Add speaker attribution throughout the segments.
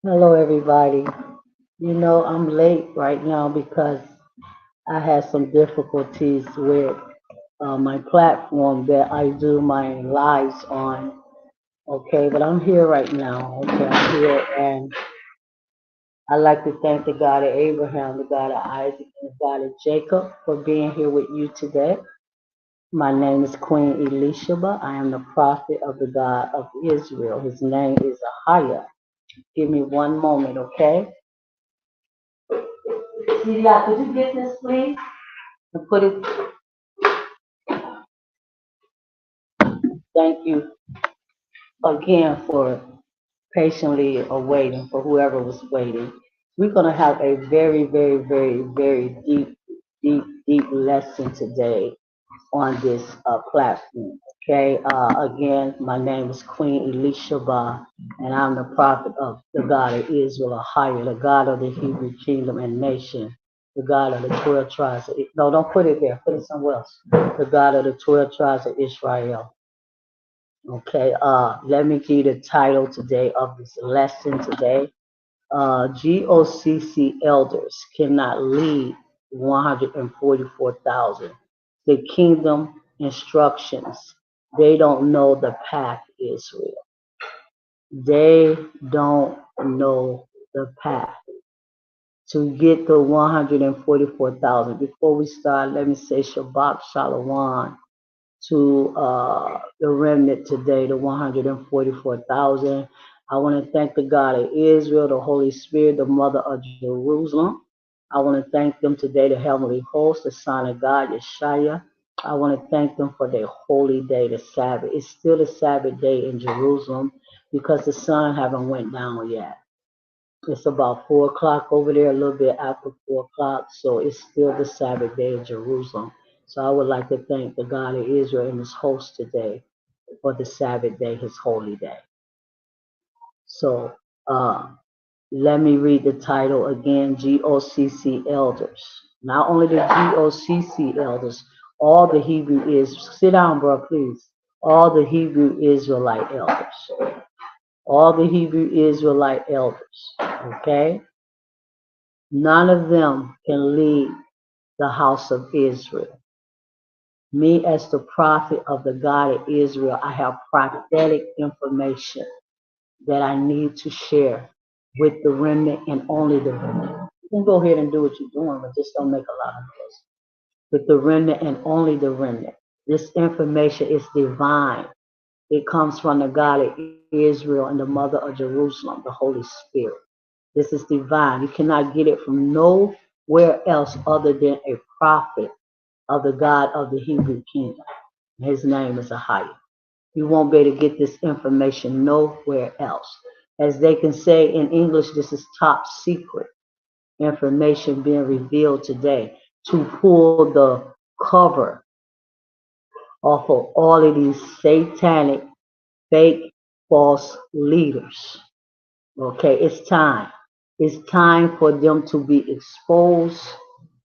Speaker 1: Hello, everybody. I'm late right now because I had some difficulties with my platform that I do my lives on. Okay, but I'm here right now. Okay, I'm here, and I'd like to thank the God of Abraham, the God of Isaac, and the God of Jacob for being here with you today. My name is Queen Elishaba. I am the prophet of the God of Israel. His name is Ahia. Give me one moment, okay? Celia, could you get this, please? And put it. Thank you again for patiently awaiting for whoever was waiting. We're going to have a very, very, very, very deep lesson today on this platform. Okay. Again, my name is Queen Elishaba, and I'm the prophet of the God of Israel, Ahia, the God of the Hebrew kingdom and nation, the God of the 12 tribes. No, don't put it there. Put it somewhere else. The God of the 12 tribes of Israel. Okay, let me give you the title today of this lesson today. GOCC elders cannot lead 144,000. The kingdom instructions. They don't know the path, Israel. They don't know the path to get the 144,000. Before we start, let me say Shabbat Shalom to the remnant today, the 144,000. I want to thank the God of Israel, the Holy Spirit, the Mother of Jerusalem. I want to thank them today, the Heavenly Host, the Son of God, Yeshua. I want to thank them for their holy day, the Sabbath. It's still the Sabbath day in Jerusalem because the sun haven't went down yet. It's about 4 o'clock over there, a little bit after 4 o'clock, so it's still the Sabbath day in Jerusalem. So I would like to thank the God of Israel and his host today for the Sabbath day, his holy day. So uh, let me read the title again, GOCC Elders. Not only the GOCC elders, all the Hebrew is, sit down, bro, please. All the Hebrew Israelite elders. All the Hebrew Israelite elders. Okay? None of them can lead the house of Israel. Me, as the prophet of the God of Israel, I have prophetic information that I need to share with the remnant and only the remnant. You can go ahead and do what you're doing, but just don't make a lot of noise. With the remnant and only the remnant. This information is divine. It comes from the God of Israel and the Mother of Jerusalem, the Holy Spirit. This is divine. You cannot get it from nowhere else other than a prophet of the God of the Hebrew kingdom. His name is Ahia. You won't be able to get this information nowhere else. As they can say in English, this is top secret information being revealed today to pull the cover off of all of these satanic, fake, false leaders. Okay, it's time. It's time for them to be exposed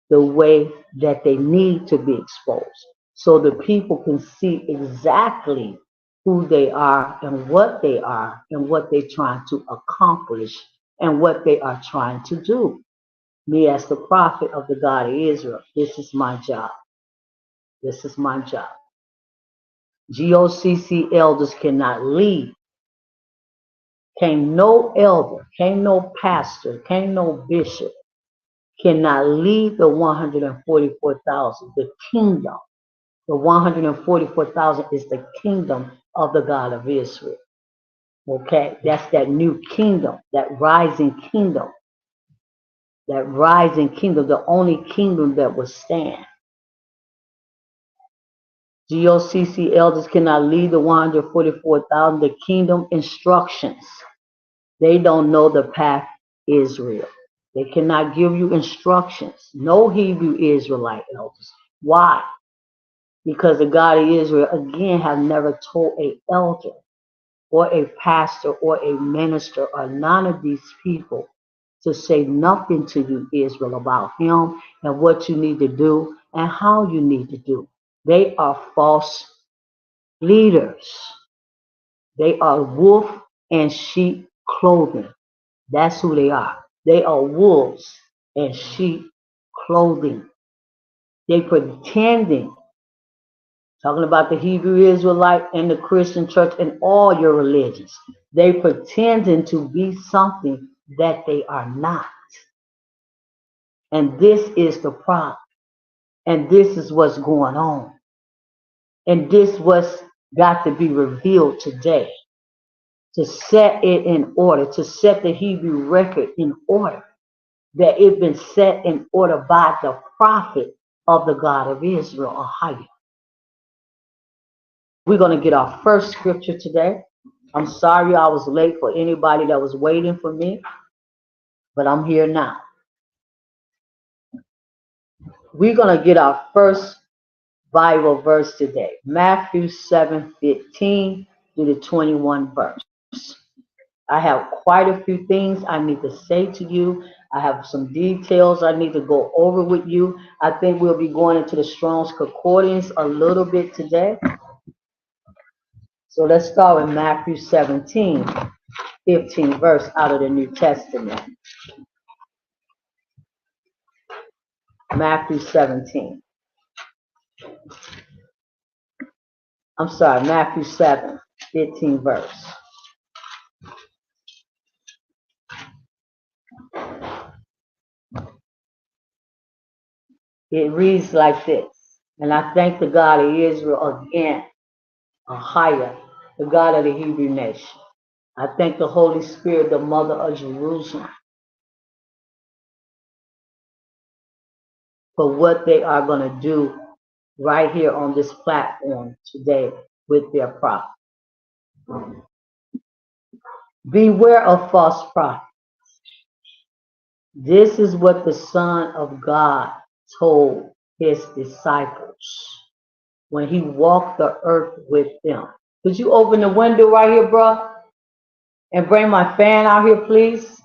Speaker 1: the way that they need to be exposed so the people can see exactly who they are and what they're trying to accomplish and what they are trying to do. Me, as the prophet of the God of Israel, this is my job. This is my job. GOCC elders cannot lead. Can't no elder, can't no pastor, can't no bishop cannot lead the 144,000, the kingdom. The 144,000 is the kingdom of the God of Israel. Okay, that's that new kingdom, that rising kingdom, the only kingdom that will stand. GOCC elders cannot lead the 144,000, the kingdom instructions. They don't know the path, Israel. They cannot give you instructions. No Hebrew Israelite elders. Why? Because the God of Israel, again, have never told a elder or a pastor or a minister or none of these people to say nothing to you, Israel, about him and what you need to do and how you need to do. They are false leaders. They are wolf and sheep clothing. That's who they are. They are wolves in sheep clothing. They pretending, talking about the Hebrew Israelite and the Christian church and all your religions. They pretending to be something that they are not. And this is the problem. And this is what's going on. And this what's got to be revealed today. To set it in order, to set the Hebrew record in order. That it's been set in order by the prophet of the God of Israel, Ahia. We're going to get our first scripture today. I'm sorry I was late for anybody that was waiting for me, but I'm here now. We're going to get our first Bible verse today, Matthew 7:15 through the 21 verse. I have quite a few things I need to say to you. I have some details I need to go over with you. I think we'll be going into the Strong's Concordance a little bit today. So let's start with Matthew 17:15 verse out of the New Testament. Matthew 17. I'm sorry, Matthew 7:15 verse. It reads like this. And I thank the God of Israel again, Ahia, the God of the Hebrew nation. I thank the Holy Spirit, the mother of Jerusalem, for what they are going to do right here on this platform today with their prophet. Beware of false prophets. This is what the Son of God told his disciples when he walked the earth with them. Could you open the window right here, bro? And bring my fan out here, please.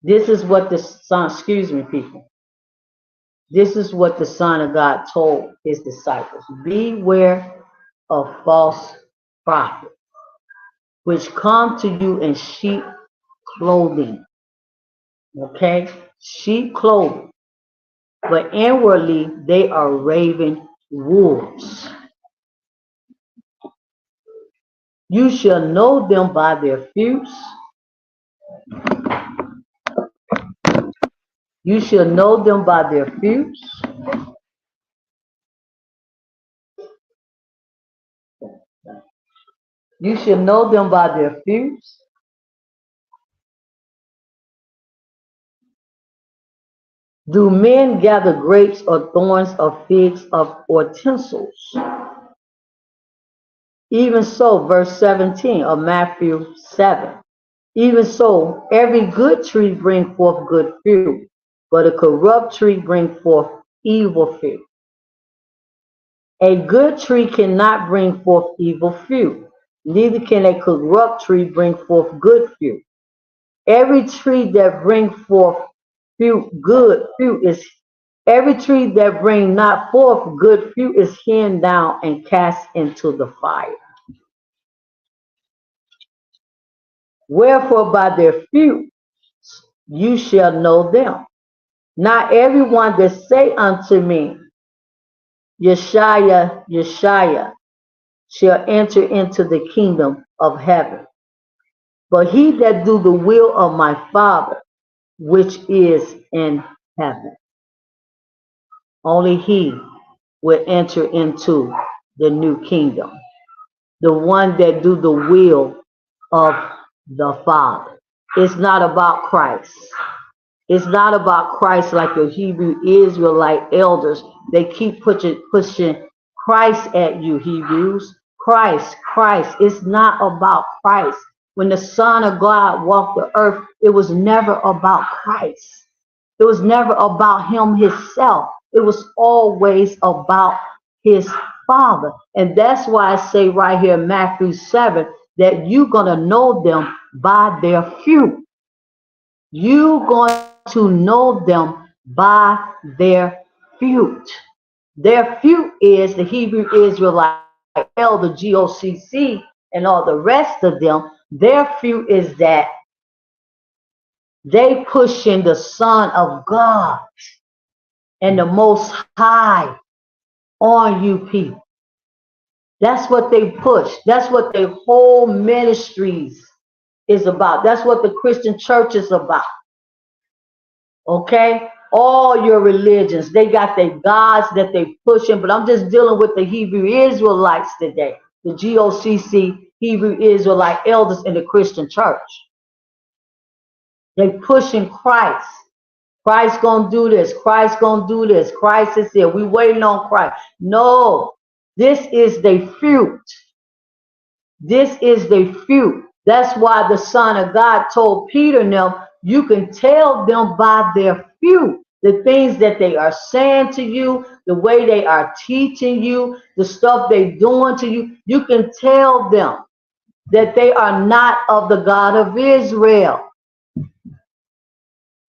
Speaker 1: This is what the Son, excuse me, people. This is what the Son of God told his disciples. Beware of false prophets, which come to you in sheep clothing. Okay? Sheep clothing. But inwardly they are raven wolves. You shall know them by their fruits. You shall know them by their fruits. You shall know them by their fruits. Do men gather grapes or thorns or figs or thistles? Even so, verse 17 of Matthew 7. Even so, every good tree bring forth good fruit, but a corrupt tree bring forth evil fruit. A good tree cannot bring forth evil fruit, neither can a corrupt tree bring forth good fruit. Every tree that bring forth good fruit is every tree that bring not forth good fruit is hewn down and cast into the fire. Wherefore by their fruit you shall know them. Not everyone that say unto me, Yeshua, Yeshua, shall enter into the kingdom of heaven, but he that do the will of my Father, which is in heaven. Only he will enter into the new kingdom. The one that do the will of the Father. It's not about Christ. It's not about Christ like the Hebrew Israelite elders. They keep pushing Christ at you, Hebrews. Christ. It's not about Christ. When the Son of God walked the earth, it was never about Christ. It was never about him himself. It was always about his Father. And that's why I say right here in Matthew 7 that you're going to know them by their fruit. You're going to know them by their fruit. Their fruit is the Hebrew Israelite elder, Gocc, and all the rest of them. Their fruit is that They pushing the Son of God and the Most High on you people. That's what they push. That's what their whole ministries is about. That's what the Christian church is about. Okay? All your religions, they got their gods that they pushing, but I'm just dealing with the Hebrew Israelites today. The GOCC Hebrew Israelite elders in the Christian church. They pushing Christ. Christ gonna do this. Christ gonna do this. Christ is here. We waiting on Christ. No, this is the fruit. This is the fruit. That's why the Son of God told Peter and them, you can tell them by their fruit. The things that they are saying to you, the way they are teaching you, the stuff they doing to you, you can tell them that they are not of the God of Israel.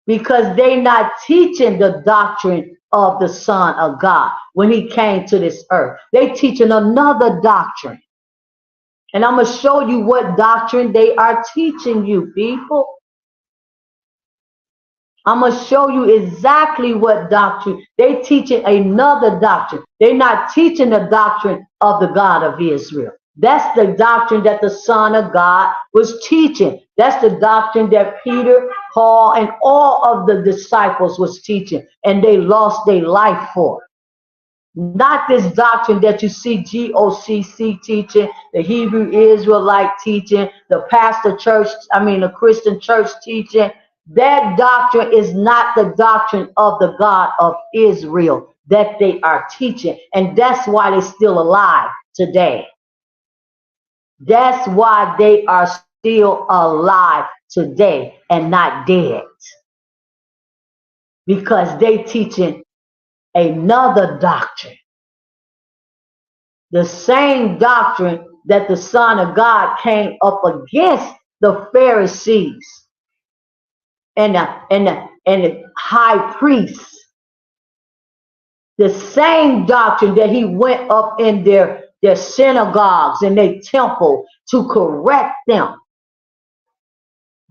Speaker 1: Because they're not teaching the doctrine of the Son of God when he came to this earth. They're teaching another doctrine. And I'm going to show you what doctrine they are teaching you, people. I'm going to show you exactly what doctrine. They're teaching another doctrine. They're not teaching the doctrine of the God of Israel. That's the doctrine that the Son of God was teaching. That's the doctrine that Peter, Paul, and all of the disciples was teaching. And they lost their life for it. Not this doctrine that you see GOCC teaching, the Hebrew Israelite teaching, the pastor church, the Christian church teaching. That doctrine is not the doctrine of the God of Israel that they are teaching. And that's why they're still alive today. That's why they are still alive today and not dead. Because they teaching another doctrine. The same doctrine that the Son of God came up against the Pharisees and the high priests. The same doctrine that he went up in their synagogues and their temple to correct them.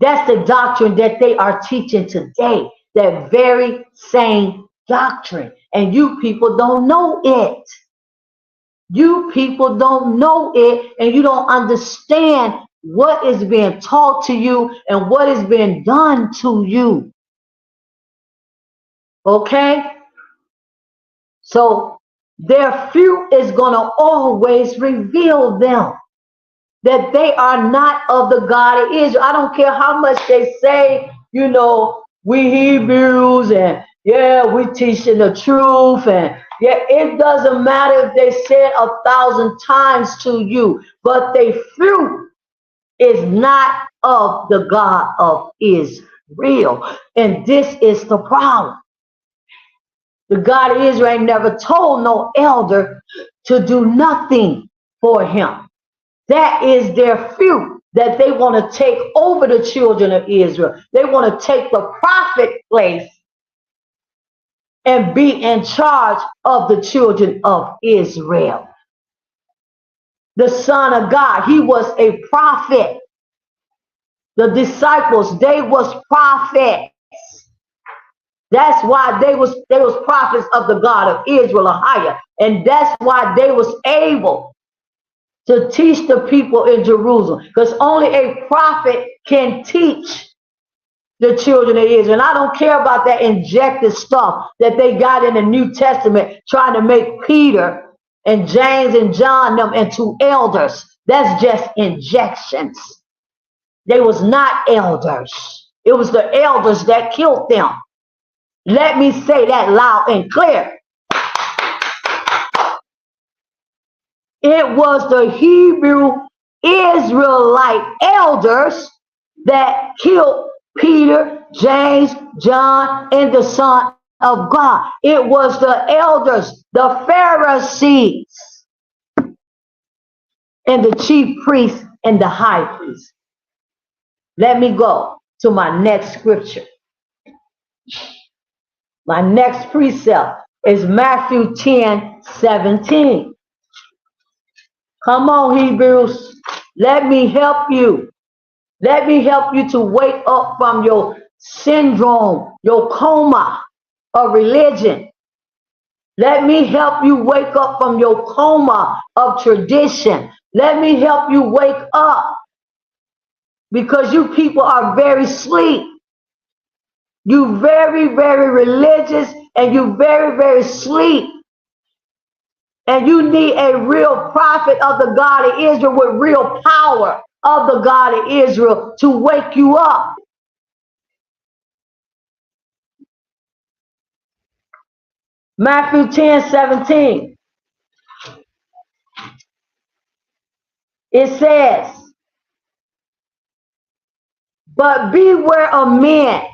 Speaker 1: That's the doctrine that they are teaching today. That very same doctrine. And you people don't know it. You people don't know it, and you don't understand what is being taught to you and what is being done to you. Okay? So their fruit is going to always reveal them that they are not of the God of Israel. I don't care how much they say, we Hebrews and we teaching the truth, and it doesn't matter if they said 1,000 times to you, but their fruit is not of the God of Israel. And this is the problem. The God of Israel never told no elder to do nothing for him. That is their fruit, that they want to take over the children of Israel. They want to take the prophet place and be in charge of the children of Israel. The Son of God, he was a prophet. The disciples, they was prophets. That's why they was prophets of the God of Israel, higher. And that's why they was able to teach the people in Jerusalem. Because only a prophet can teach the children of Israel. And I don't care about that injected stuff that they got in the New Testament, trying to make Peter and James and John them into elders. That's just injections. They was not elders. It was the elders that killed them. Let me say that loud and clear. It was the Hebrew Israelite elders that killed Peter, James, John, and the Son of God. It was the elders, the Pharisees, and the chief priests and the high priest. Let me go to my next scripture. My next precept is Matthew 10:17. Come on, Hebrews. Let me help you. Let me help you to wake up from your syndrome, your coma of religion. Let me help you wake up from your coma of tradition. Let me help you wake up, because you people are very sleep. You very, very religious, and you very, very sleep. And you need a real prophet of the God of Israel with real power of the God of Israel to wake you up. Matthew 10:17. It says, but beware of men.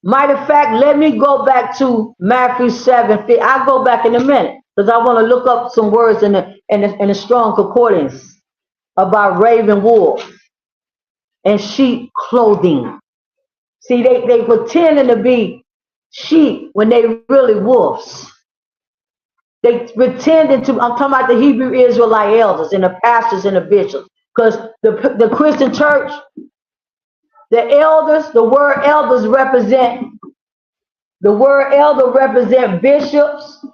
Speaker 1: Matter of fact, let me go back to Matthew 7. I'll go back in a minute, because I want to look up some words in the strong concordance about raven wolves and sheep clothing. See, they pretending to be sheep when they really wolves. They pretending to, I'm talking about the Hebrew Israelite elders and the pastors and the bishops. Because the Christian church, the elders, the word elders represent, the word elder represent bishops,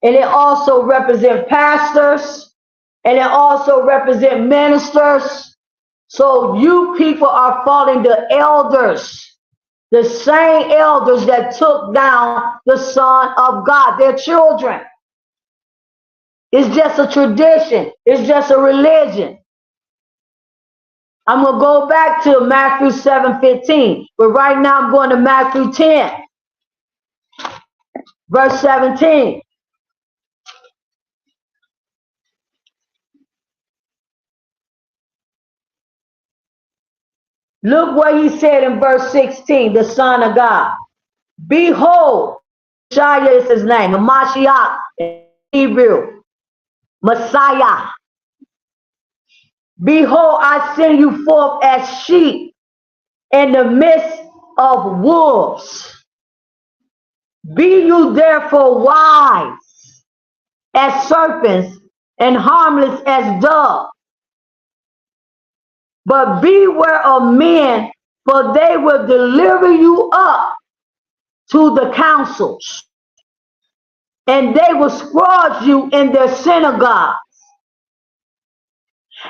Speaker 1: and it also represent pastors, and it also represent ministers. So you people are following the elders. The same elders that took down the Son of God, their children. It's just a tradition. It's just a religion. I'm going to go back to Matthew 7:15. But right now I'm going to Matthew 10, verse 17. Look what he said in verse 16, the Son of God. Behold, Messiah is his name, the Mashiach in Hebrew, Messiah. Behold, I send you forth as sheep in the midst of wolves. Be you therefore wise as serpents and harmless as doves. But beware of men, for they will deliver you up to the councils, and they will scourge you in their synagogues.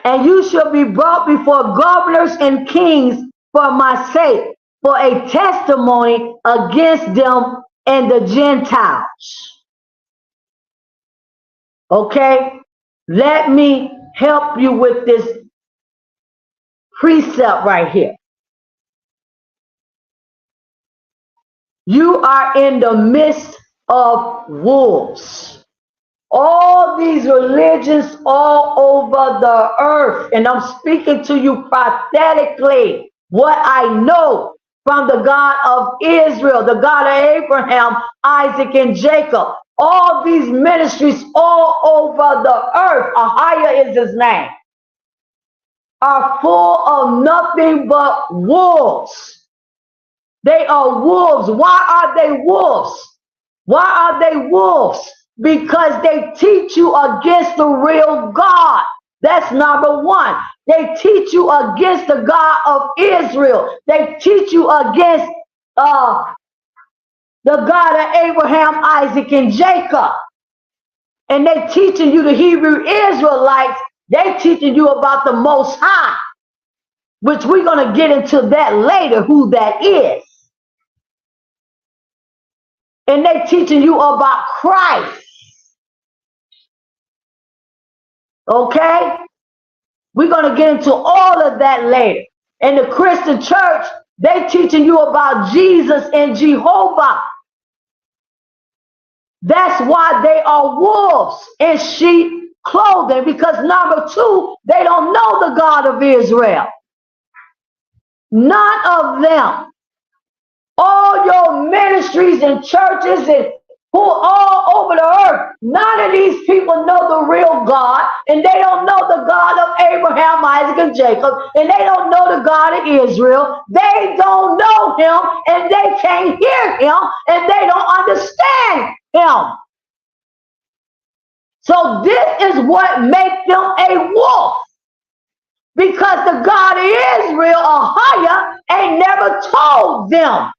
Speaker 1: And you shall be brought before governors and kings for my sake, for a testimony against them and the Gentiles. Okay? Let me help you with this precept right here. You are in the midst of wolves. All these religions all over the earth. And I'm speaking to you prophetically. What I know from the God of Israel, the God of Abraham, Isaac, and Jacob. All these ministries all over the earth, Ahia is his name, are full of nothing but wolves. They are wolves. Why are they wolves? Why are they wolves? Because they teach you against the real God. That's number one. They teach you against the God of Israel. They teach you against the God of Abraham, Isaac, and Jacob. And they teaching you, the Hebrew Israelites, they teaching you about the Most High, which we're going to get into that later, who that is. And they teaching you about Christ. Okay? We're going to get into all of that later. In the Christian church, they teaching you about Jesus and Jehovah. That's why they are wolves in sheep clothing, because number two, they don't know the God of Israel. None of them. All your ministries and churches and who are all over the earth, none of these people know the real God, and they don't know the God of Abraham, Isaac, and Jacob, and they don't know the God of Israel. They don't know him, and they can't hear him, and they don't understand him. So this is what makes them a wolf. Because the God of Israel, Ahijah, ain't never told them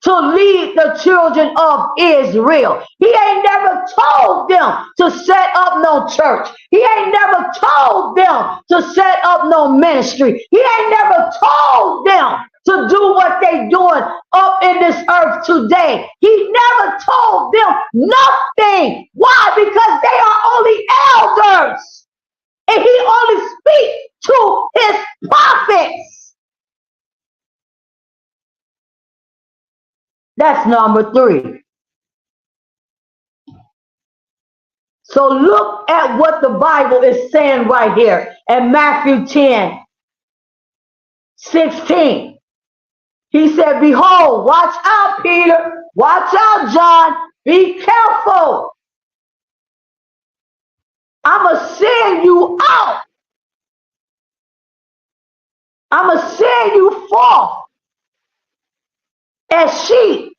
Speaker 1: to lead the children of Israel. He ain't never told them to set up no church. He ain't never told them to set up no ministry. He ain't never told them to do what they doing up in this earth today. He never told them nothing. Why? Because they are only elders. And he only speaks to his prophets. That's number 3. So look at what the Bible is saying right here in Matthew 10:16. He said, behold, watch out, Peter. Watch out, John. Be careful. I'm going to send you out. I'm going to send you forth as sheep.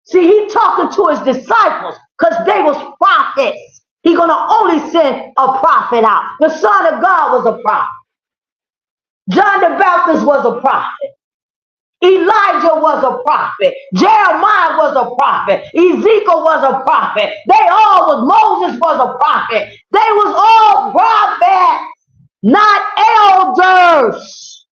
Speaker 1: See, he talking to his disciples because they was prophets. He going to only send a prophet out. The Son of God was a prophet. John the Baptist was a prophet. Elijah was a prophet. Jeremiah was a prophet. Ezekiel was a prophet. Moses was a prophet. They was all prophets, not elders.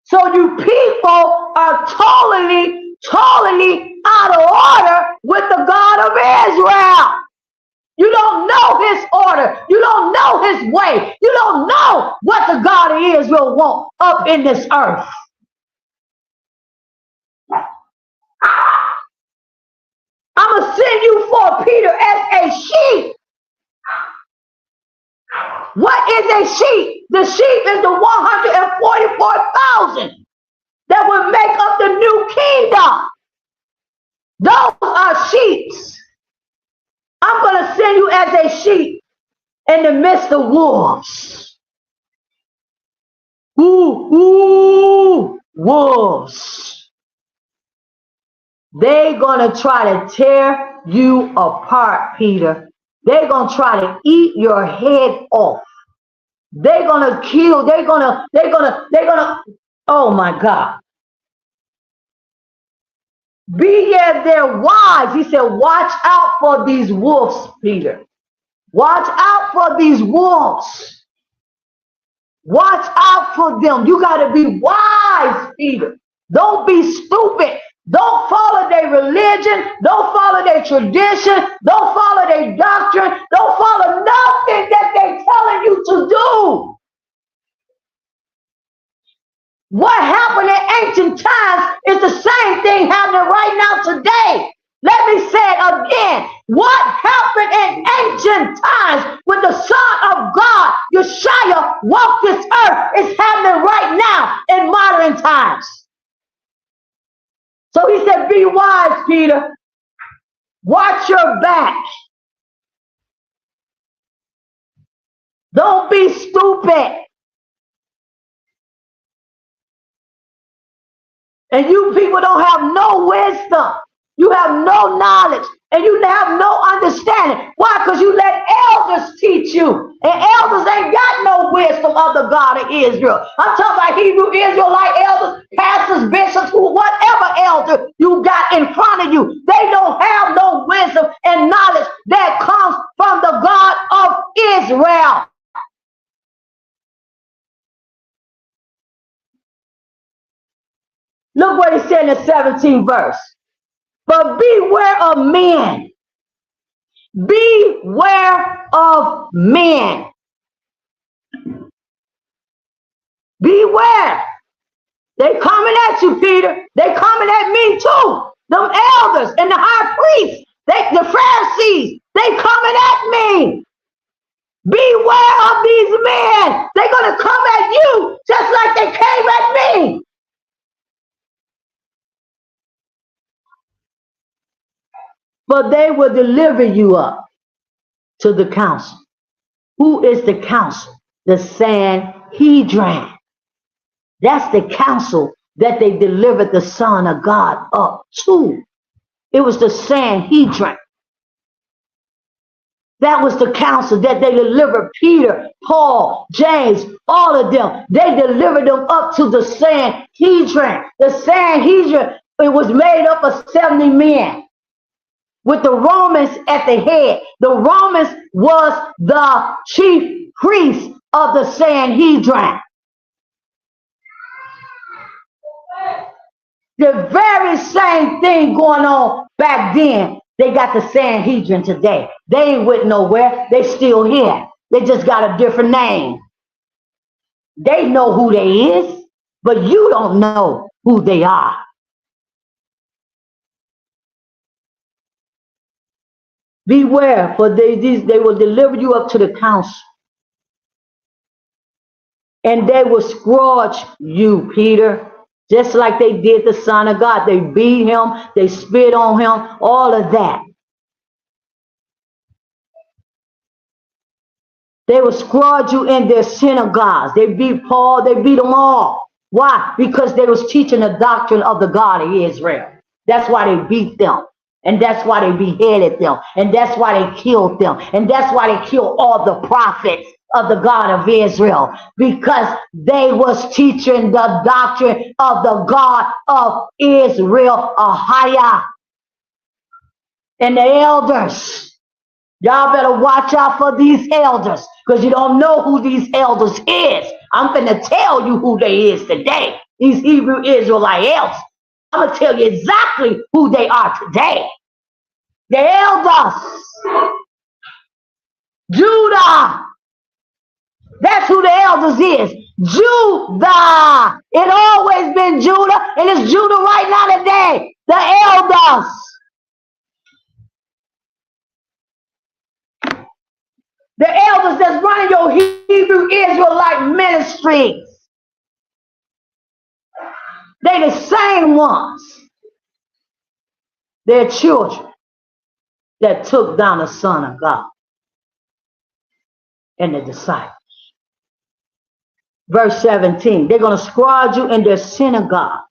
Speaker 1: So you people are totally out of order with the God of Israel. You don't know his order. You don't know his way. You don't know what the God of Israel wants up in this earth. I'm going to send you for Peter as a sheep. What is a sheep? The sheep is the 144,000 that will make up the new kingdom. Those are sheep. I'm going to send you as a sheep in the midst of wolves. Wolves. They're going to try to tear you apart, Peter. They're going to try to eat your head off. They're going to kill. They're going to, oh my God. Be ye their wives. He said, watch out for these wolves, Peter. Watch out for these wolves. Watch out for them. You got to be wise, Peter. Don't be stupid. Don't follow their religion. Don't follow their tradition. Don't follow their doctrine. Don't follow nothing that they're telling you to do. What happened in ancient times is the same thing happening right now today. Let me say it again. What happened in ancient times when the Son of God, Yeshua, walked this earth is happening right now in modern times. So he said, be wise, Peter. Watch your back. Don't be stupid. And you people don't have no wisdom. You have no knowledge. And you have no understanding. Why? Because you let elders teach you. And elders ain't got no wisdom of the God of Israel. I'm talking about Hebrew Israelite elders, pastors, bishops, whatever elder you got in front of you. They don't have no wisdom and knowledge that comes from the God of Israel. Look what he said in the 17th verse. But beware of men. Beware of men. Beware. They coming at you, Peter. They coming at me too. Them elders and the high priests, the Pharisees, they coming at me. Beware of these men. They're going to come at you just like they came at me. But they will deliver you up to the council. Who is the council? The Sanhedrin. That's the council that they delivered the Son of God up to. It was the Sanhedrin. That was the counsel that they delivered. Peter, Paul, James, all of them. They delivered them up to the Sanhedrin. The Sanhedrin, it was made up of 70 men with the Romans at the head. The Romans was the chief priest of the Sanhedrin. The very same thing going on back then. They got the Sanhedrin today. They ain't went nowhere. They still here. They just got a different name. They know who they is, but you don't know who they are. Beware, for they will deliver you up to the council. And they will scourge you, Peter, just like they did the Son of God. They beat him, they spit on him, all of that. They will scourge you in their synagogues. They beat Paul, they beat them all. Why? Because they was teaching the doctrine of the God of Israel. That's why they beat them. And that's why they beheaded them. And that's why they killed them. And that's why they killed all the prophets of the God of Israel. Because they was teaching the doctrine of the God of Israel, Ahia. And the elders. Y'all better watch out for these elders, because you don't know who these elders is. I'm going to tell you who they is today. These Hebrew Israelite elders. I'm going to tell you exactly who they are today. The elders. Judah. That's who the elders is. Judah. It always been Judah, and it's Judah right now today. The elders. The elders that's running your Hebrew Israelite ministries. They the same ones. They're children that took down the Son of God and the disciples. Verse 17, they're going to scourge you in their synagogues.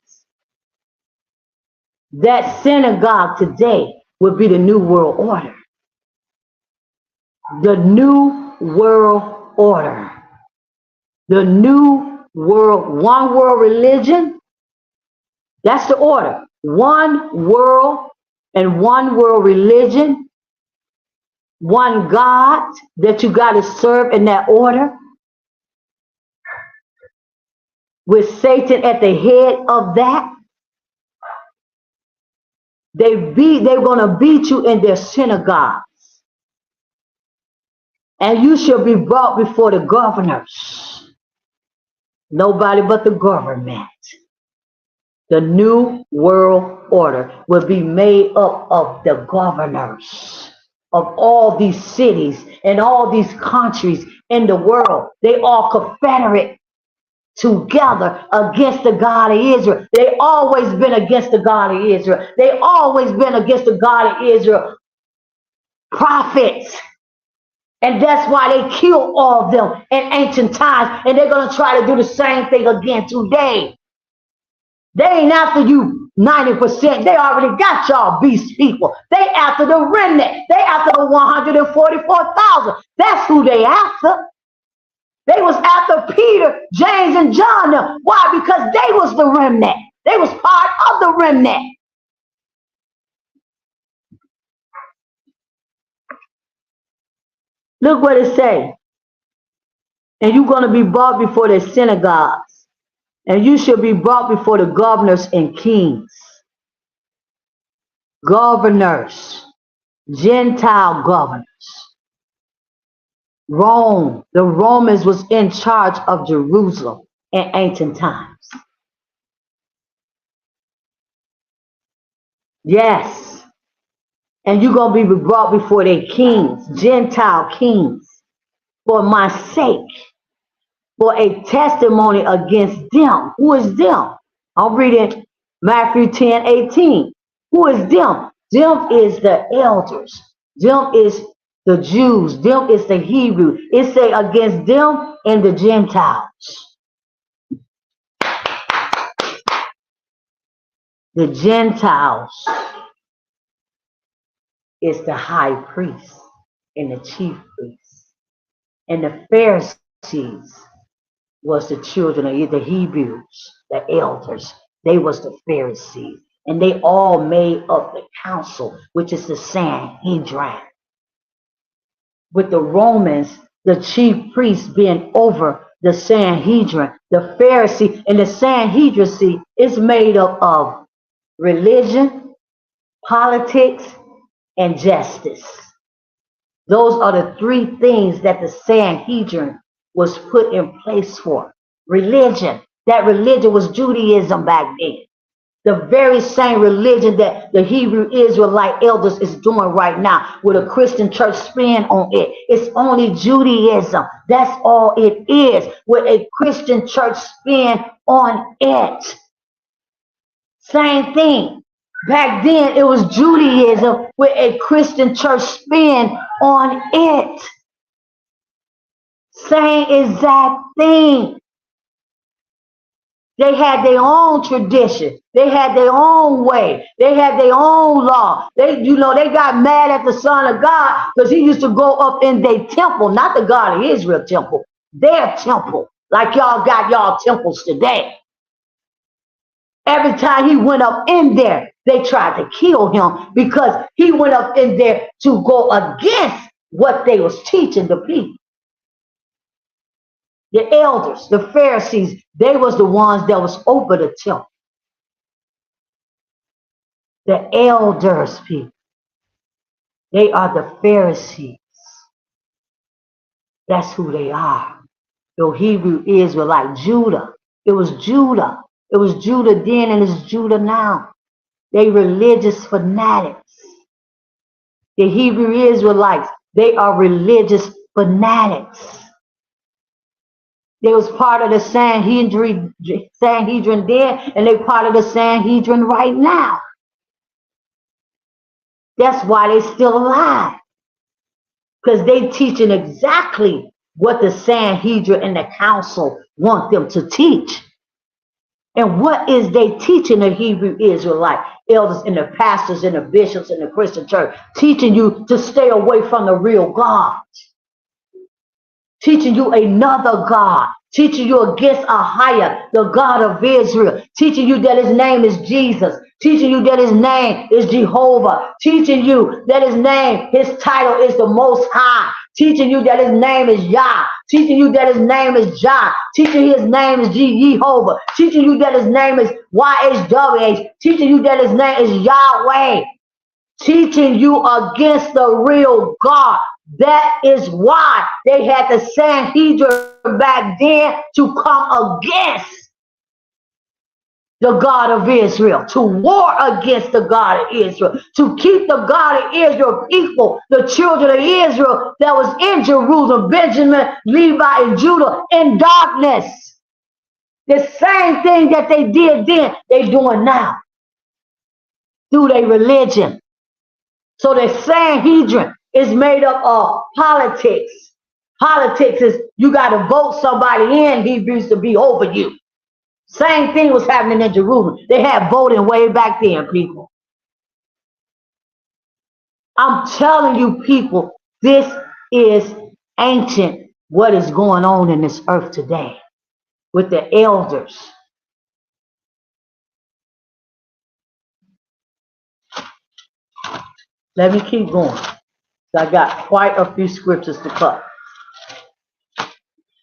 Speaker 1: That synagogue today would be the New World Order. The New World Order. The New World, one world religion. That's the order. One world and one world religion. One God that you got to serve in that order. With Satan at the head of that. They're going to beat you in their synagogues. And you shall be brought before the governors. Nobody but the government. The New World Order will be made up of the governors of all these cities and all these countries in the world. They all confederate together against the God of Israel. They always been against the God of Israel. They always been against the God of Israel. Prophets. And that's why they killed all of them in ancient times. And they're going to try to do the same thing again today. They ain't after you 90%. They already got y'all beast people. They after the remnant. They after the 144,000. That's who they after. They was after Peter, James, and John. Why? Because they was the remnant. They was part of the remnant. Look what it says. And you're going to be brought before the synagogues. And you shall be brought before the governors and kings. Governors. Gentile governors. Rome. The Romans was in charge of Jerusalem in ancient times. Yes. And you're going to be brought before their kings, Gentile kings, for my sake, for a testimony against them. Who is them? I'm reading Matthew 10:18. Who is them? Them is the elders. Them is the Jews. Them is the Hebrew. It say against them and the Gentiles. The Gentiles is the high priest. and the chief priests. And the Pharisees was the children of the Hebrews, the elders. They was the Pharisees. And they all made up the council, which is the Sanhedrin. With the Romans, the chief priests being over the Sanhedrin. The Pharisee and the Sanhedrin, see, is made up of religion, politics, and justice. Those are the three things that the Sanhedrin was put in place for. Religion. That religion was Judaism back then. The very same religion that the Hebrew Israelite elders is doing right now with a Christian church spin on it. It's only Judaism. That's all it is, with a Christian church spin on it. Same thing. Back then, it was Judaism with a Christian church spin on it. Same exact thing. They had their own tradition. They had their own way. They had their own law. They got mad at the Son of God because he used to go up in their temple, not the God of Israel temple, their temple, like y'all got y'all temples today. Every time he went up in there, they tried to kill him because he went up in there to go against what they was teaching the people. The elders, the Pharisees, they was the ones that was over the temple. The elders, people, they are the Pharisees. That's who they are. The Hebrew Israelite, Judah. It was Judah. It was Judah then and it's Judah now. They religious fanatics. The Hebrew Israelites, they are religious fanatics. They was part of the Sanhedrin then, and they part of the Sanhedrin right now. That's why they still alive. Because they teaching exactly what the Sanhedrin and the council want them to teach. And what is they teaching the Hebrew Israelite elders and the pastors and the bishops in the Christian church? Teaching you to stay away from the real God. Teaching you another God, teaching you against a higher, the God of Israel, teaching you that his name is Jesus, teaching you that his name is Jehovah, teaching you that his name, his title is the Most High, teaching you that his name is Yah, teaching you that his name is Jah, teaching his name is Jehovah, teaching you that his name is YHWH, teaching you that his name is Yahweh, teaching you against the real God. That is why they had the Sanhedrin back then to come against the God of Israel, to war against the God of Israel, to keep the God of Israel people, the children of Israel that was in Jerusalem, Benjamin, Levi, and Judah in darkness. The same thing that they did then, they doing now through their religion. So the Sanhedrin is made up of politics. Politics is you got to vote somebody in, Hebrews, to be over you. Same thing was happening in Jerusalem. They had voting way back then, people. I'm telling you, people, this is ancient, what is going on in this earth today with the elders. Let me keep going. I got quite a few scriptures to cut.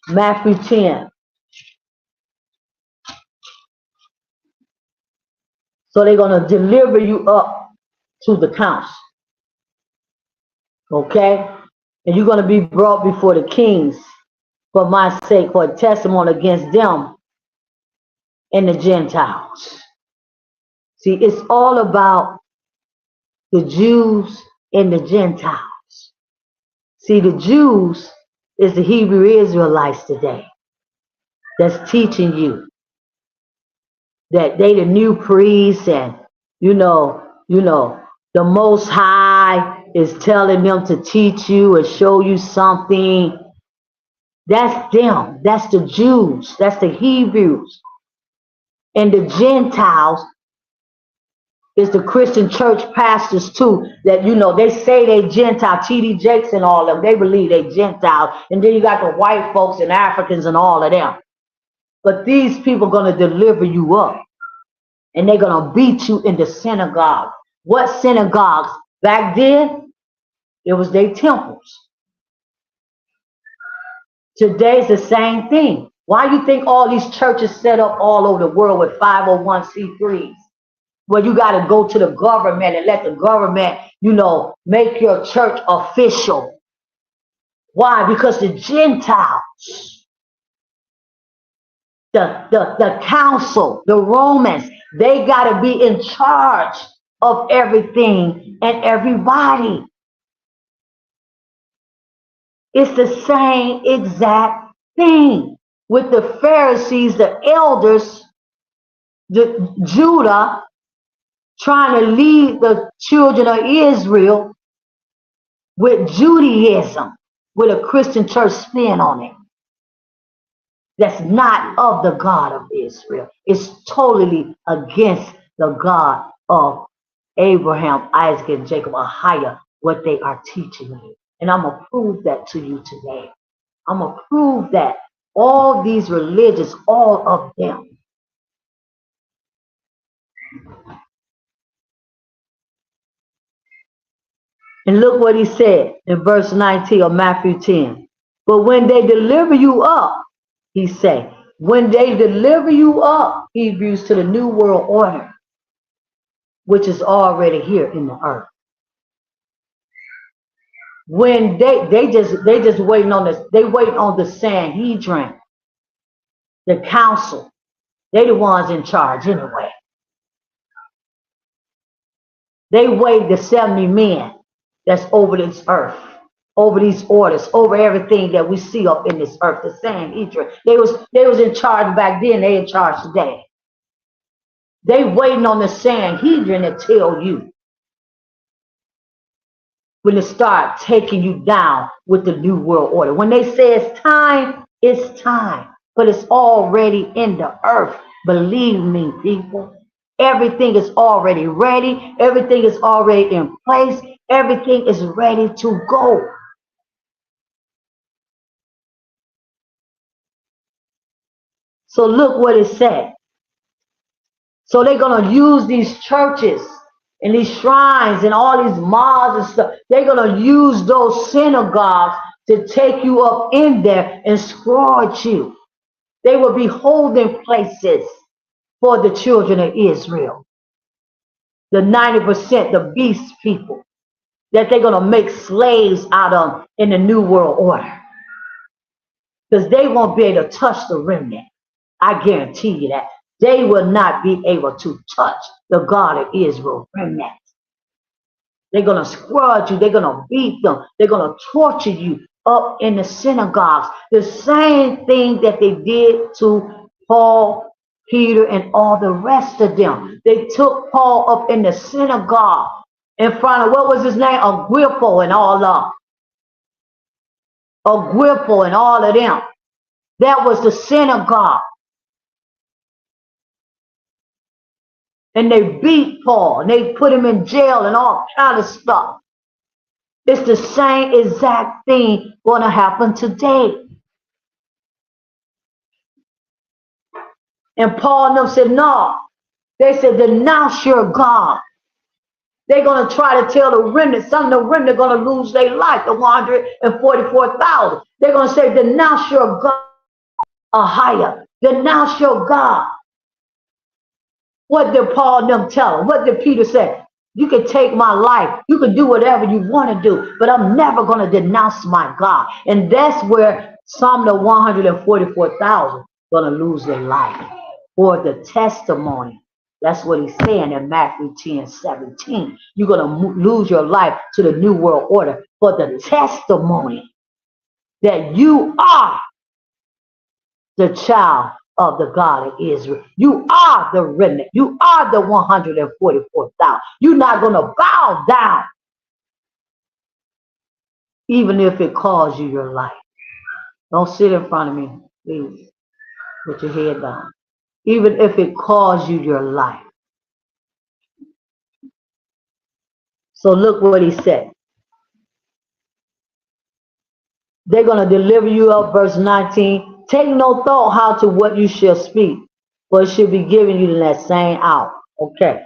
Speaker 1: Matthew 10. So they're going to deliver you up to the council. Okay? And you're going to be brought before the kings for my sake, for a testimony against them and the Gentiles. See, it's all about the Jews and the Gentiles. See, the Jews is the Hebrew Israelites today that's teaching you that they the new priests, and you know, the Most High is telling them to teach you and show you something. That's them. That's the Jews. That's the Hebrews. And the Gentiles It's the Christian church pastors too that, you know, they say they Gentile, T.D. Jakes and all of them. They believe they Gentile. And then you got the white folks and Africans and all of them. But these people are going to deliver you up. And they're going to beat you in the synagogue. What synagogues? Back then, it was their temples. Today's the same thing. Why do you think all these churches set up all over the world with 501c3s? Well, you got to go to the government and let the government, you know, make your church official. Why? Because the Gentiles, the council, the Romans, they got to be in charge of everything and everybody. It's the same exact thing with the Pharisees, the elders, the Judah, trying to lead the children of Israel with Judaism, with a Christian church spin on it. That's not of the God of Israel. It's totally against the God of Abraham, Isaac, and Jacob, or higher, what they are teaching you. And I'm going to prove that to you today. I'm going to prove that all these religions, all of them, and look what he said in verse 19 of Matthew 10. But when they deliver you up, he said, when they deliver you up, Hebrews, to the new world order, which is already here in the earth. When they just waiting on this, they waiting on the Sanhedrin, the council. They the ones in charge anyway. They wait the 70 men that's over this earth, over these orders, over everything that we see up in this earth, the Sanhedrin. They was in charge back then, they in charge today. They waiting on the Sanhedrin to tell you when to start taking you down with the new world order. When they say it's time, but it's already in the earth. Believe me, people. Everything is already ready. Everything is already in place. Everything is ready to go. So look what it said. So they're going to use these churches and these shrines and all these malls and stuff. They're going to use those synagogues to take you up in there and scourge you. They will be holding places for the children of Israel. The 90%, the beast people, that they're going to make slaves out of in the new world order. Because they won't be able to touch the remnant. I guarantee you that. They will not be able to touch the God of Israel remnant. They're going to scourge you. They're going to beat them. They're going to torture you up in the synagogues. The same thing that they did to Paul, Peter, and all the rest of them. They took Paul up in the synagogue in front of, what was his name? Agrippa and all of them. Agrippa and all of them. That was the synagogue. And they beat Paul and they put him in jail and all kind of stuff. It's the same exact thing going to happen today. And Paul and them said, no. They said, denounce your God. They're going to try to tell the remnant, some of the remnant are going to lose their life, the 144,000. They're going to say, denounce your God, Ahia. Denounce your God. What did Paul and them tell them? What did Peter say? You can take my life. You can do whatever you want to do, but I'm never going to denounce my God. And that's where some of the 144,000 going to lose their life for the testimony. That's what he's saying in Matthew 10:17. You're going to lose your life to the new world order for the testimony that you are the child of the God of Israel. You are the remnant. You are the 144,000. You're not going to bow down, even if it costs you your life. Don't sit in front of me, please. Put your head down. Even if it costs you your life. So look what he said. They're going to deliver you up, verse 19. Take no thought how to what you shall speak, for it should be given you in that same hour. Okay.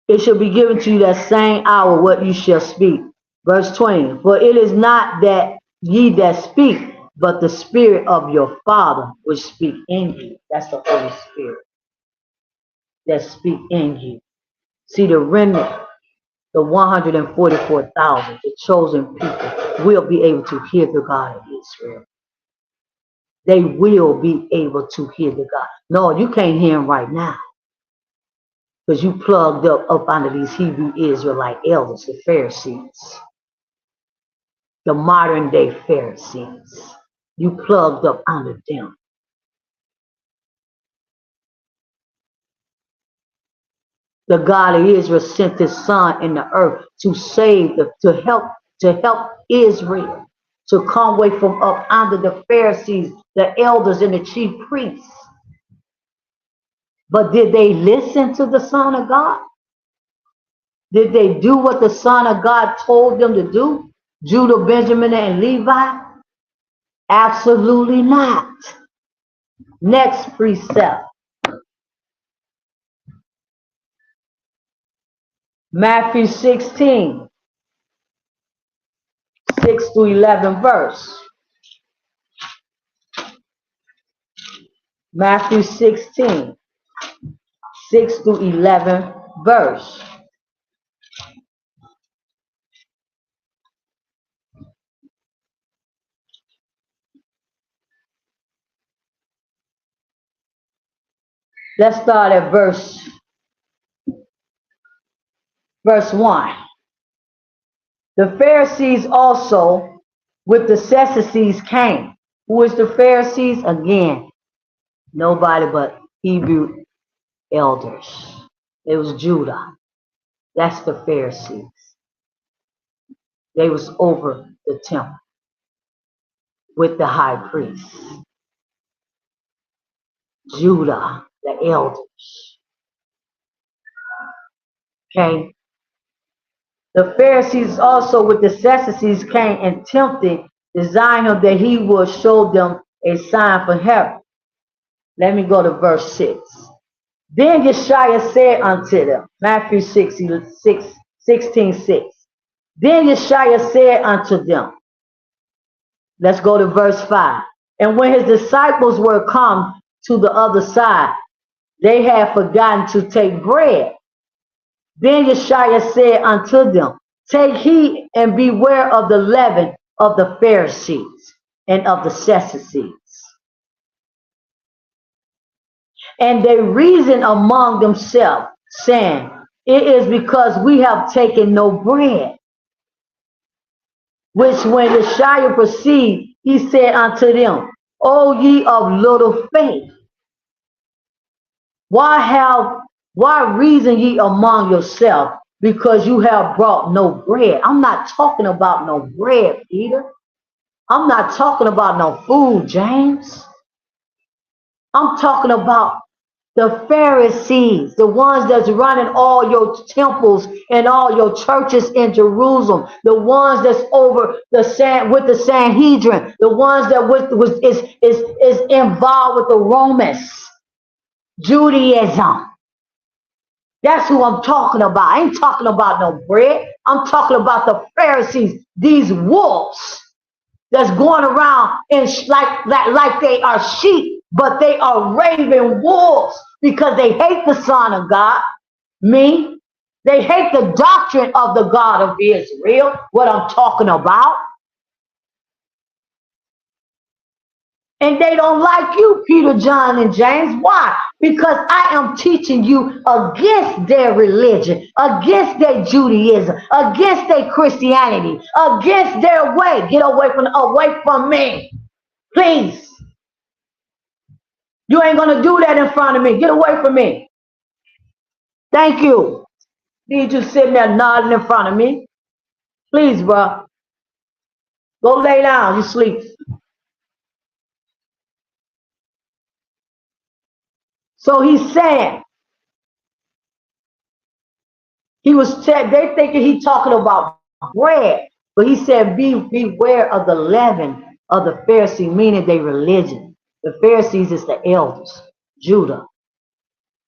Speaker 1: It shall be given to you that same hour what you shall speak. Verse 20. For it is not that ye that speak, but the Spirit of your Father which speak in you. That's the Holy Spirit that speak in you. See, the remnant, the 144,000, the chosen people, will be able to hear the God of Israel. They will be able to hear the God. No, you can't hear him right now because you plugged up under these Hebrew Israelite elders, the Pharisees, the modern day Pharisees. You plugged up under them. The God of Israel sent his son in the earth to save, to help Israel to come away from up under the Pharisees, the elders, and the chief priests. But did they listen to the Son of God? Did they do what the Son of God told them to do? Judah, Benjamin, and Levi? Absolutely not. Next precept. Matthew 16, 6 to 11 verse. Matthew 16, 6 to 11 verse. Let's start at verse 1. The Pharisees also with the Sadducees came. Who is the Pharisees? Again, nobody but Hebrew elders. It was Judah. That's the Pharisees. They was over the temple with the high priest. Judah, the elders. Okay. The Pharisees also with the Sadducees came and tempted, desiring him that he would show them a sign from heaven. Let me go to verse 6. Then Yeshua said unto them, Matthew 16, 6. Then Yeshua said unto them, let's go to verse 5. And when his disciples were come to the other side, they had forgotten to take bread. Then Yeshua said unto them, take heed and beware of the leaven of the Pharisees and of the Sadducees. And they reasoned among themselves, saying, it is because we have taken no bread. Which when Yeshua perceived, he said unto them, O ye of little faith, why reason ye among yourselves, because you have brought no bread? I'm not talking about no bread, Peter. I'm not talking about no food, James. I'm talking about the Pharisees, the ones that's running all your temples and all your churches in Jerusalem, the ones that's over with the Sanhedrin, the ones that is involved with the Romans, Judaism. That's who I'm talking about. I ain't talking about no bread. I'm talking about the Pharisees, these wolves that's going around and like they are sheep, but they are raving wolves because they hate the Son of God. Me, they hate the doctrine of the God of Israel, what I'm talking about. And they don't like you, Peter, John, and James. Why? Because I am teaching you against their religion, against their Judaism, against their Christianity, against their way. Get away from me, please. You ain't gonna do that in front of me. Get away from me. Thank you. Need you sitting there nodding in front of me. Please, bro. Go lay down. You sleep. So he's saying, they thinking he talking about bread, but he said, beware of the leaven of the Pharisees, meaning their religion. The Pharisees is the elders, Judah.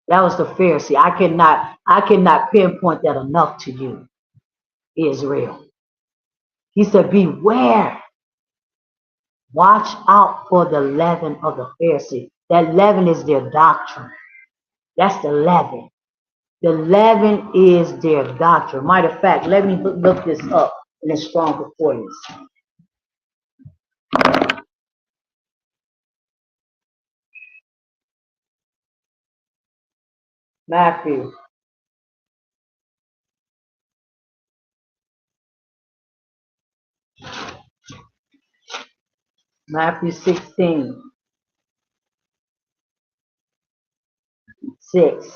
Speaker 1: That was the Pharisee. I cannot pinpoint that enough to you, Israel. He said, beware. Watch out for the leaven of the Pharisee. That leaven is their doctrine. That's the leaven. The leaven is their doctrine. Matter of fact, let me look this up in a strong concordance. Matthew. Matthew 16, 6.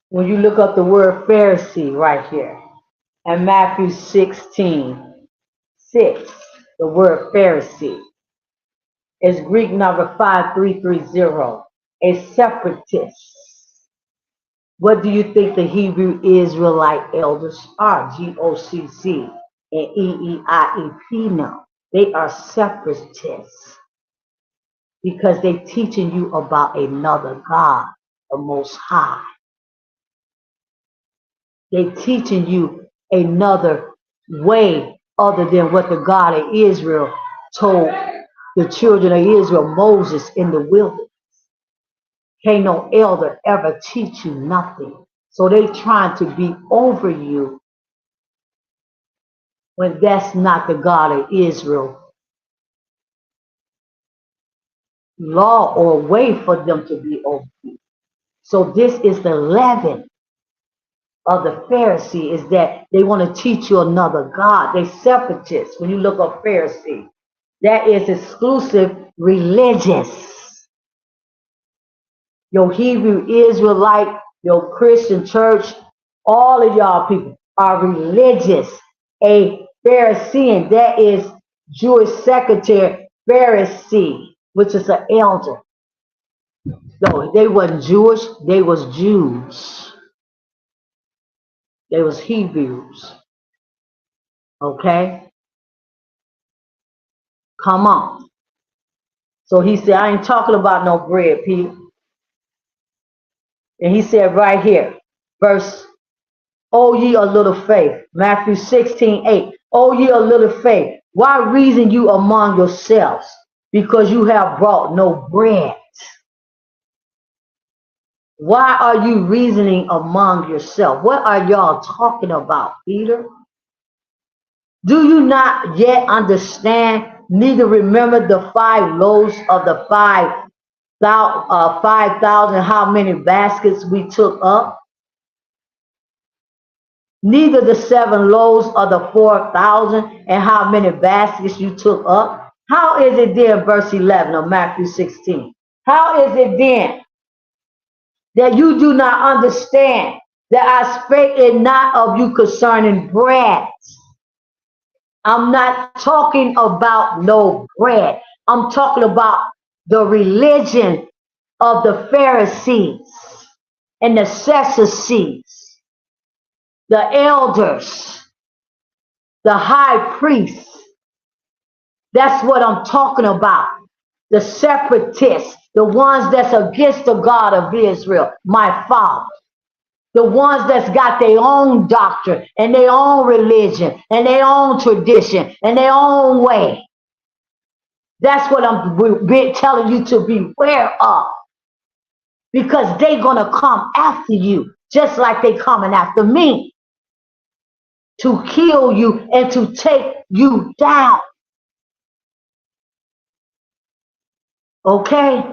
Speaker 1: When you look up the word Pharisee right here, and Matthew 16, 6, the word Pharisee is Greek number 5330, a separatist. What do you think the Hebrew Israelite elders are? Gocc and Eeiep now. They are separatists because they're teaching you about another God, the Most High. They're teaching you another way other than what the God of Israel told the children of Israel, Moses, in the wilderness. Can't no elder ever teach you nothing. So they trying to be over you when that's not the God of Israel law or way for them to be over you. So this is the leaven of the Pharisee, is that they want to teach you another God. They separatists. When you look up Pharisee, that is exclusive religious. Your Hebrew Israelite, your Christian church, all of y'all people are religious. A Pharisee, that is Jewish secretary, Pharisee, which is an elder. No, they wasn't Jewish, they was Jews. They was Hebrews. Okay? Come on. So he said, I ain't talking about no bread, Pete. And he said right here, verse, O ye a little faith. Matthew 16:8. O ye a little faith. Why reason you among yourselves? Because you have brought no bread. Why are you reasoning among yourself? What are y'all talking about, Peter? Do you not yet understand, neither remember the 5 loaves of the 5,000, how many baskets we took up? Neither the 7 loaves of the 4,000 and how many baskets you took up? How is it then, verse 11 of Matthew 16? How is it then that you do not understand that I spake it not of you concerning bread? I'm not talking about no bread. I'm talking about the religion of the Pharisees and the Sadducees, the elders, the high priests. That's what I'm talking about. The separatists, the ones that's against the God of Israel, my Father. The ones that's got their own doctrine and their own religion and their own tradition and their own way. That's what I'm telling you to beware of. Because they're going to come after you just like they coming after me. To kill you and to take you down. Okay?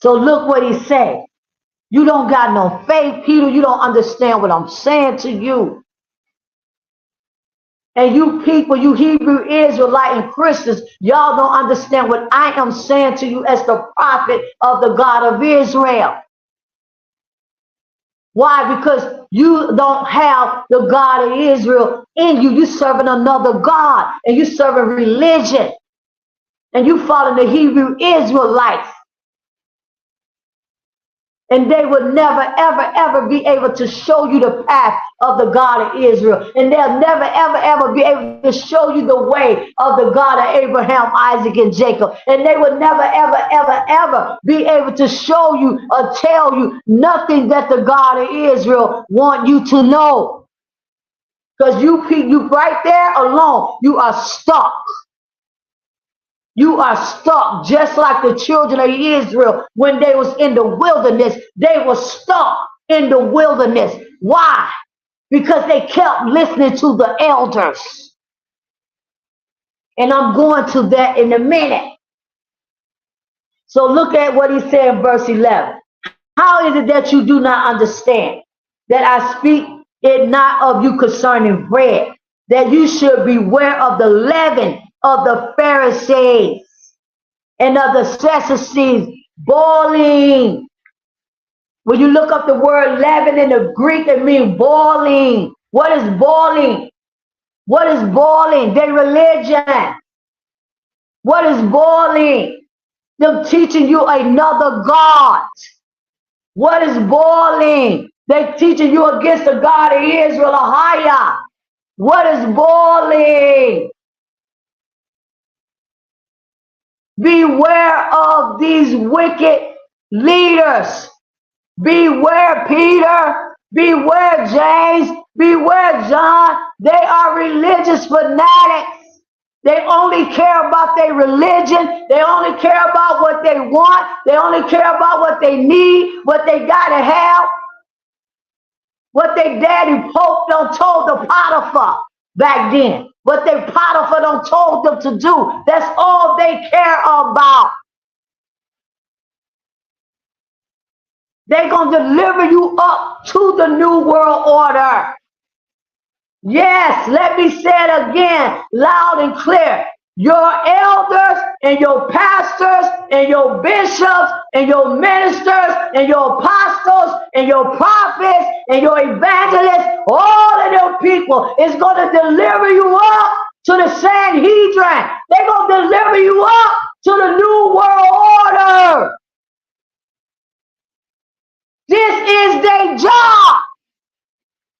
Speaker 1: So look what he said. You don't got no faith, Peter. You don't understand what I'm saying to you. And you people, you Hebrew Israelite and Christians, y'all don't understand what I am saying to you as the prophet of the God of Israel. Why? Because you don't have the God of Israel in you. You're serving another God, and you're serving religion, and you follow the Hebrew Israelites. And they will never, ever, ever be able to show you the path of the God of Israel. And they'll never, ever, ever be able to show you the way of the God of Abraham, Isaac, and Jacob. And they will never, ever, ever, ever be able to show you or tell you nothing that the God of Israel want you to know. Because you right there alone, you are stuck. You are stuck just like the children of Israel when they was in the wilderness. They were stuck in the wilderness. Why? Because they kept listening to the elders. And I'm going to that in a minute. So look at what he said in verse 11. How is it that you do not understand that I speak it not of you concerning bread, that you should beware of the leaven of the Pharisees and of the Sadducees, boiling. When you look up the word leaven in the Greek, it means boiling. What is boiling? What is boiling? Their religion. What is boiling? Them teaching you another God. What is boiling? They're teaching you against the God of Israel, Ahia. What is boiling? Beware of these wicked leaders. Beware, Peter. Beware, James. Beware, John. They are religious fanatics. They only care about their religion. They only care about what they want. They only care about what they need, what they got to have. What their daddy Pope done told the Potiphar back then. What their Potiphar done told them to do. That's all they care about. They're going to deliver you up to the new world order. Yes, let me say it again, loud and clear. Your elders and your pastors and your bishops and your ministers and your apostles and your prophets and your evangelists, all of them people is going to deliver you up to the Sanhedrin. They're going to deliver you up to the new world order. This is their job.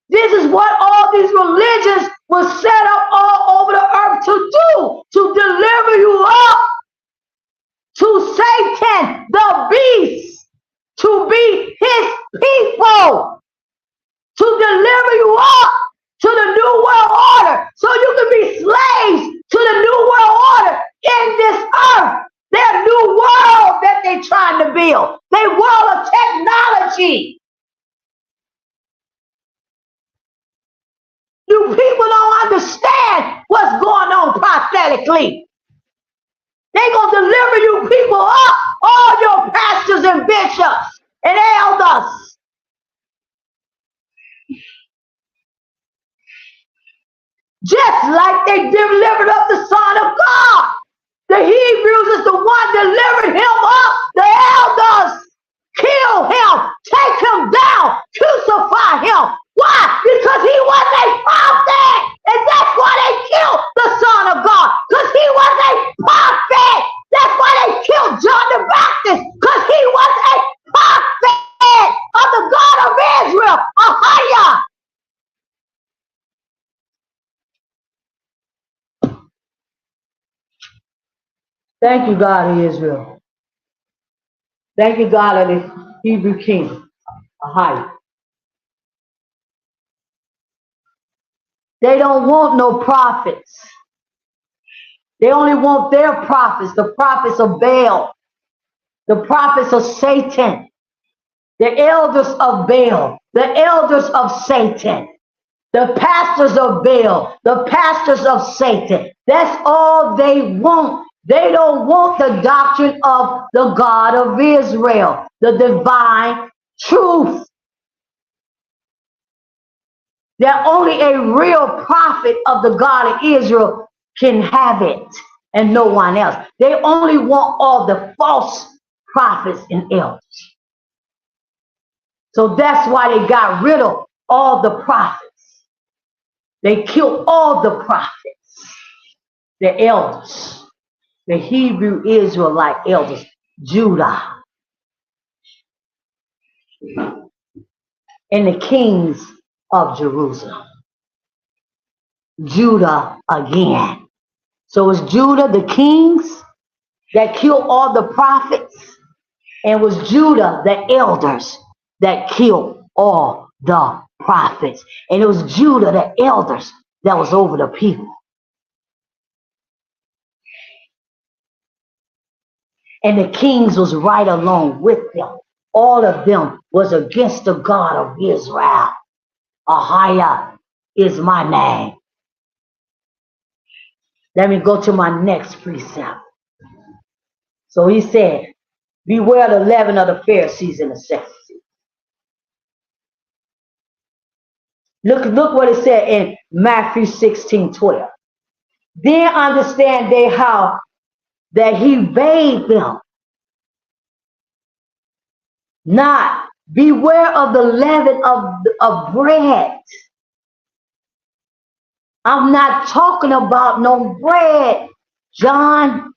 Speaker 1: This is what all these religions were set up all over the earth to do, to deliver you up to Satan, the beast, to be his people, to deliver you up to the new world order, so you can be slaves to the new world order in this earth. Their new world that they're trying to build, their world of technology. You people don't understand what's going on prophetically. They're going to deliver you people up, all your pastors and bishops and elders. Just like they delivered up the Son of God. The Hebrews is the one delivering him up. The elders kill him, take him down, crucify him. Why? Because he was a prophet. And that's why they killed the Son of God. Because he was a prophet. That's why they killed John the Baptist. Because he was a prophet of the God of Israel. Ahia. Thank you, God of Israel. Thank you, God of the Hebrew king. Ahia. They don't want no prophets. They only want their prophets, the prophets of Baal, the prophets of Satan, the elders of Baal, the elders of Satan, the pastors of Baal, the pastors of Satan. That's all they want. They don't want the doctrine of the God of Israel, the divine truth. that only a real prophet of the God of Israel can have it and no one else. They only want all the false prophets and elders. So that's why they got rid of all the prophets. They killed all the prophets, the elders, the Hebrew Israelite elders, Judah, and the kings of Jerusalem. Judah again. So it's Judah, the kings that killed all the prophets, and it was Judah, the elders, that killed all the prophets. And it was Judah, the elders, that was over the people. And the kings was right along with them. All of them was against the God of Israel. Ahiah is my name. Let me go to my next precept. So he said, beware the leaven of the Pharisees and the Sadducees. Look what it said in Matthew 16:12. Then understand they how that he bade them not beware of the leaven of bread. I'm not talking about no bread, John,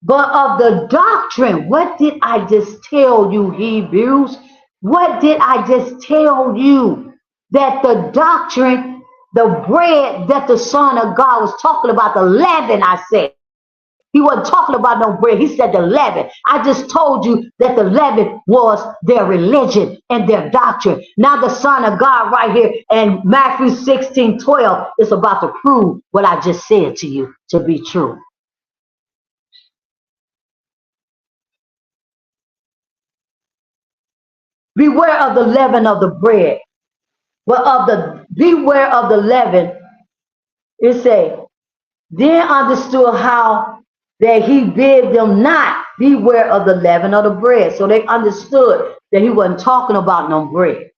Speaker 1: but of the doctrine. What did I just tell you, Hebrews? What did I just tell you? That the doctrine, the bread that the Son of God was talking about, the leaven, I said. He wasn't talking about no bread. He said the leaven. I just told you that the leaven was their religion and their doctrine. Now the Son of God right here in Matthew 16:12 is about to prove what I just said to you to be true. Beware of the leaven of the bread. Well, beware of the leaven, it say, then understood how that he bid them not beware of the leaven of the bread. So they understood that he wasn't talking about no bread,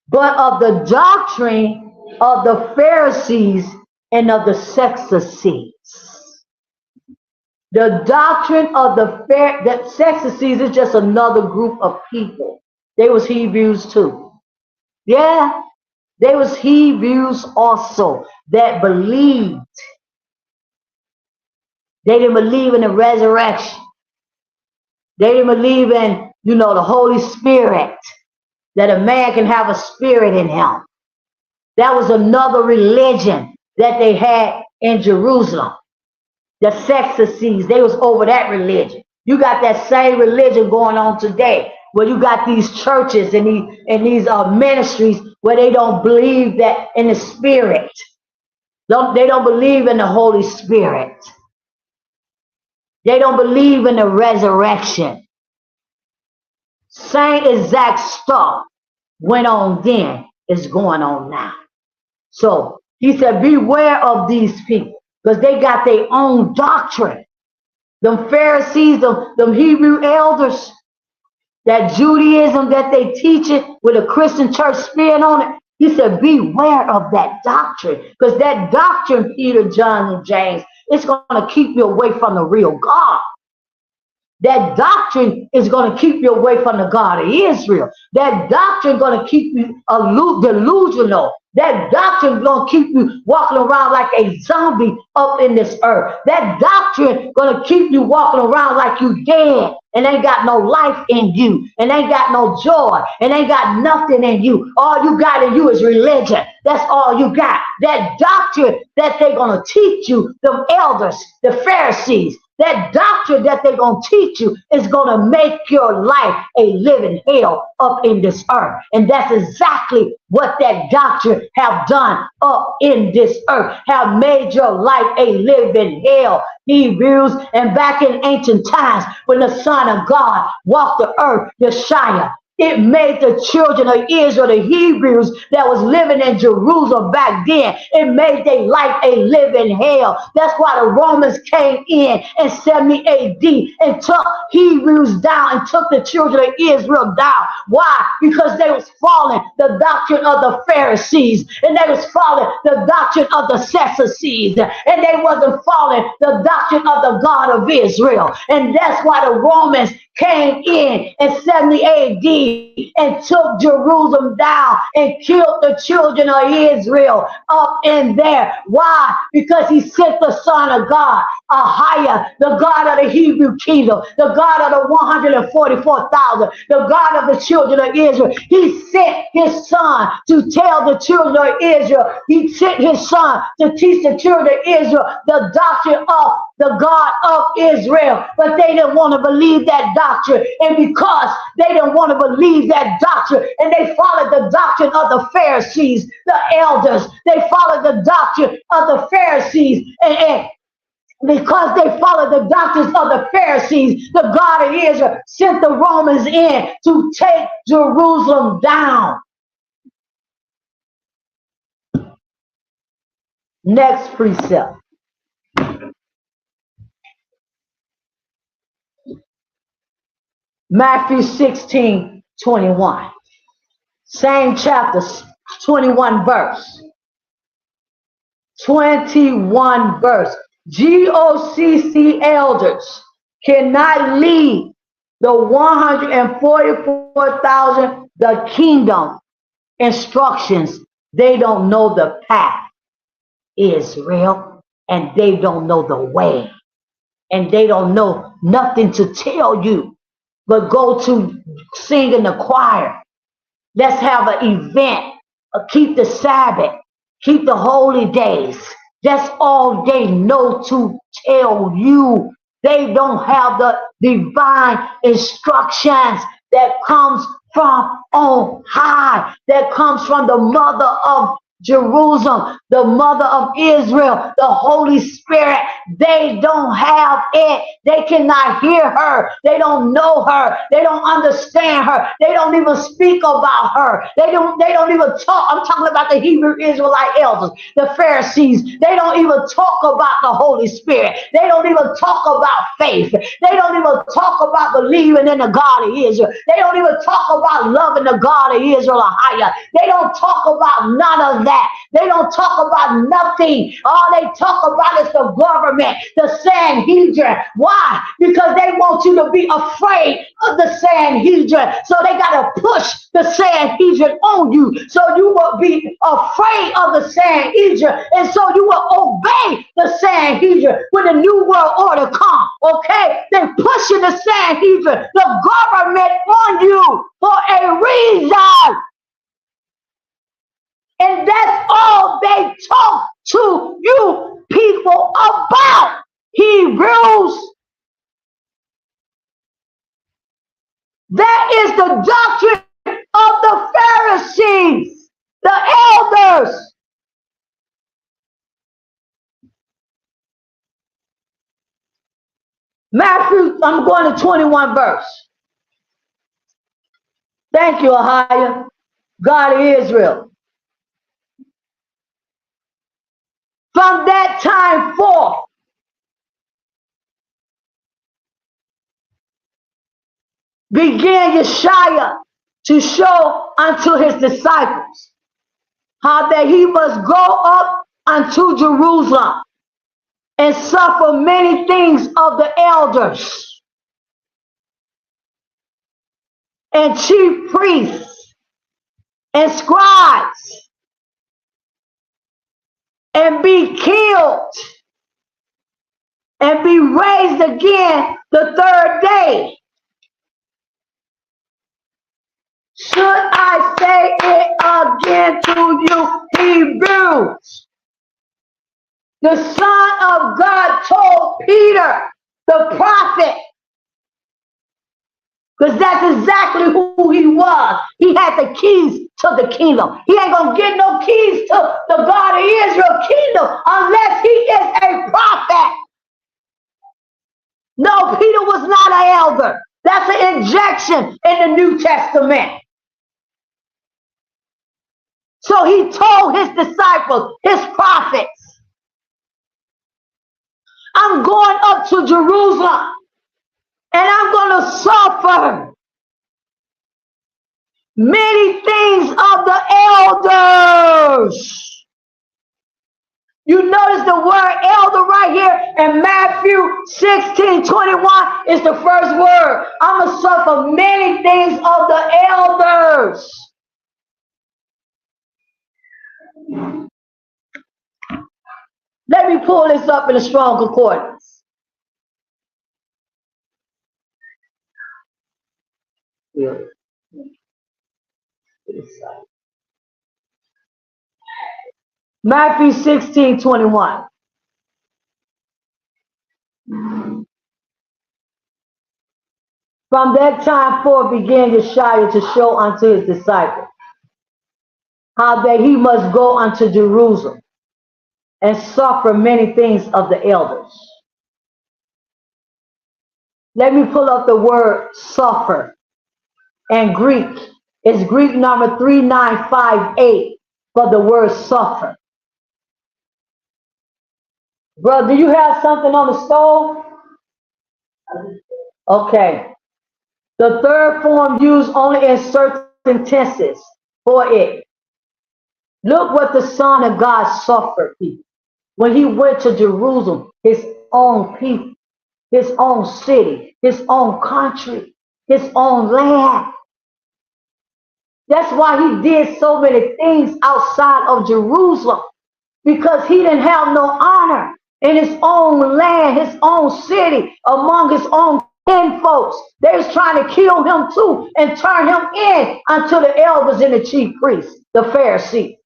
Speaker 1: but of the doctrine of the Pharisees and of the Sadducees. The doctrine of that Sadducees is just another group of people. They was Hebrews too. Yeah, they was Hebrews also that believed. They didn't believe in the resurrection. They didn't believe in, the Holy Spirit, that a man can have a spirit in him. That was another religion that they had in Jerusalem. The Sadducees, they was over that religion. You got that same religion going on today, where you got these churches and these ministries where they don't believe that in the Spirit. They don't believe in the Holy Spirit. They don't believe in the resurrection. Same exact stuff went on then is going on now. So he said, beware of these people, because they got their own doctrine. Them Pharisees, them Hebrew elders, that Judaism that they teach it with a Christian church spin on it. He said, beware of that doctrine, because that doctrine, Peter, John, and James, it's going to keep you away from the real God. That doctrine is going to keep you away from the God of Israel. That doctrine is going to keep you delusional. That doctrine is going to keep you walking around like a zombie up in this earth. That doctrine is going to keep you walking around like you dead and ain't got no life in you and ain't got no joy and ain't got nothing in you. All you got in you is religion. That's all you got. That doctrine that they're going to teach you, the elders, the Pharisees, that doctrine that they're going to teach you is going to make your life a living hell up in this earth. And that's exactly what that doctrine have done up in this earth, have made your life a living hell. Hebrews, and back in ancient times when the Son of God walked the earth, Yeshua, it made the children of Israel, the Hebrews that was living in Jerusalem back then, it made their life a living hell. That's why the Romans came in 70 AD and took Hebrews down and took the children of Israel down. Why? Because they was following the doctrine of the Pharisees, and they was following the doctrine of the Sadducees, and they wasn't following the doctrine of the God of Israel. And that's why the Romans came in 70 AD and took Jerusalem down and killed the children of Israel up in there. Why? Because he sent the Son of God, Ahiah, the God of the Hebrew kingdom, the God of the 144,000, the God of the children of Israel. He sent his Son to tell the children of Israel. He sent his Son to teach the children of Israel the doctrine of the God of Israel. But they didn't want to believe that doctrine. And because they didn't want to believe that doctrine, and they followed the doctrine of the Pharisees, the elders, they followed the doctrine of the Pharisees, and because they followed the doctrines of the Pharisees, the God of Israel sent the Romans in to take Jerusalem down. Next precept. Matthew 16:21. Same chapter, 21 verse. 21 verse. Gocc elders cannot lead the 144,000 the kingdom instructions. They don't know the path, Israel, and they don't know the way, and they don't know nothing to tell you but go to sing in the choir. Let's have an event. Keep the Sabbath. Keep the holy days. That's all they know to tell you. They don't have the divine instructions that comes from on high, that comes from the mother of Jerusalem, the mother of Israel, the Holy Spirit. They don't have it. They cannot hear her. They don't know her. They don't understand her. They don't even speak about her. They don't even talk. I'm talking about the Hebrew Israelite elders, the Pharisees. They don't even talk about the Holy Spirit. They don't even talk about faith. They don't even talk about believing in the God of Israel. They don't even talk about loving the God of Israel. They don't talk about none of that. They don't talk about nothing. All they talk about is the government, the Sanhedrin. Why? Because they want you to be afraid of the Sanhedrin. So they got to push the Sanhedrin on you. So you will be afraid of the Sanhedrin. And so you will obey the Sanhedrin when the New World Order comes. Okay? They're pushing the Sanhedrin, the government, on you for a reason. And that's all they talk to you people about, Hebrews. That is the doctrine of the Pharisees, the elders. Matthew, I'm going to 21 verse. Thank you, Ahiah, God of Israel. From that time forth, began Yeshua to show unto his disciples how that he must go up unto Jerusalem and suffer many things of the elders and chief priests and scribes, and be killed and be raised again the third day. Should I say it again to you, Hebrews? The Son of God told Peter, the prophet, because that's exactly who he was. He had the keys to the kingdom. He ain't going to get no keys to the God of Israel kingdom unless he is a prophet. No, Peter was not an elder. That's an injection in the New Testament. So he told his disciples, his prophets, I'm going up to Jerusalem and I'm going to suffer many things of the elders. You notice the word elder right here in Matthew 16:21 is the first word. I'm going to suffer many things of the elders. Let me pull this up in a strong concordance. Matthew 16:21. From that time forth began Yeshua to show unto his disciples how that he must go unto Jerusalem and suffer many things of the elders. Let me pull up the word suffer. And Greek. It's Greek number 3958 for the word suffer. Bro, do you have something on the stove? Okay. The third form used only in certain tenses for it. Look what the Son of God suffered when he went to Jerusalem, his own people, his own city, his own country, his own land. That's why he did so many things outside of Jerusalem, because he didn't have no honor in his own land, his own city, among his own folks. They was trying to kill him too and turn him in unto the elders and the chief priests, the Pharisees.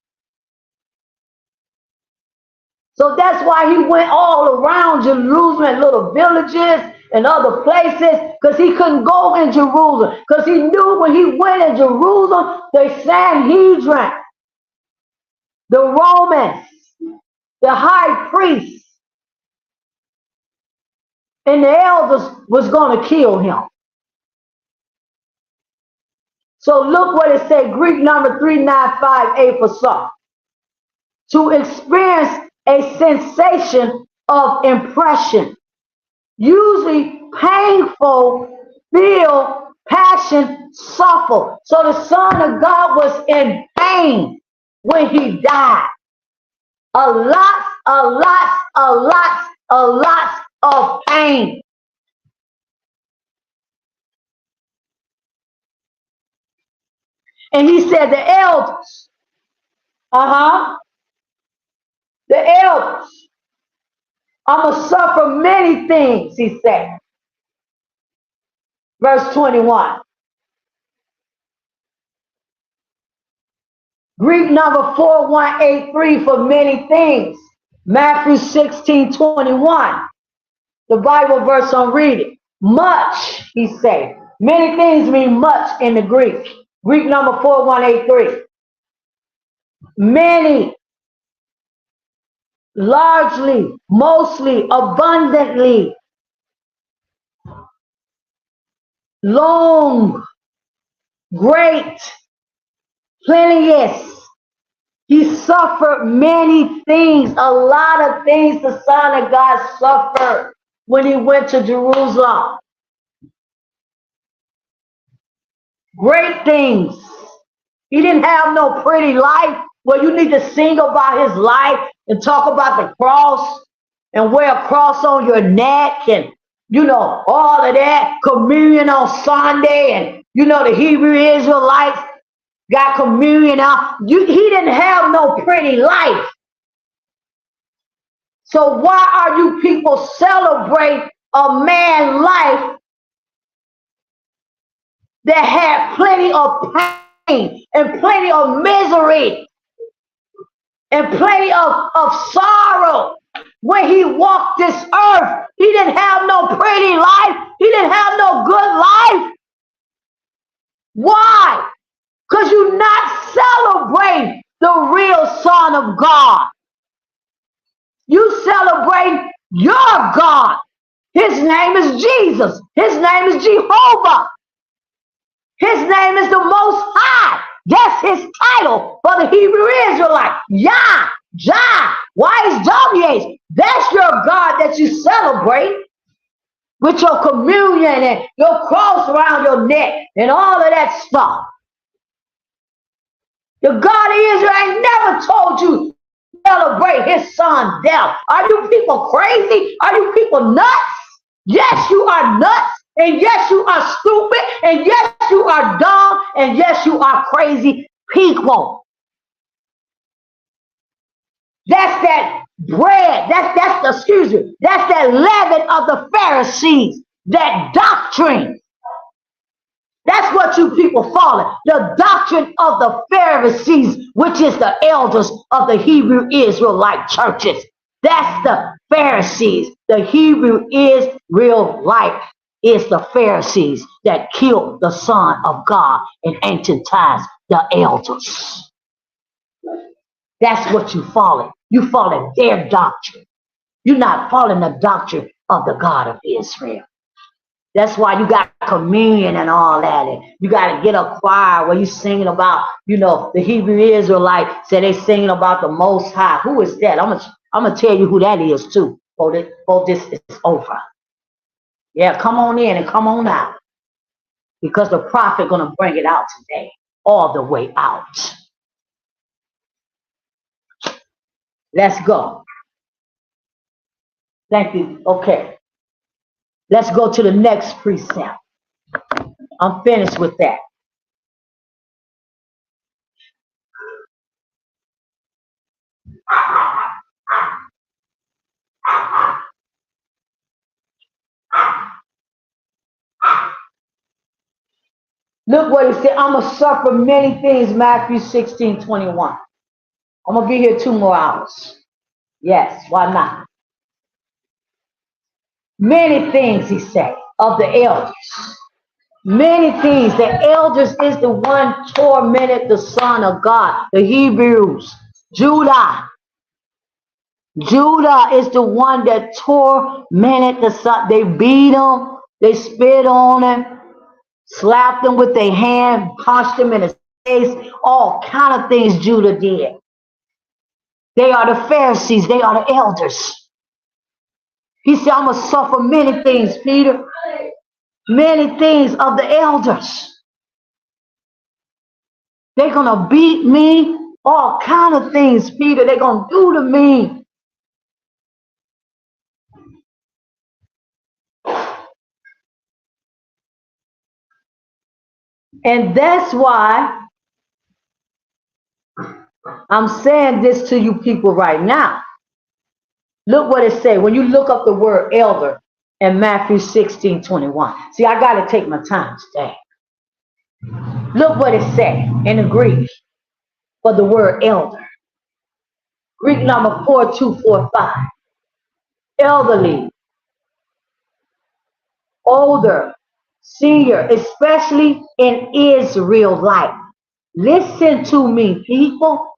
Speaker 1: So that's why he went all around Jerusalem and little villages and other places, because he couldn't go in Jerusalem. Because he knew when he went in Jerusalem, the Sanhedrin, the Romans, the high priests, and the elders was going to kill him. So look what it said, Greek number 3958 for some. To experience a sensation of impression, usually painful, feel, passion, suffer. So the Son of God was in pain when he died. A lot of pain. And he said the elders, the elders, I'm going to suffer many things, he said. Verse 21. Greek number 4183 for many things. Matthew 16:21. The Bible verse I'm reading. Much, he said. Many things mean much in the Greek. Greek number 4183. Many, largely, mostly, abundantly, long, great, plenteous. He suffered many things, a lot of things the Son of God suffered when he went to Jerusalem. Great things. He didn't have no pretty life where you need to sing about his life and talk about the cross and wear a cross on your neck and, you know, all of that. Communion on Sunday and, you know, the Hebrew Israelites got communion out. He didn't have no pretty life. So why are you people celebrate a man's life that had plenty of pain and plenty of misery and plenty of sorrow? When he walked this earth, he didn't have no pretty life. He didn't have no good life. Why? Because you not celebrate the real Son of God. You celebrate your God. His name is Jesus. His name is Jehovah. His name is the Most High. That's his title for the Hebrew Israelite. Yah, Jah. Why is WH? That's your God that you celebrate with your communion and your cross around your neck and all of that stuff. The God of Israel ain't never told you to celebrate his son's death. Are you people crazy? Are you people nuts? Yes, you are nuts. And yes, you are stupid. And yes, you are dumb. And yes, you are crazy people. That's that bread. That's that leaven of the Pharisees. That doctrine. That's what you people follow. The doctrine of the Pharisees, which is the elders of the Hebrew Israelite churches. That's the Pharisees. The Hebrew Israelite is the Pharisees that killed the Son of God in ancient times, the elders. That's what you follow. You follow their doctrine. You're not following the doctrine of the God of Israel. That's why you got communion and all that. And you got to get a choir where you singing about, the Hebrew Israelite say they singing about the Most High. Who is that? I'm gonna tell you who that is too. Before this is over. Yeah, come on in and come on out. Because the prophet gonna bring it out today. All the way out. Let's go. Thank you. Okay. Let's go to the next precept. I'm finished with that. Look what he said. I'm going to suffer many things, Matthew 16:21. I'm going to be here 2 more hours. Yes, why not? Many things, he said, of the elders. Many things. The elders is the one tormented the Son of God. The Hebrews. Judah. Judah is the one that tormented the Son. They beat him. They spit on him. Slapped him with their hand. Punched him in his face. All kind of things Judah did. They are the Pharisees. They are the elders. He said, I'm going to suffer many things, Peter. Many things of the elders. They're going to beat me. All kind of things, Peter, they're going to do to me. And that's why I'm saying this to you people right now. Look what it says. When you look up the word elder in Matthew 16:21. See, I got to take my time today. Look what it says in the Greek for the word elder. Greek number 4245. Elderly, older, senior, especially in Israelite. Listen to me, people.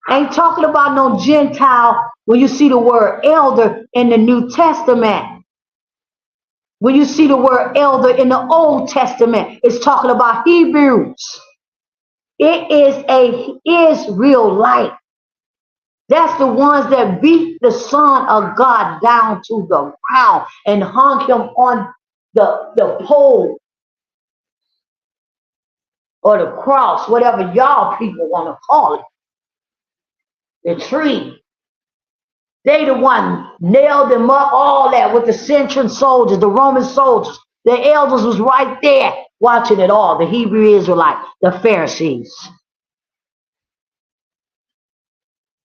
Speaker 1: I ain't talking about no Gentile when you see the word elder in the New Testament. When you see the word elder in the Old Testament, it's talking about Hebrews. It is a Israelite. That's the ones that beat the Son of God down to the ground and hung him on the pole or the cross, whatever y'all people want to call it. The tree. They the one nailed them up, all that with the centurion soldiers, the Roman soldiers. The elders was right there watching it all. The Hebrew Israelite, the Pharisees.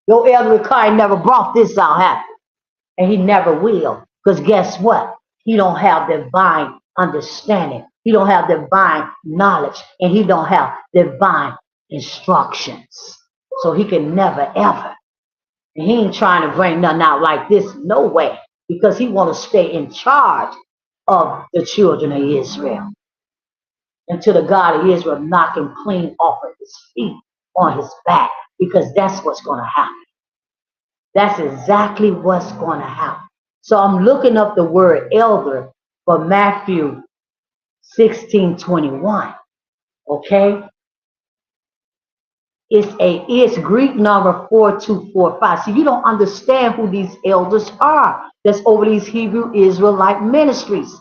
Speaker 1: Your elder Kai never brought this out, have you? And he never will. Because guess what? He don't have divine understanding. He don't have divine knowledge. And he don't have divine instructions. So he can never, ever. And he ain't trying to bring nothing out like this, no way. Because he want to stay in charge of the children of Israel. Until the God of Israel knock him clean off of his feet, on his back. Because that's what's going to happen. That's exactly what's going to happen. So I'm looking up the word elder for Matthew 16:21. Okay? It's Greek number 4245. So you don't understand who these elders are that's over these Hebrew Israelite ministries.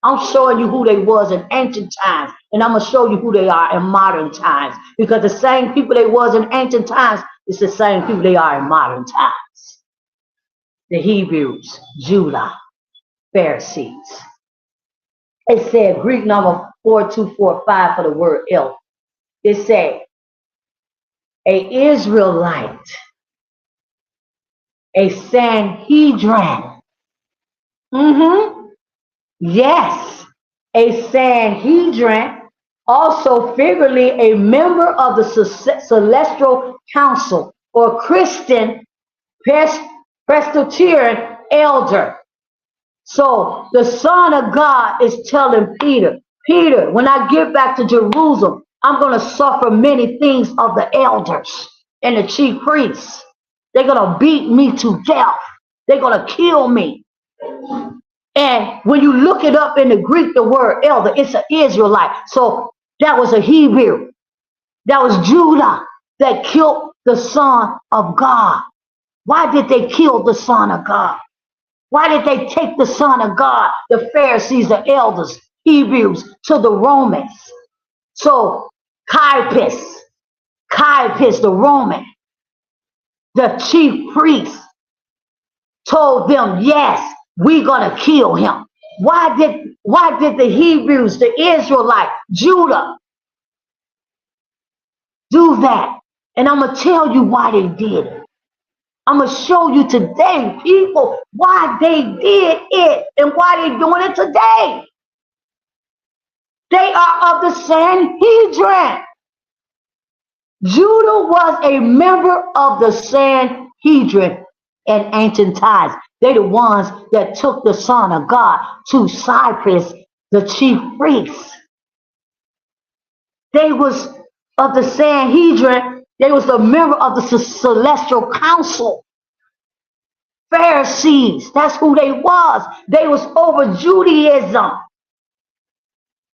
Speaker 1: I'm showing you who they was in ancient times, and I'm gonna show you who they are in modern times. Because the same people they was in ancient times is the same people they are in modern times. The Hebrews, Judah, Pharisees. It said Greek number 4245 for the word elder. It said a Israelite, a Sanhedrin. Yes, a Sanhedrin, also figuratively a member of the celestial council or Christian Presbyterian elder. So the Son of God is telling Peter, Peter, when I get back to Jerusalem, I'm going to suffer many things of the elders and the chief priests. They're going to beat me to death. They're going to kill me. And when you look it up in the Greek, the word elder, it's an Israelite. So that was a Hebrew. That was Judah that killed the Son of God. Why did they kill the Son of God? Why did they take the Son of God, the Pharisees, the elders, Hebrews, to the Romans? So Caiaphas, the Roman, the chief priest, told them, yes, we're going to kill him. Why did the Hebrews, the Israelite, Judah, do that? And I'm going to tell you why they did it. I'm going to show you today, people, why they did it and why they're doing it today. They are of the Sanhedrin. Judah was a member of the Sanhedrin in ancient times. They're the ones that took the Son of God to Cyprus, the chief priests. They was of the Sanhedrin. They was a member of the celestial council. Pharisees, that's who they was. They was over Judaism.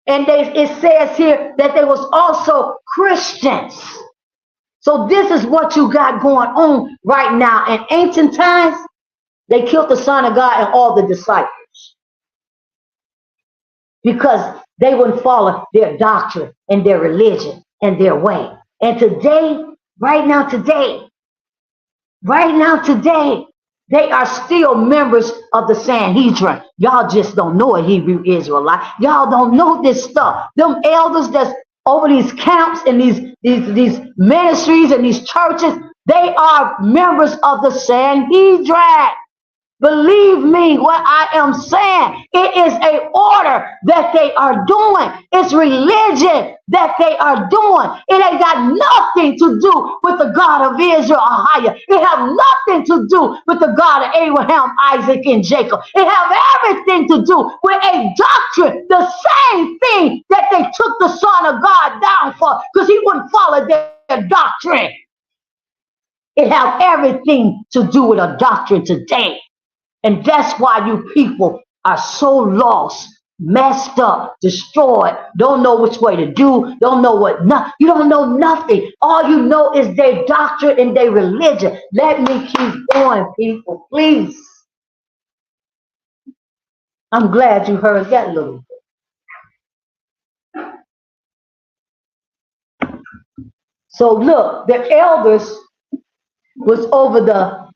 Speaker 1: And it says here that they was also Christians. So this is what you got going on right now. In ancient times, they killed the Son of God and all the disciples because they wouldn't follow their doctrine and their religion and their way. And today, right now today, they are still members of the Sanhedrin. Y'all just don't know a Hebrew Israelite. Y'all don't know this stuff. Them elders that's over these camps and these ministries and these churches, they are members of the Sanhedrin. Believe me what I am saying. It is an order that they are doing. It's religion that they are doing. It ain't got nothing to do with the God of Israel or higher. It have nothing to do with the God of Abraham, Isaac, and Jacob. It have everything to do with a doctrine, the same thing that they took the Son of God down for, because he wouldn't follow their doctrine. It have everything to do with a doctrine today. And that's why you people are so lost, messed up, destroyed, don't know which way to do, don't know what, you don't know nothing. All you know is their doctrine and their religion. Let me keep going, people, please. I'm glad you heard that little bit. So look, the elders was over the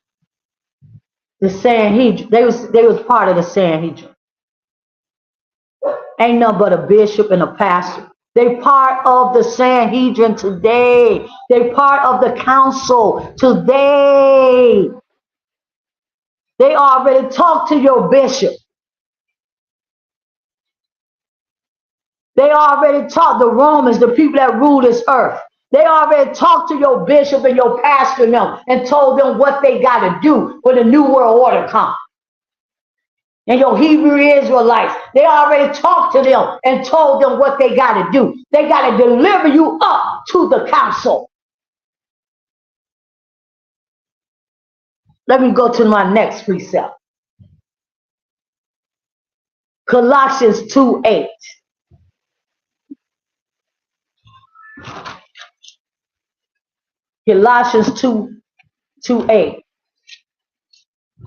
Speaker 1: Sanhedrin. They was part of the Sanhedrin. Ain't nothing but a bishop and a pastor. They part of the Sanhedrin today. They part of the council today. They already talked to your bishop. They already taught the Romans, the people that rule this earth. They already talked to your bishop and your pastor now and told them what they got to do when the new world order comes. And your Hebrew Israelites, they already talked to them and told them what they got to do. They got to deliver you up to the council. Let me go to my next precept. Colossians 2:8. Colossians 2:8.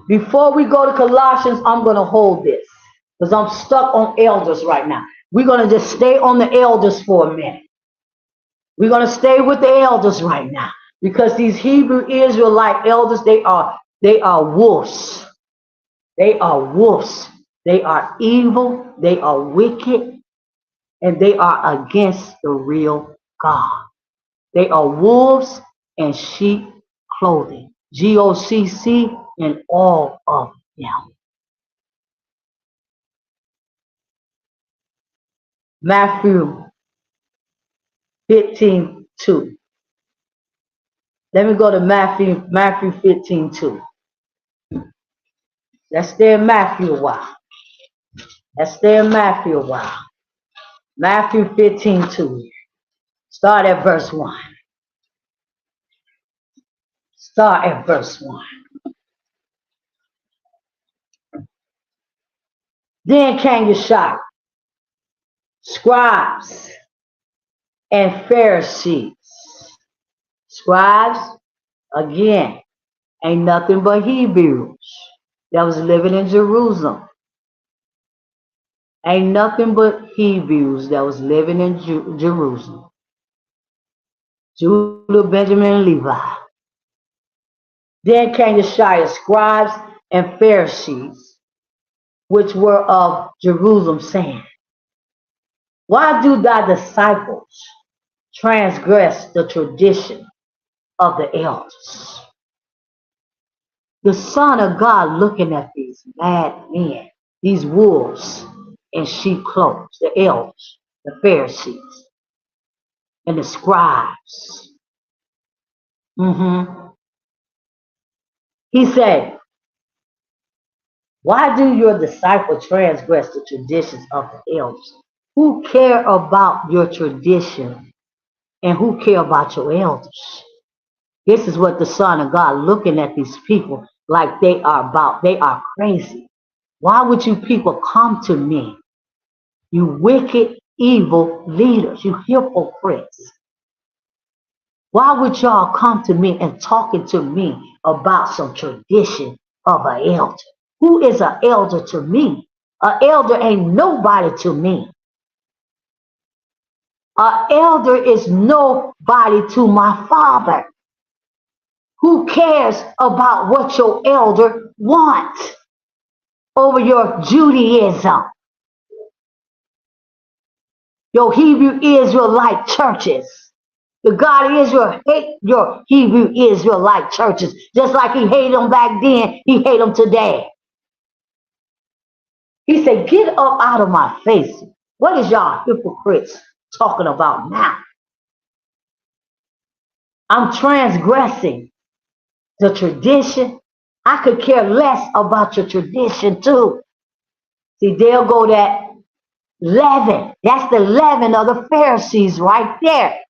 Speaker 1: Before we go to Colossians, I'm going to hold this because I'm stuck on elders right now. We're going to just stay on the elders for a minute. We're going to stay with the elders right now because these Hebrew Israelite elders, they are wolves. They are wolves. They are evil. They are wicked. And they are against the real God. They are wolves in sheep clothing. Gocc in all of them. Matthew 15:2. Let me go to Matthew 15:2. Let's stay in Matthew a while. Let's stay in Matthew a while. Matthew 15:2. Start at verse 1. Start at verse 1. Then came Yeshua, scribes and Pharisees. Scribes, again, ain't nothing but Hebrews that was living in Jerusalem. Ain't nothing but Hebrews that was living in Jerusalem. Judah, Benjamin, and Levi. Then came Yeshua, scribes and Pharisees, which were of Jerusalem, saying, why do thy disciples transgress the tradition of the elders? The Son of God looking at these mad men, these wolves in sheep clothes, the elders, the Pharisees, and the scribes. He said, why do your disciples transgress the traditions of the elders? Who care about your tradition and who care about your elders? This is what the Son of God looking at these people like they are crazy. Why would you people come to me? You wicked, evil leaders, you hypocrites. Why would y'all come to me and talking to me about some tradition of an elder? Who is an elder to me? An elder ain't nobody to me. An elder is nobody to my Father. Who cares about what your elder wants over your Judaism? Your Hebrew Israelite churches. The God of Israel hate your Hebrew Israelite churches. Just like he hated them back then, he hates them today. He said, get up out of my face. What is y'all hypocrites talking about now? I'm transgressing the tradition. I could care less about your tradition too. See, they'll go that leaven. That's the leaven of the Pharisees right there.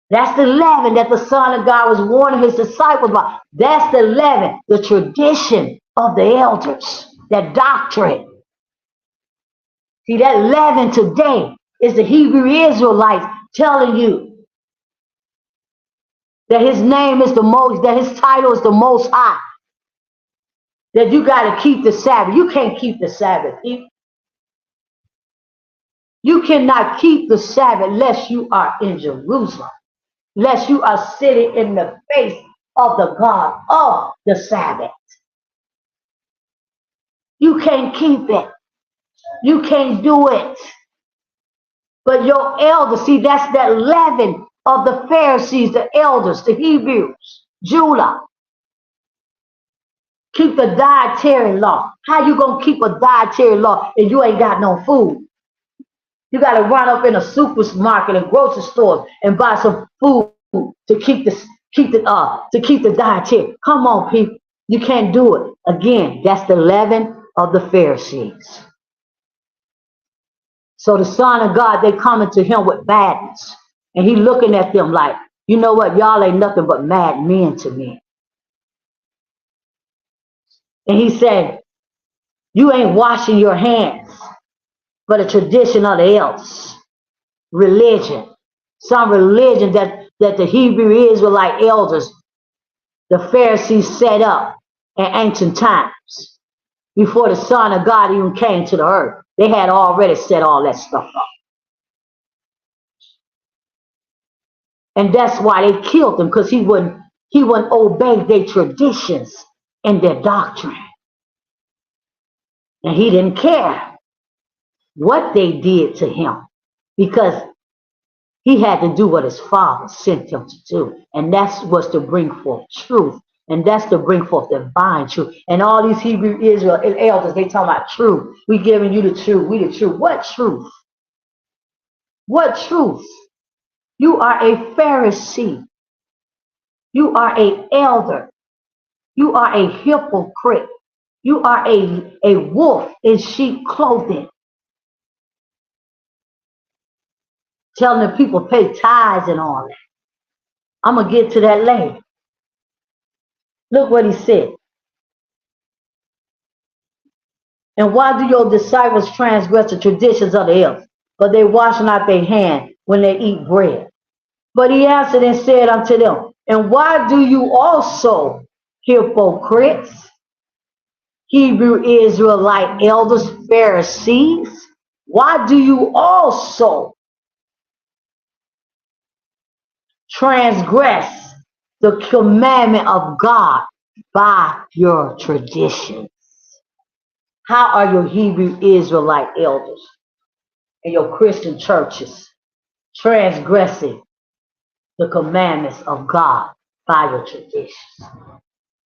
Speaker 1: That's the leaven that the Son of God was warning his disciples about. That's the leaven, the tradition of the elders, that doctrine. See, that leaven today is the Hebrew Israelites telling you that his name is the most, that his title is the Most High. That you got to keep the Sabbath. You can't keep the Sabbath. You cannot keep the Sabbath unless you are in Jerusalem. Unless you are sitting in the face of the God of the Sabbath. You can't keep it. You can't do it. But your elders, see, that's that leaven of the Pharisees, the elders, the Hebrews, Judah. Keep the dietary law. How you going to keep a dietary law if you ain't got no food? You got to run up in a supermarket and grocery stores and buy some food to keep the dietary. Come on, people. You can't do it. Again, that's the leaven of the Pharisees. So the Son of God, they coming to him with badness. And he looking at them like, you know what? Y'all ain't nothing but mad men to me. And he said, You ain't washing your hands for the tradition of the elders. Religion. Some religion that the Hebrew Israelite elders, the Pharisees set up in ancient times. Before the Son of God even came to the earth. They had already set all that stuff up. And that's why they killed him, because he wouldn't obey their traditions and their doctrine. And he didn't care what they did to him, because he had to do what his father sent him to do. And that was to bring forth truth. And that's to bring forth divine truth. And all these Hebrew Israel elders, they talk about truth. We giving you the truth. We the truth. What truth? What truth? You are a Pharisee. You are an elder. You are a hypocrite. You are a wolf in sheep clothing. Telling the people pay tithes and all that. I'm going to get to that later. Look what he said. And why do your disciples transgress the traditions of the elders? But they wash not their hand when they eat bread. But he answered and said unto them, and why do you also, hypocrites, Hebrew Israelite elders, Pharisees, why do you also transgress the commandment of God by your traditions? How are your Hebrew Israelite elders and your Christian churches transgressing the commandments of God by your traditions?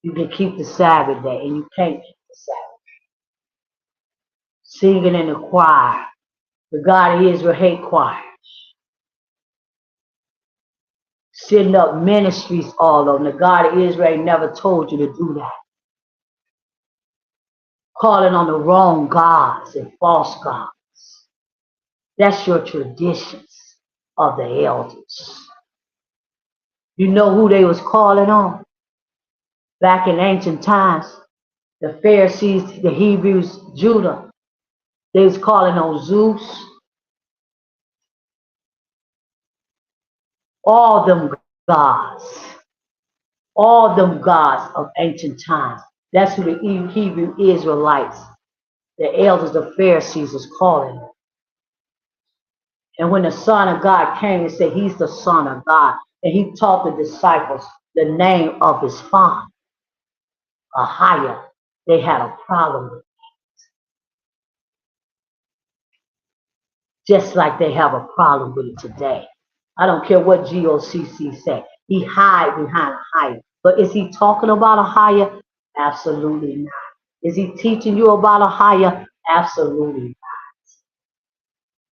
Speaker 1: You can keep the Sabbath day and you can't keep the Sabbath. Singing in the choir. The God of Israel hate choirs. Setting up ministries all over. The God of Israel never told you to do that. Calling on the wrong gods and false gods. That's your traditions of the elders. You know who they was calling on? Back in ancient times, the Pharisees, the Hebrews, Judah, they was calling on Zeus, all them gods of ancient times. That's who the Hebrew Israelites, the elders, the Pharisees was calling them. And when the Son of God came and said he's the Son of God, and he taught the disciples the name of his Father, Ahiah, they had a problem with it. Just like they have a problem with it today. I don't care what GOCC say. He hide behind Ahiah. But is he talking about Ahiah? Absolutely not. Is he teaching you about Ahiah? Absolutely not.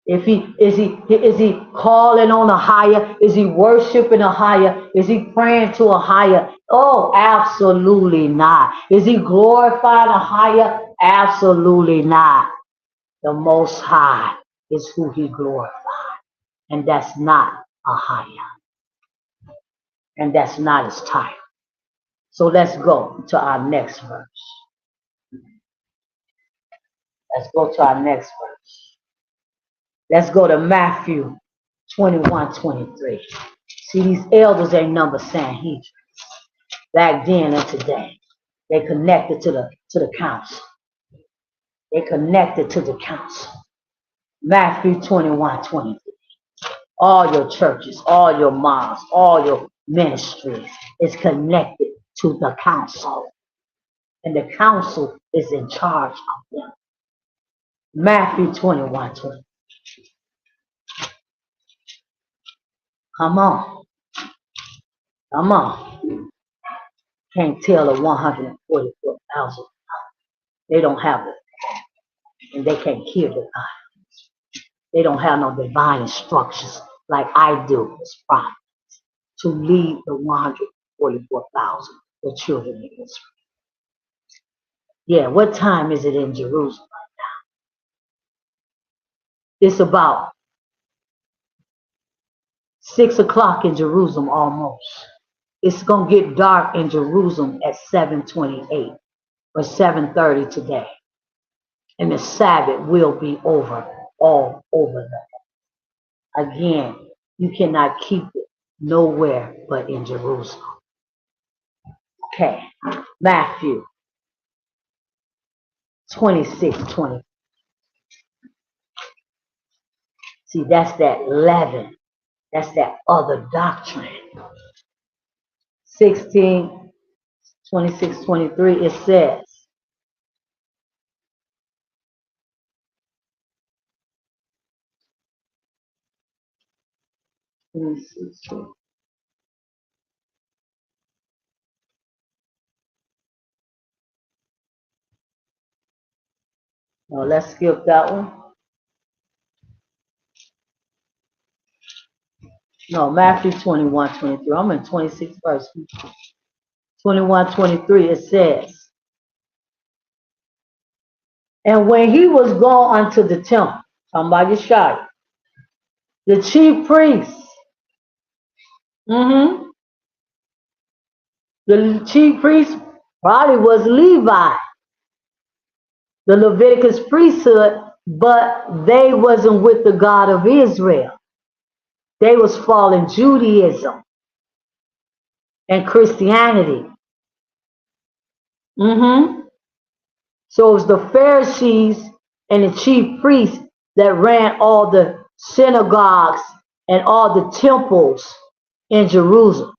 Speaker 1: Is he calling on Ahiah? Is he worshiping Ahiah? Is he praying to Ahiah? Oh, absolutely not. Is he glorifying Ahiah? Absolutely not. The Most High is who he glorified. And that's not Ahiah. And that's not his title. So let's go to our next verse. Let's go to our next verse. Let's go to Matthew 21:23. See, these elders ain't number Sanhedrin. Back then and today, they connected to the council. They connected to the council. Matthew 21:23. All your churches, all your mosques, all your ministries is connected to the council. And the council is in charge of them. Matthew 21:20. Come on. Come on. Can't tell the 144,000. They don't have it. And they can't hear the God. They don't have no divine instructions like I do as prophet to lead the 144,000, the children of Israel. Yeah, what time is it in Jerusalem right now? It's about 6 o'clock in Jerusalem almost. It's going to get dark in Jerusalem at 7:28 or 7:30 today. and the Sabbath will be over all over them. Again, you cannot keep it nowhere but in Jerusalem. Okay, Matthew 26:20. See, that's that leaven. That's that other doctrine. 16, 26, 23, it says, no, let's skip that one. No, Matthew 21:23. I'm in 26 verse. 21:23, it says, and when he was gone unto the temple, talking about Yeshua, the chief priests, the chief priest probably was Levi, the Leviticus priesthood, but they wasn't with the God of Israel. They was following Judaism and Christianity. So it was the Pharisees and the chief priests that ran all the synagogues and all the temples in Jerusalem.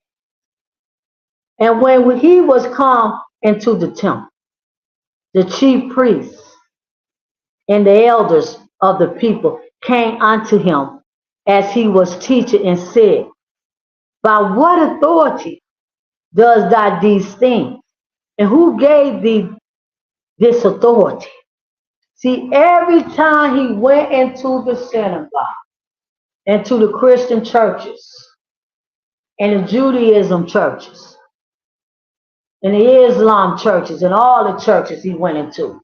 Speaker 1: And when he was come into the temple, the chief priests and the elders of the people came unto him as he was teaching and said, by what authority does thou these things? And who gave thee this authority? See, every time he went into the synagogue, into the Christian churches, and the Judaism churches, and the Islam churches, and all the churches he went into,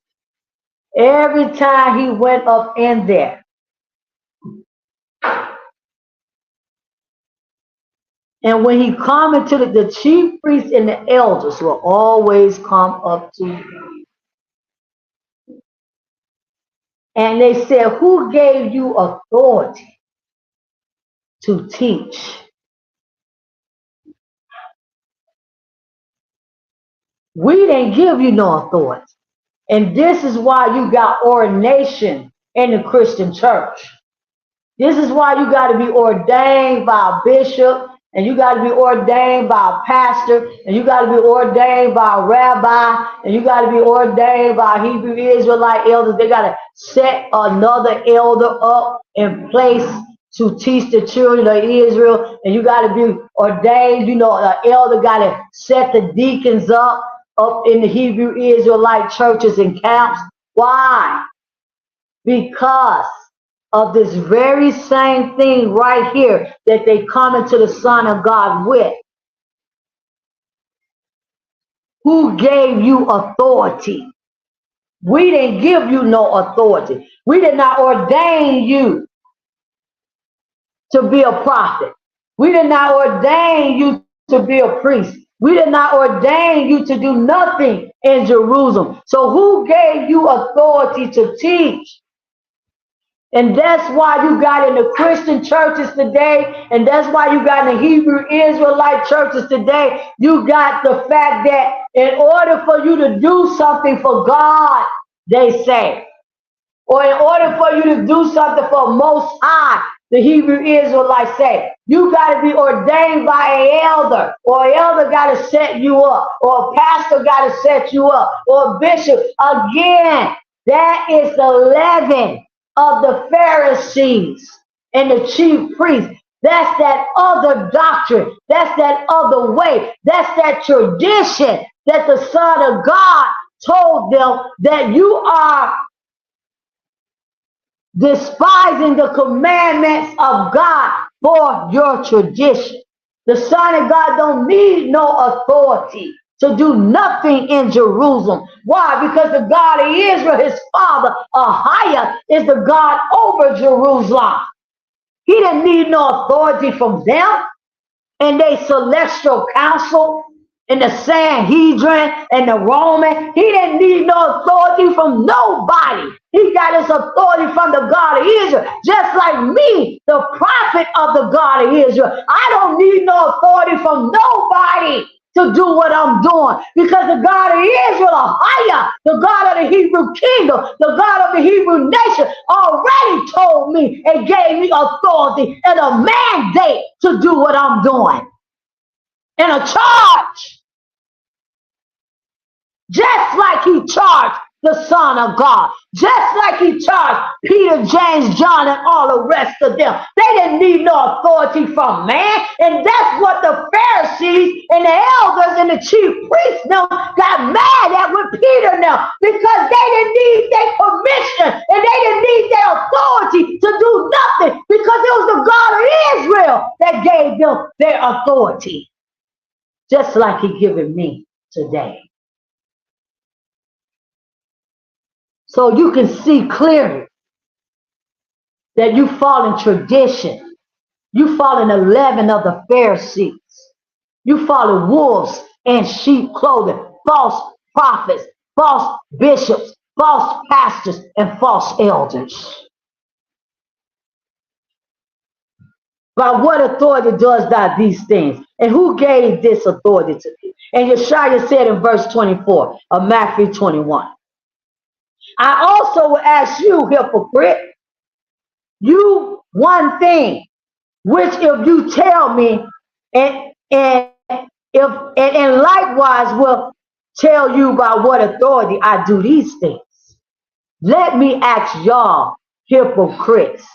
Speaker 1: every time he went up in there, and when he come into the chief priests and the elders will always come up to him. And they said, who gave you authority to teach? We didn't give you no authority. And this is why you got ordination in the Christian church. This is why you got to be ordained by a bishop, and you got to be ordained by a pastor, and you got to be ordained by a rabbi, and you got to be ordained by Hebrew Israelite elders. They got to set another elder up in place to teach the children of Israel, and you got to be ordained. You know, the elder got to set the deacons up in the Hebrew Israelite churches and camps. Why? Because of this very same thing right here that they come into the Son of God with. Who gave you authority? We didn't give you no authority. We did not ordain you to be a prophet. We did not ordain you to be a priest. We did not ordain you to do nothing in Jerusalem. So who gave you authority to teach? And that's why you got in the Christian churches today, and that's why you got in the Hebrew Israelite churches today, you got the fact that in order for you to do something for God, they say, or in order for you to do something for Most High, the Hebrew Israelites say, you got to be ordained by an elder, or an elder got to set you up, or a pastor got to set you up, or a bishop. Again, that is the leaven of the Pharisees and the chief priests. That's that other doctrine. That's that other way. That's that tradition that the Son of God told them that you are despising the commandments of God for your tradition. The Son of God don't need no authority to do nothing in Jerusalem. Why? Because the God of Israel, his father, Ahiah, is the God over Jerusalem. He didn't need no authority from them and they celestial council and the Sanhedrin and the Roman. He didn't need no authority from nobody. He got his authority from the God of Israel. Just like me, the prophet of the God of Israel. I don't need no authority from nobody to do what I'm doing, because the God of Israel, higher, the God of the Hebrew kingdom, the God of the Hebrew nation, already told me and gave me authority and a mandate to do what I'm doing. And a charge, just like he charged the Son of God, just like he charged Peter, James, John, and all the rest of them. They didn't need no authority from man. And that's what the Pharisees and the elders and the chief priests now got mad at with Peter now, because they didn't need their permission and they didn't need their authority to do nothing, because it was the God of Israel that gave them their authority, just like he given me today. So you can see clearly that you fall in tradition. You fall in the leaven of the Pharisees. You follow wolves in sheep clothing, false prophets, false bishops, false pastors, and false elders. By what authority does thou these things? And who gave this authority to thee? And Yeshua said in verse 24 of Matthew 21, I also will ask you, hypocrite, you one thing, which if you tell me, and likewise will tell you by what authority I do these things. Let me ask y'all, hypocrites,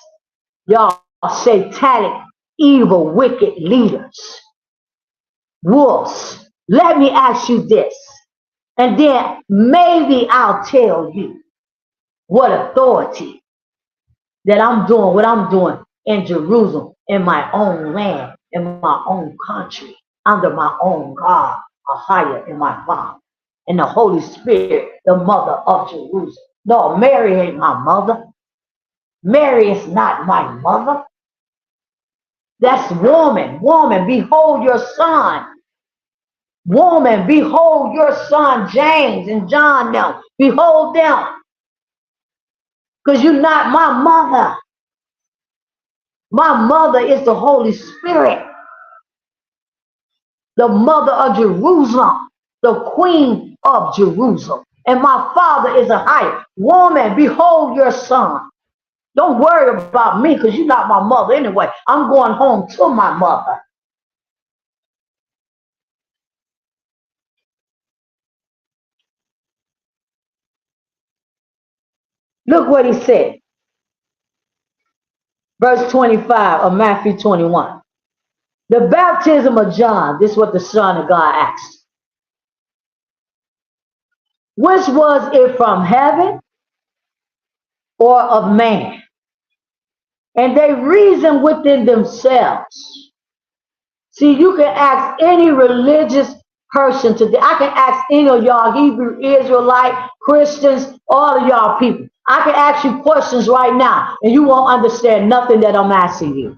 Speaker 1: y'all satanic, evil, wicked leaders, wolves. Let me ask you this, and then maybe I'll tell you what authority that I'm doing, what I'm doing in Jerusalem, in my own land, in my own country, under my own God, a higher in my Father, and the Holy Spirit, the mother of Jerusalem. No, Mary ain't my mother. Mary is not my mother. That's woman. Woman, behold your son. Woman, behold your son, James and John now. Behold them. Because you're not my mother. My mother is the Holy Spirit, the mother of Jerusalem, the queen of Jerusalem. And my father is a higher. Woman, behold your son. Don't worry about me, because you're not my mother anyway. I'm going home to my mother. Look what he said. Verse 25 of Matthew 21. The baptism of John, this is what the Son of God asked. Which was it, from heaven or of man? And they reasoned within themselves. See, you can ask any religious person today. I can ask any of y'all Hebrew, Israelite, Christians, all of y'all people. I can ask you questions right now, and you won't understand nothing that I'm asking you.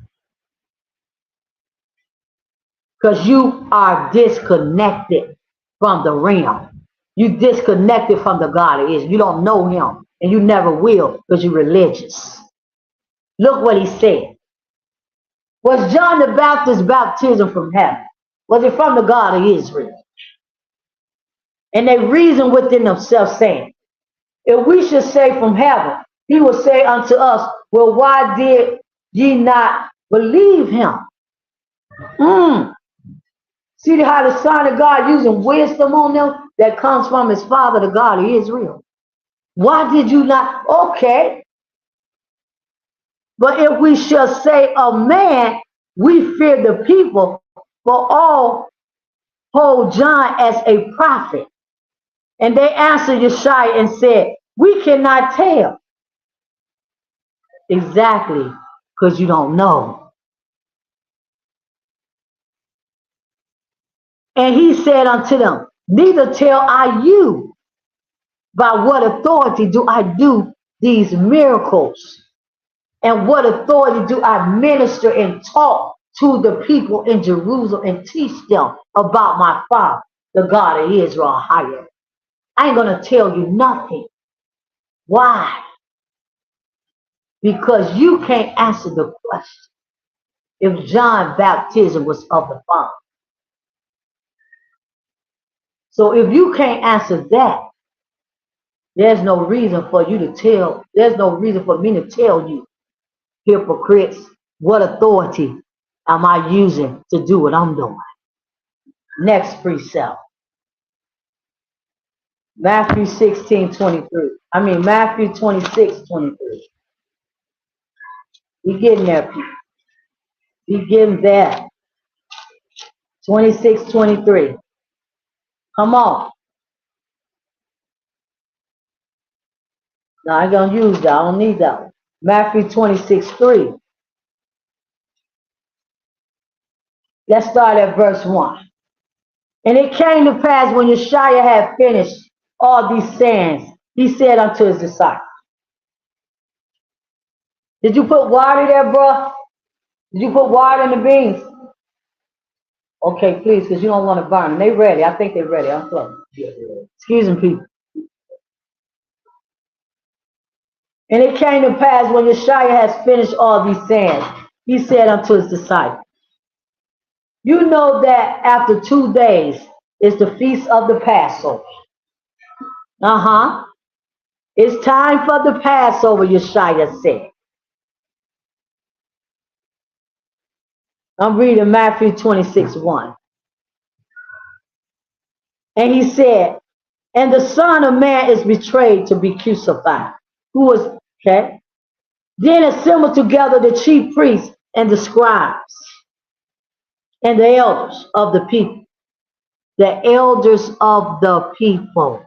Speaker 1: Because you are disconnected from the realm. You disconnected from the God of Israel. You don't know him, and you never will, because you're religious. Look what he said. Was John the Baptist's baptism from heaven? Was it from the God of Israel? And they reasoned within themselves, saying, if we should say from heaven, he will say unto us, well, why did ye not believe him? See how the Son of God using wisdom on them that comes from his Father, the God of Israel. Why did you not? Okay. But if we shall say of man, we fear the people, for all hold John as a prophet. And they answered Yeshua and said, we cannot tell. Exactly, because you don't know. And he said unto them, neither tell I you by what authority do I do these miracles, and what authority do I minister and talk to the people in Jerusalem and teach them about my Father. the God of Israel higher. I ain't going to tell you nothing. Why? Because you can't answer the question if John's baptism was of the Father. So if you can't answer that, there's no reason for you to tell, there's no reason for me to tell you, hypocrites, what authority am I using to do what I'm doing. Next precept. Matthew 16:23. Matthew 26:23. We getting there, people. We getting there. 26:23. Come on. Now I'm going to use that. I don't need that one. Matthew 26:3. Let's start at verse 1. And it came to pass when Yeshua had finished all these sayings, he said unto his disciples. Did you put water there, bro? Did you put water in the beans? Okay, please, because you don't want to burn them. They ready. I think they're ready. I'm close. Excuse me, people. And it came to pass when Yeshua has finished all these sayings, he said unto his disciples, you know that after 2 days is the feast of the Passover. It's time for the Passover, Yeshua said. I'm reading Matthew 26:1. And he said, and the Son of Man is betrayed to be crucified. Who was, okay? Then assembled together the chief priests and the scribes and the elders of the people. The elders of the people.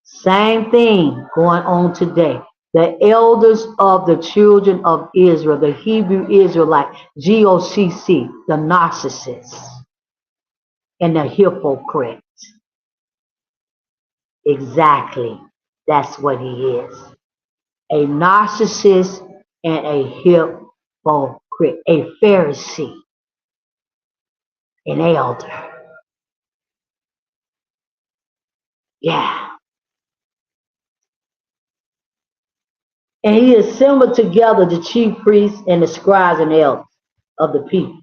Speaker 1: Same thing going on today. The elders of the children of Israel, the Hebrew Israelite, Gocc, the narcissists and the hypocrites. Exactly. That's what he is. A narcissist and a hypocrite. A Pharisee. An elder. Yeah. And he assembled together the chief priests and the scribes and elders of the people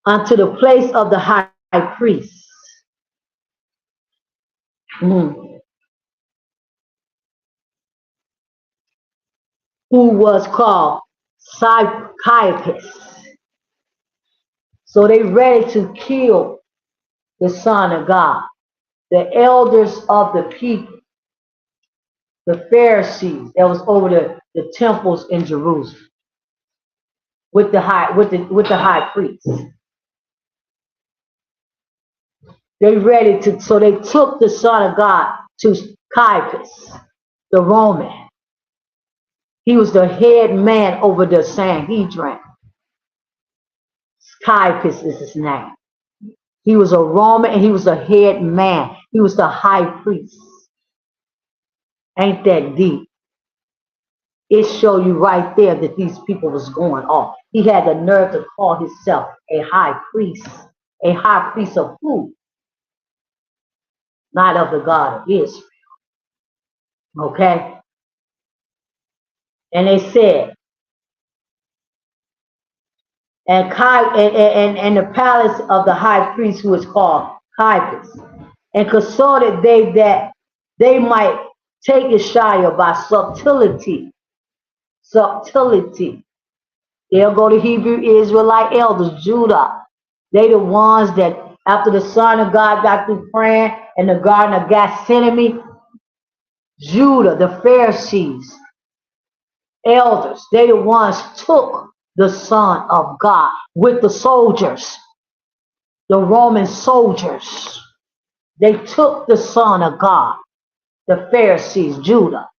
Speaker 1: unto the place of the high priest, who was called Caiaphas. So they ready to kill the Son of God. The elders of the people, the Pharisees that was over the temples in Jerusalem with the high priest. They ready to, so they took the Son of God to Caiaphas, the Roman. He was the head man over the Sanhedrin. Caiaphas is his name. He was a Roman and he was a head man. He was the high priest. Ain't that deep? It show you right there that these people was going off. He had the nerve to call himself a high priest. A high priest of who? Not of the God of Israel. Okay? And they said, and the palace of the high priest who is called Caiaphas, and consulted they that they might take Yeshua by subtlety. Subtlety. They'll go to Hebrew Israelite elders, Judah. They the ones that after the Son of God got through praying in the Garden of Gethsemane, Judah, the Pharisees, elders, they the ones took the Son of God with the soldiers, the Roman soldiers. They took the Son of God, the Pharisees, Judah,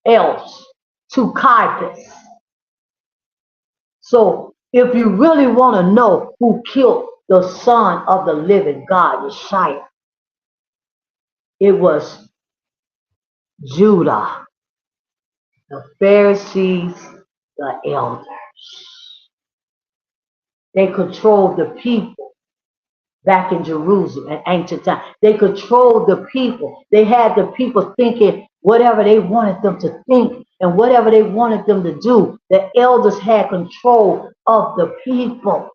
Speaker 1: elders, to Caiaphas. So if you really want to know who killed the Son of the living God, Yeshua, it was Judah, the Pharisees, the elders. They controlled the people. back in Jerusalem at ancient time. They controlled the people. They had the people thinking whatever they wanted them to think and whatever they wanted them to do. The elders had control of the people.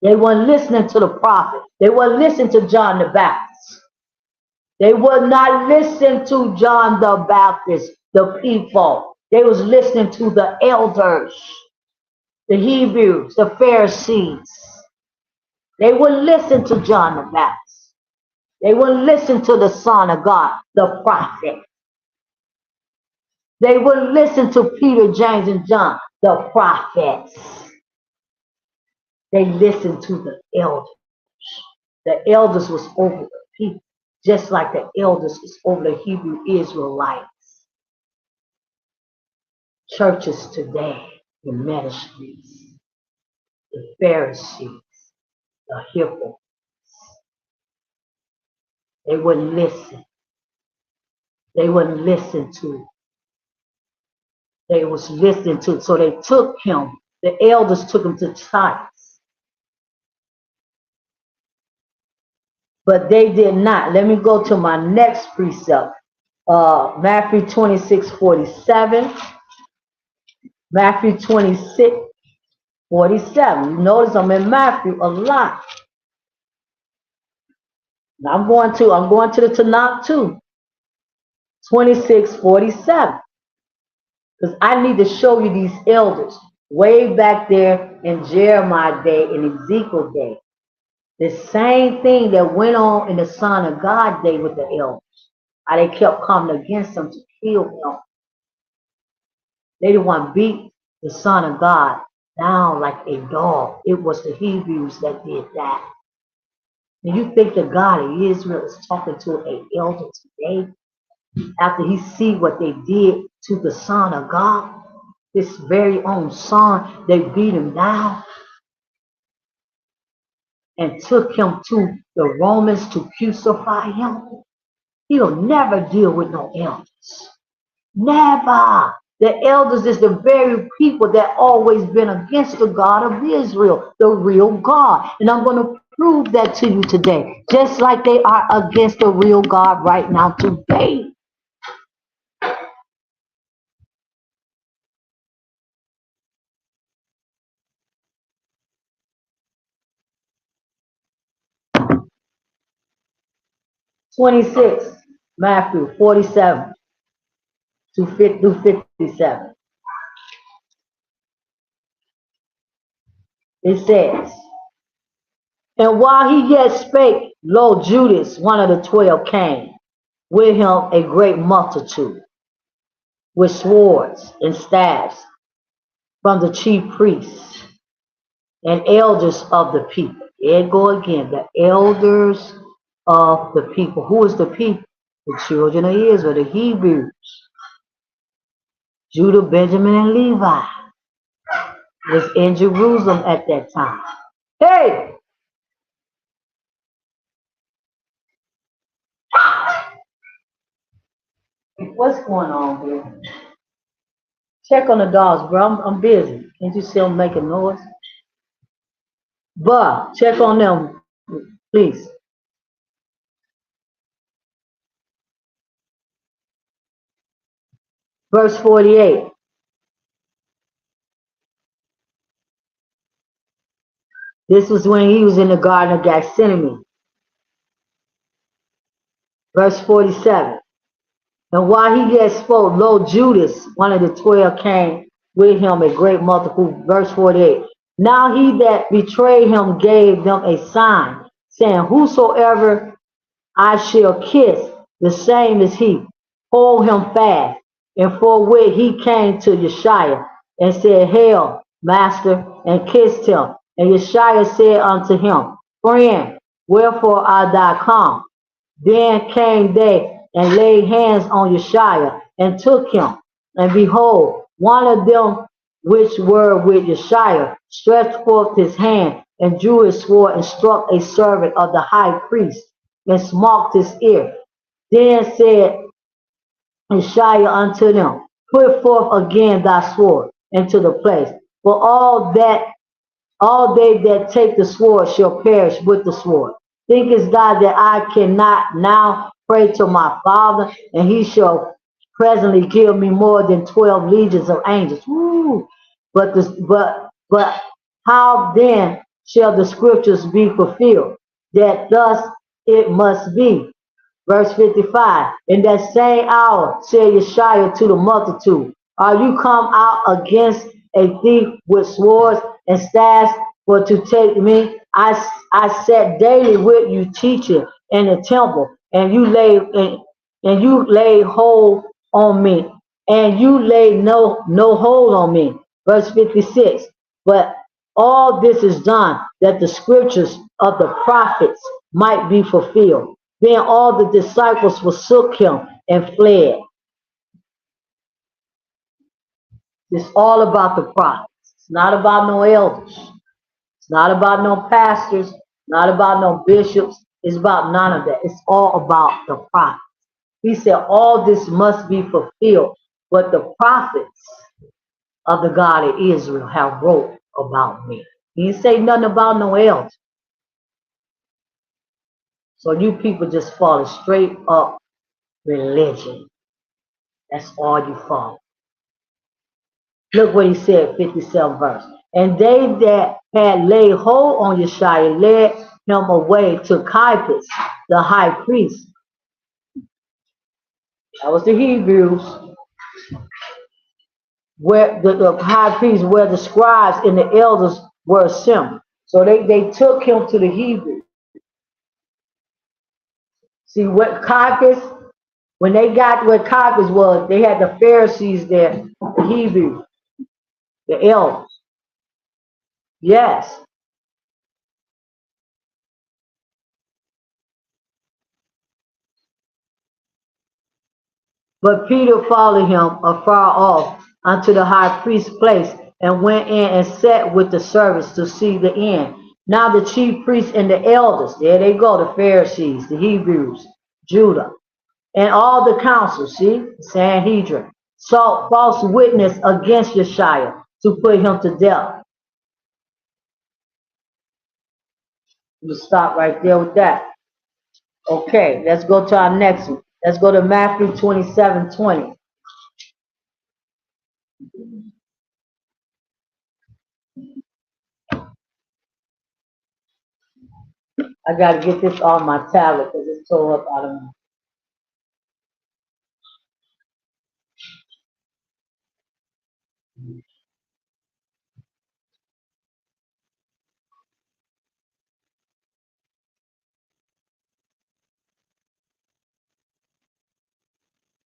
Speaker 1: They weren't listening to the prophet. They weren't listening to John the Baptist. They would not listen to John the Baptist, the people. They was listening to the elders, the Hebrews, the Pharisees. They wouldn't listen to John the Baptist. They wouldn't listen to the Son of God, the prophet. They wouldn't listen to Peter, James, and John, the prophets. They listened to the elders. The elders was over the people, just like the elders was over the Hebrew Israelites. Churches today, the ministries, the Pharisees, the hypocrites, they wouldn't listen. They wouldn't listen to. They was listening to. So they took him. The elders took him to Titus. But they did not. Let me go to my next precept. Matthew 26:47. Matthew 26:47. You notice I'm in Matthew a lot. Now I'm going to the Tanakh too. 26:47. Because I need to show you these elders way back there in Jeremiah day and Ezekiel day. The same thing that went on in the Son of God day with the elders. How they kept coming against them to kill him. They didn't want to beat the Son of God down like a dog. It was the Hebrews that did that. And you think the God of Israel is talking to an elder today after he see what they did to the Son of God? His very own son, they beat him down and took him to the Romans to crucify him. He'll never deal with no elders. Never. The elders is the very people that always been against the God of Israel, the real God. And I'm going to prove that to you today, just like they are against the real God right now today. Matthew 47 to 57. It says, and while he yet spake, lo, Judas, one of the 12, came, with him a great multitude, with swords and staffs, from the chief priests and elders of the people. There it go again, the elders of the people. Who is the people? The children of Israel, the Hebrews, Judah, Benjamin, and Levi was in Jerusalem at that time. Hey! What's going on here? Check on the dogs, bro. I'm busy. Can't you see them making noise? But check on them, please. Verse 48. This was when he was in the Garden of Gethsemane. Verse 47. And while he yet spoke, lo, Judas, one of the 12, came with him, a great multitude. Verse 48. Now he that betrayed him gave them a sign, saying, whosoever I shall kiss, the same is he. Hold him fast. And forthwith he came to Yeshua and said, hail, master, and kissed him. And Yeshua said unto him, friend, wherefore art thou come? Then came they and laid hands on Yeshua and took him. And behold, one of them which were with Yeshua stretched forth his hand and drew his sword and struck a servant of the high priest and smote his ear. Then said Yeshua unto them, put forth again thy sword into the place. For all that All they that take the sword shall perish with the sword. Thinkest thou that I cannot now pray to my Father, and he shall presently give me more than 12 legions of angels? Woo. But how then shall the scriptures be fulfilled, that thus it must be? Verse 55, in that same hour said Yeshua to the multitude, are you come out against a thief with swords and staffs for to take me? I sat daily with you teaching in the temple, and you laid hold on me, and you laid no hold on me. Verse 56, but all this is done that the scriptures of the prophets might be fulfilled. Then all the disciples forsook him and fled. It's all about the prophets. It's not about no elders. It's not about no pastors. Not about no bishops. It's about none of that. It's all about the prophets. He said all this must be fulfilled. But the prophets of the God of Israel have wrote about me. He didn't say nothing about no elders. So you people just follow straight up religion. That's all you follow. Look what he said, 57th verse. And they that had laid hold on Yeshua led him away to Caiaphas, the high priest. That was the Hebrews, where the high priest, where the scribes and the elders were assembled. So they took him to the Hebrews. See what Caiaphas, when they got where Caiaphas was, they had the Pharisees there, the Hebrews, the elders. Yes. But Peter followed him afar off unto the high priest's place, and went in and sat with the servants to see the end. Now the chief priests and the elders, there they go, the Pharisees, the Hebrews, Judah, and all the council, see, Sanhedrin, sought false witness against Yeshua to put him to death. We'll stop right there with that. Okay, let's go to our next one. Let's go to Matthew 27:20. I got to get this on my tablet because it's tore up out of my.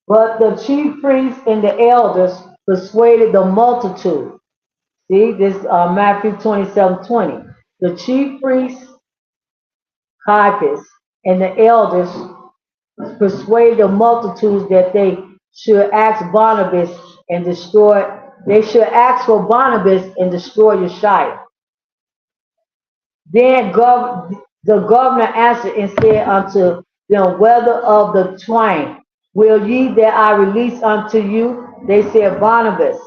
Speaker 1: But the chief priests and the elders persuaded the multitude. See, this Matthew 27:20. The chief priests, Caiaphas, and the elders persuaded the multitudes that they should ask Barnabas and destroy. They should ask for Barnabas and destroy Yeshua. Then the governor answered and said unto them, whether of the twain will ye that I release unto you? They said, Barnabas.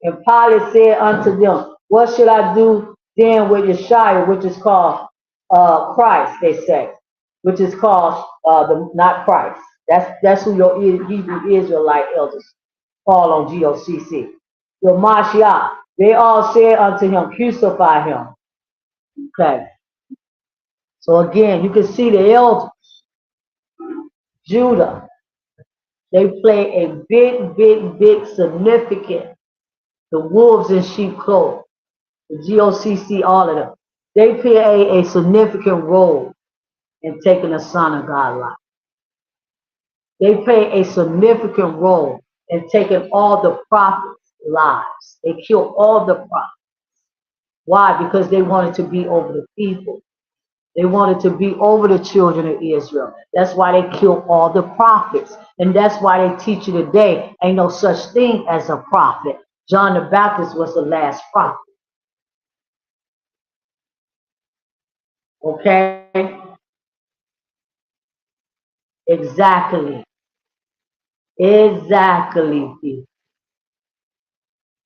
Speaker 1: And Pilate said unto them, what should I do then with Yeshua, which is called Christ, they say, which is called not Christ. That's who your Hebrew Israelite elders call on GOCC. The Mashiach. They all said unto him, crucify him. Okay. So again, you can see the elders, Judah, they play a big significant, the wolves in sheep clothing, the GOCC, all of them. They play a significant role in taking the Son of God life. They play a significant role in taking all the prophets' lives. They killed all the prophets. Why? Because they wanted to be over the people. They wanted to be over the children of Israel. That's why they killed all the prophets. And that's why they teach you today, ain't no such thing as a prophet. John the Baptist was the last prophet. Okay? Exactly. Exactly.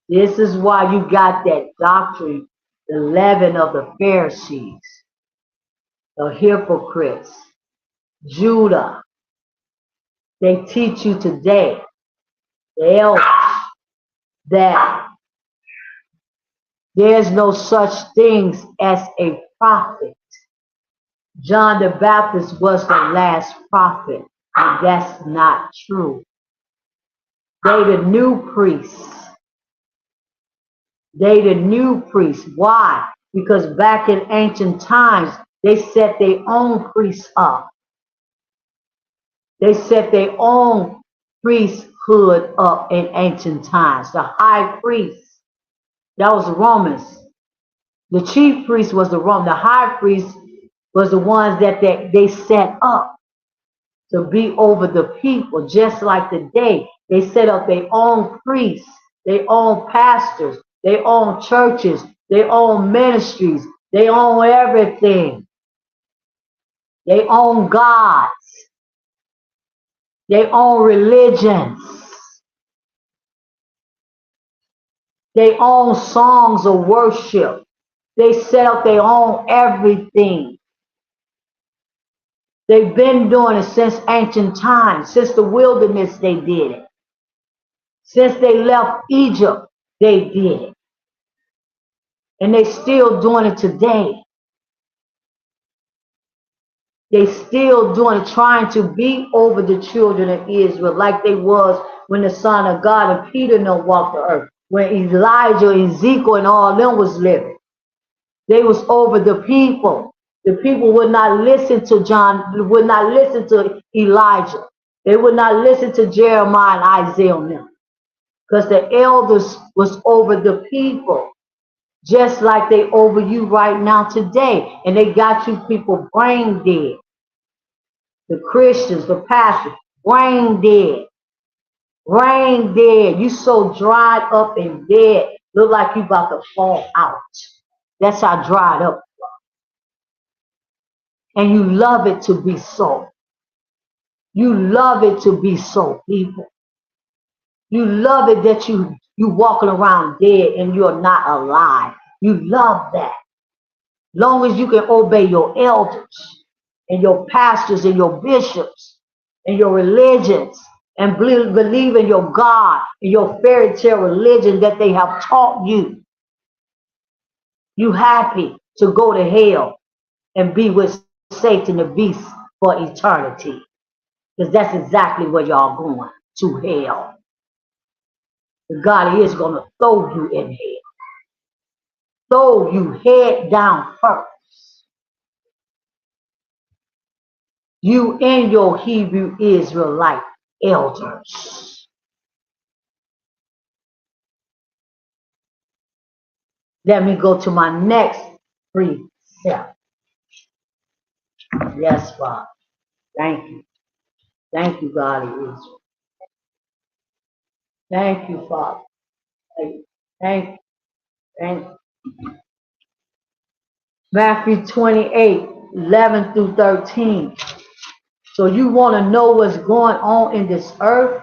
Speaker 1: This is why you got that doctrine the leaven of the Pharisees, the hypocrites, Judah. They teach you today, the elders, that there's no such things as a prophet. John the Baptist was the last prophet, and that's not true. They the new priests. They the new priests. Why? Because back in ancient times, they set their own priests up. They set their own priesthood up in ancient times. The high priest, that was the Romans. The chief priest was the Roman. The high priest was the ones that they set up to be over the people. Just like today, they set up their own priests, their own pastors, their own churches, their own ministries. They own everything. They own gods. They own religions. They own songs of worship. They set up their own everything. They've been doing it since ancient times. Since the wilderness, they did it. Since they left Egypt, they did it. And they still doing it today. They still doing it, trying to be over the children of Israel like they was when the Son of God and Peter walked the earth. When Elijah, Ezekiel, and all them was living. They was over the people. The people would not listen to John, would not listen to Elijah. They would not listen to Jeremiah and Isaiah and them. Because the elders was over the people. Just like they over you right now today. And they got you people brain dead. The Christians, the pastors, brain dead. Brain dead. You so dried up and dead. Look like you about to fall out. That's how dried up you are. And you love it to be so. You love it to be so, people. You love it that you walking around dead and you're not alive. You love that. Long as you can obey your elders and your pastors and your bishops and your religions and believe in your God and your fairy tale religion that they have taught you. You happy to go to hell and be with Satan the beast for eternity. Because that's exactly where y'all going, to hell. God is going to throw you in hell. Throw you head down first. You and your Hebrew Israelite elders. Let me go to my next precept. Yes, Father. Thank you. Thank you, God of Israel. Thank you, Father. Thank you. Thank you. Thank you. Matthew 28, 11 through 13. So you want to know what's going on in this earth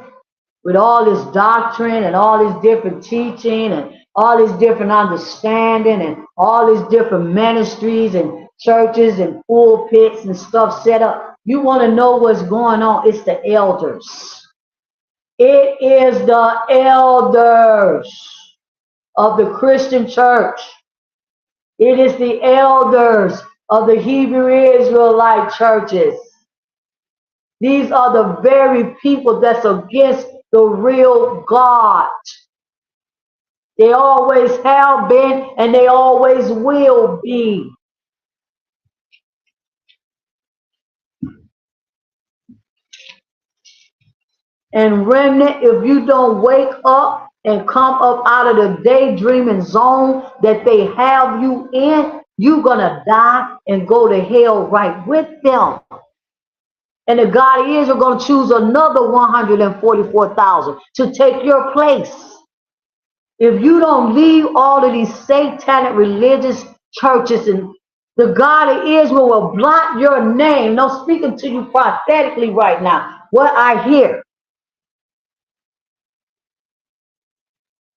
Speaker 1: with all this doctrine and all this different teaching and all this different understanding and all these different ministries and churches and pulpits and stuff set up. You want to know what's going on. It's the elders. It is the elders of the Christian church. It is the elders of the Hebrew Israelite churches. These are the very people that's against the real God. They always have been and they always will be. And remnant, if you don't wake up and come up out of the daydreaming zone that they have you in, you're going to die and go to hell right with them. And the God of Israel going to choose another 144,000 to take your place. If you don't leave all of these satanic religious churches, and the God of Israel will blot your name. No, speaking to you prophetically right now, what I hear.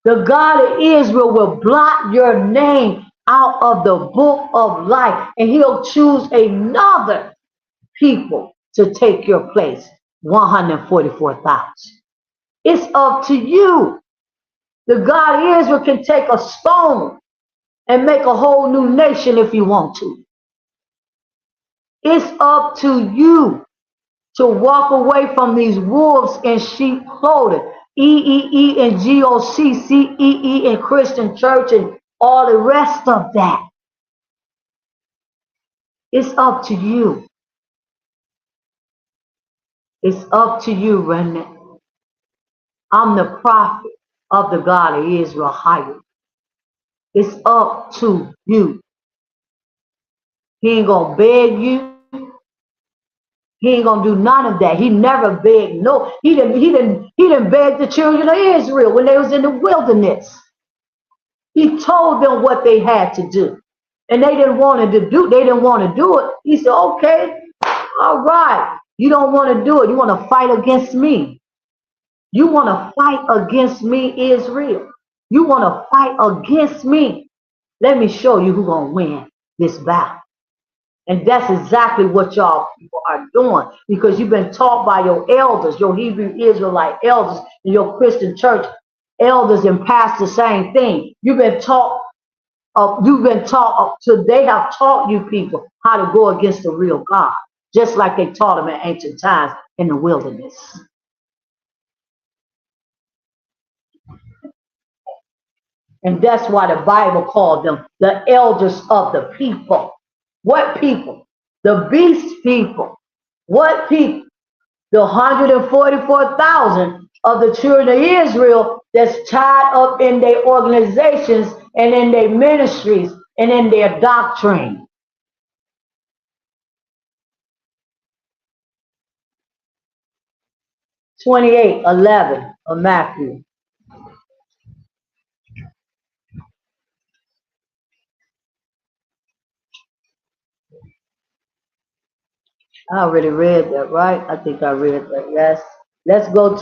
Speaker 1: The God of Israel will blot your name out of the book of life, and he'll choose another people to take your place. 144,000. It's up to you. The God of Israel can take a stone and make a whole new nation if you want to. It's up to you to walk away from these wolves in sheep clothing. EEE and GOC, CEE and Christian church and all the rest of that. It's up to you. It's up to you, remnant. I'm the prophet of the God of Israel hired. It's up to you. He ain't gonna beg you. He ain't gonna do none of that. He never begged. No, he didn't beg the children of Israel when they was in the wilderness. He told them what they had to do. And they didn't want to do it. He said, okay, all right. You don't want to do it. You want to fight against me. You want to fight against me, Israel. You want to fight against me. Let me show you who's going to win this battle. And that's exactly what y'all people are doing, because you've been taught by your elders, your Hebrew Israelite elders, and your Christian church elders and pastors the same thing. You've been taught, so they have taught you people how to go against the real God, just like they taught them in ancient times in the wilderness. And that's why the Bible called them the elders of the people. What people? The beast people. What people? The 144,000 of the children of Israel that's tied up in their organizations and in their ministries and in their doctrine. (28:11) of Matthew. I already read that, right? I think I read that, yes. Let's go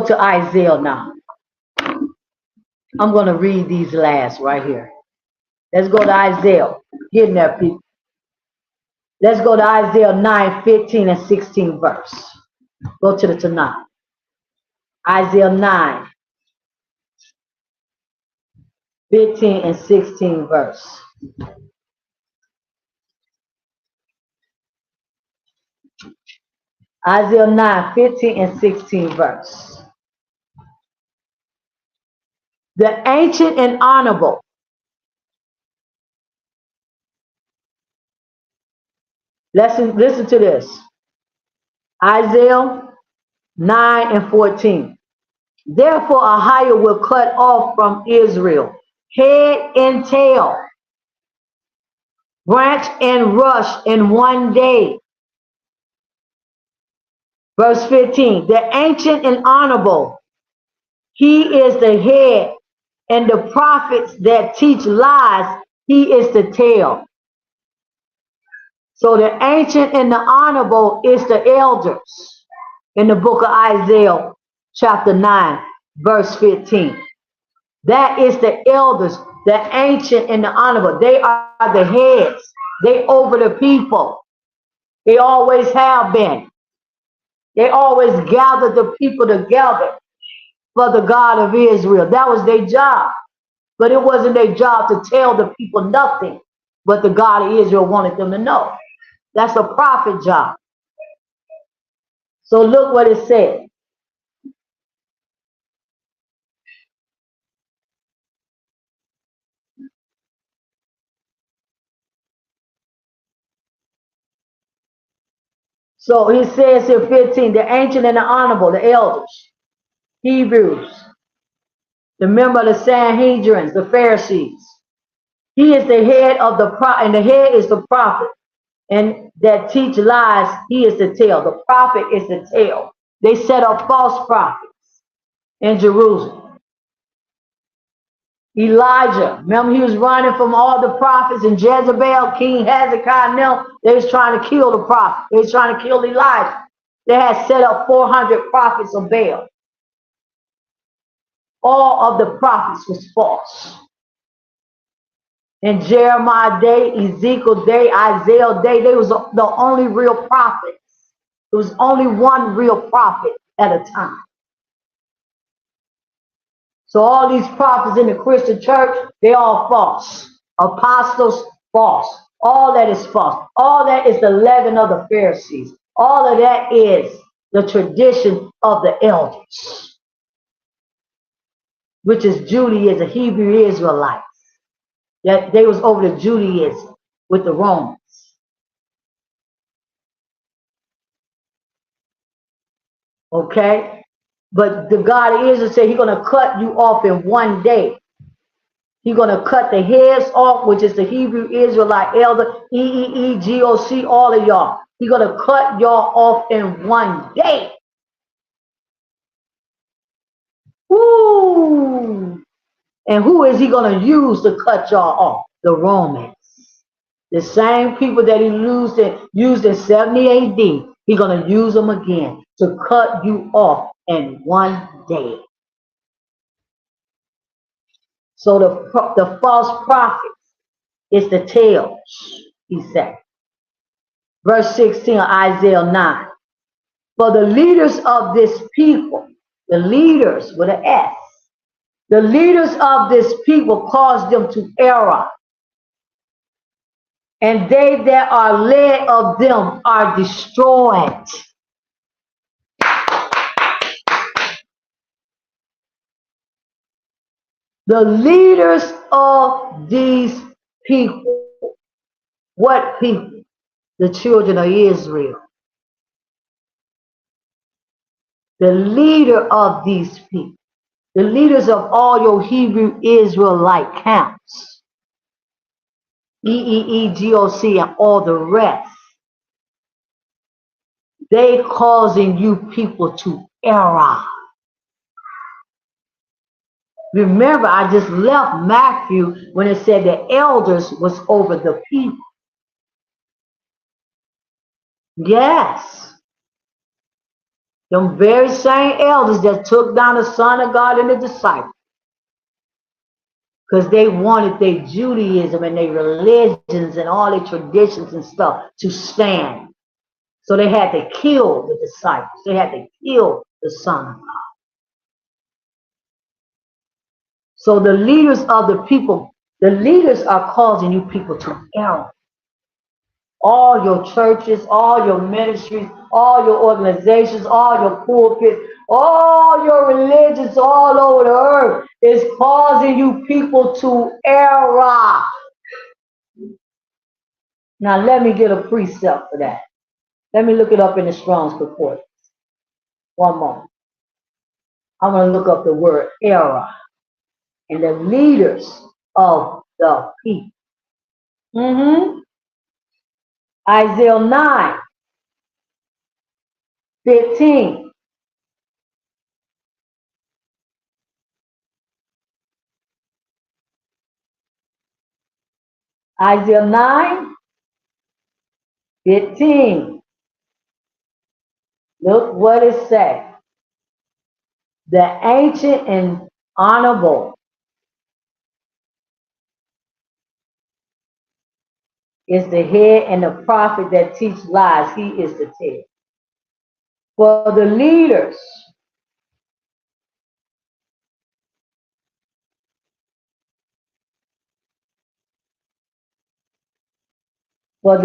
Speaker 1: to Isaiah now. I'm going to read these last right here. Let's go to Isaiah. Getting there, people. Let's go to Isaiah 9, 15 and 16 verse. Go to the Tanakh. Isaiah 9, 15 and 16 verse. Isaiah 9, 15 and 16 verse. The ancient and honorable. Listen to this. Isaiah 9 and 14. Therefore a hire will cut off from Israel head and tail, branch and rush in one day. Verse 15. The ancient and honorable, he is the head, and the prophets that teach lies, he is the tail. So the ancient and the honorable is the elders in the book of Isaiah chapter 9 verse 15. That is the elders, the ancient and the honorable. They are the heads. They over the people. They always have been. They always gather the people together for the God of Israel. That was their job. But it wasn't their job to tell the people nothing but the God of Israel wanted them to know. That's a prophet job. So look what it said. So he says here 15, the ancient and the honorable, the elders, Hebrews, the member of the Sanhedrin, the Pharisees. He is the head of the prophet, and the head is the prophet. And that teach lies, he is the tail. The prophet is the tail. They set up false prophets in Jerusalem. Elijah, remember he was running from all the prophets, and Jezebel, King Hezekiah, and them, they was trying to kill the prophet. They was trying to kill Elijah. They had set up 400 prophets of Baal. All of the prophets was false. In Jeremiah day, Ezekiel day, Isaiah day, they was the only real prophets. There was only one real prophet at a time. So all these prophets in the Christian church, they all false. Apostles, false. All that is false. All that is the leaven of the Pharisees. All of that is the tradition of the elders, which is Judaism, Hebrew Israelites. That they was over the Judaism with the Romans. Okay? But the God of Israel said he's going to cut you off in one day. He's going to cut the heads off, which is the Hebrew Israelite elder, Gocc, all of y'all. He's going to cut y'all off in one day. Woo! And who is he going to use to cut y'all off? The Romans. The same people that he used in 70 AD, he's going to use them again to cut you off in one day. So the false prophets is the tails, he said. Verse 16 of Isaiah 9. For the leaders of this people, the leaders with an S, the leaders of this people cause them to err, and they that are led of them are destroyed. The leaders of these people. What people? The children of Israel. The leader of these people. The leaders of all your Hebrew Israelite camps. Gocc and all the rest. They causing you people to err. Remember, I just left Matthew when it said the elders was over the people. Yes. Them very same elders that took down the Son of God and the disciples. Because they wanted their Judaism and their religions and all their traditions and stuff to stand. So they had to kill the disciples. They had to kill the Son of God. So the leaders of the people, the leaders are causing you people to err. All your churches, all your ministries, all your organizations, all your pulpits, all your religions all over the earth is causing you people to err. Now let me get a precept for that. Let me look it up in the Strong's Concordance. One moment. I'm going to look up the word error and the leaders of the people. Isaiah 9:15. Isaiah 9:15. Look what it says. The ancient and honorable is the head, and the prophet that teach lies, he is the tail. For the leaders are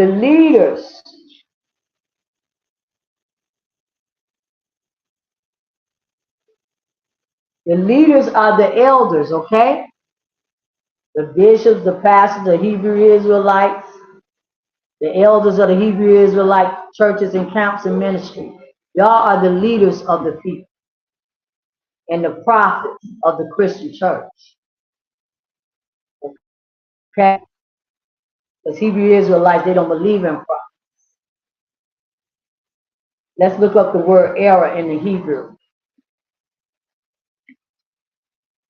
Speaker 1: the elders, okay? The bishops, the pastors, the Hebrew Israelites, the elders of the Hebrew Israelite churches and camps and ministry. Y'all are the leaders of the people and the prophets of the Christian church. Okay? Because Hebrew Israelites, they don't believe in prophets. Let's look up the word error in the Hebrew.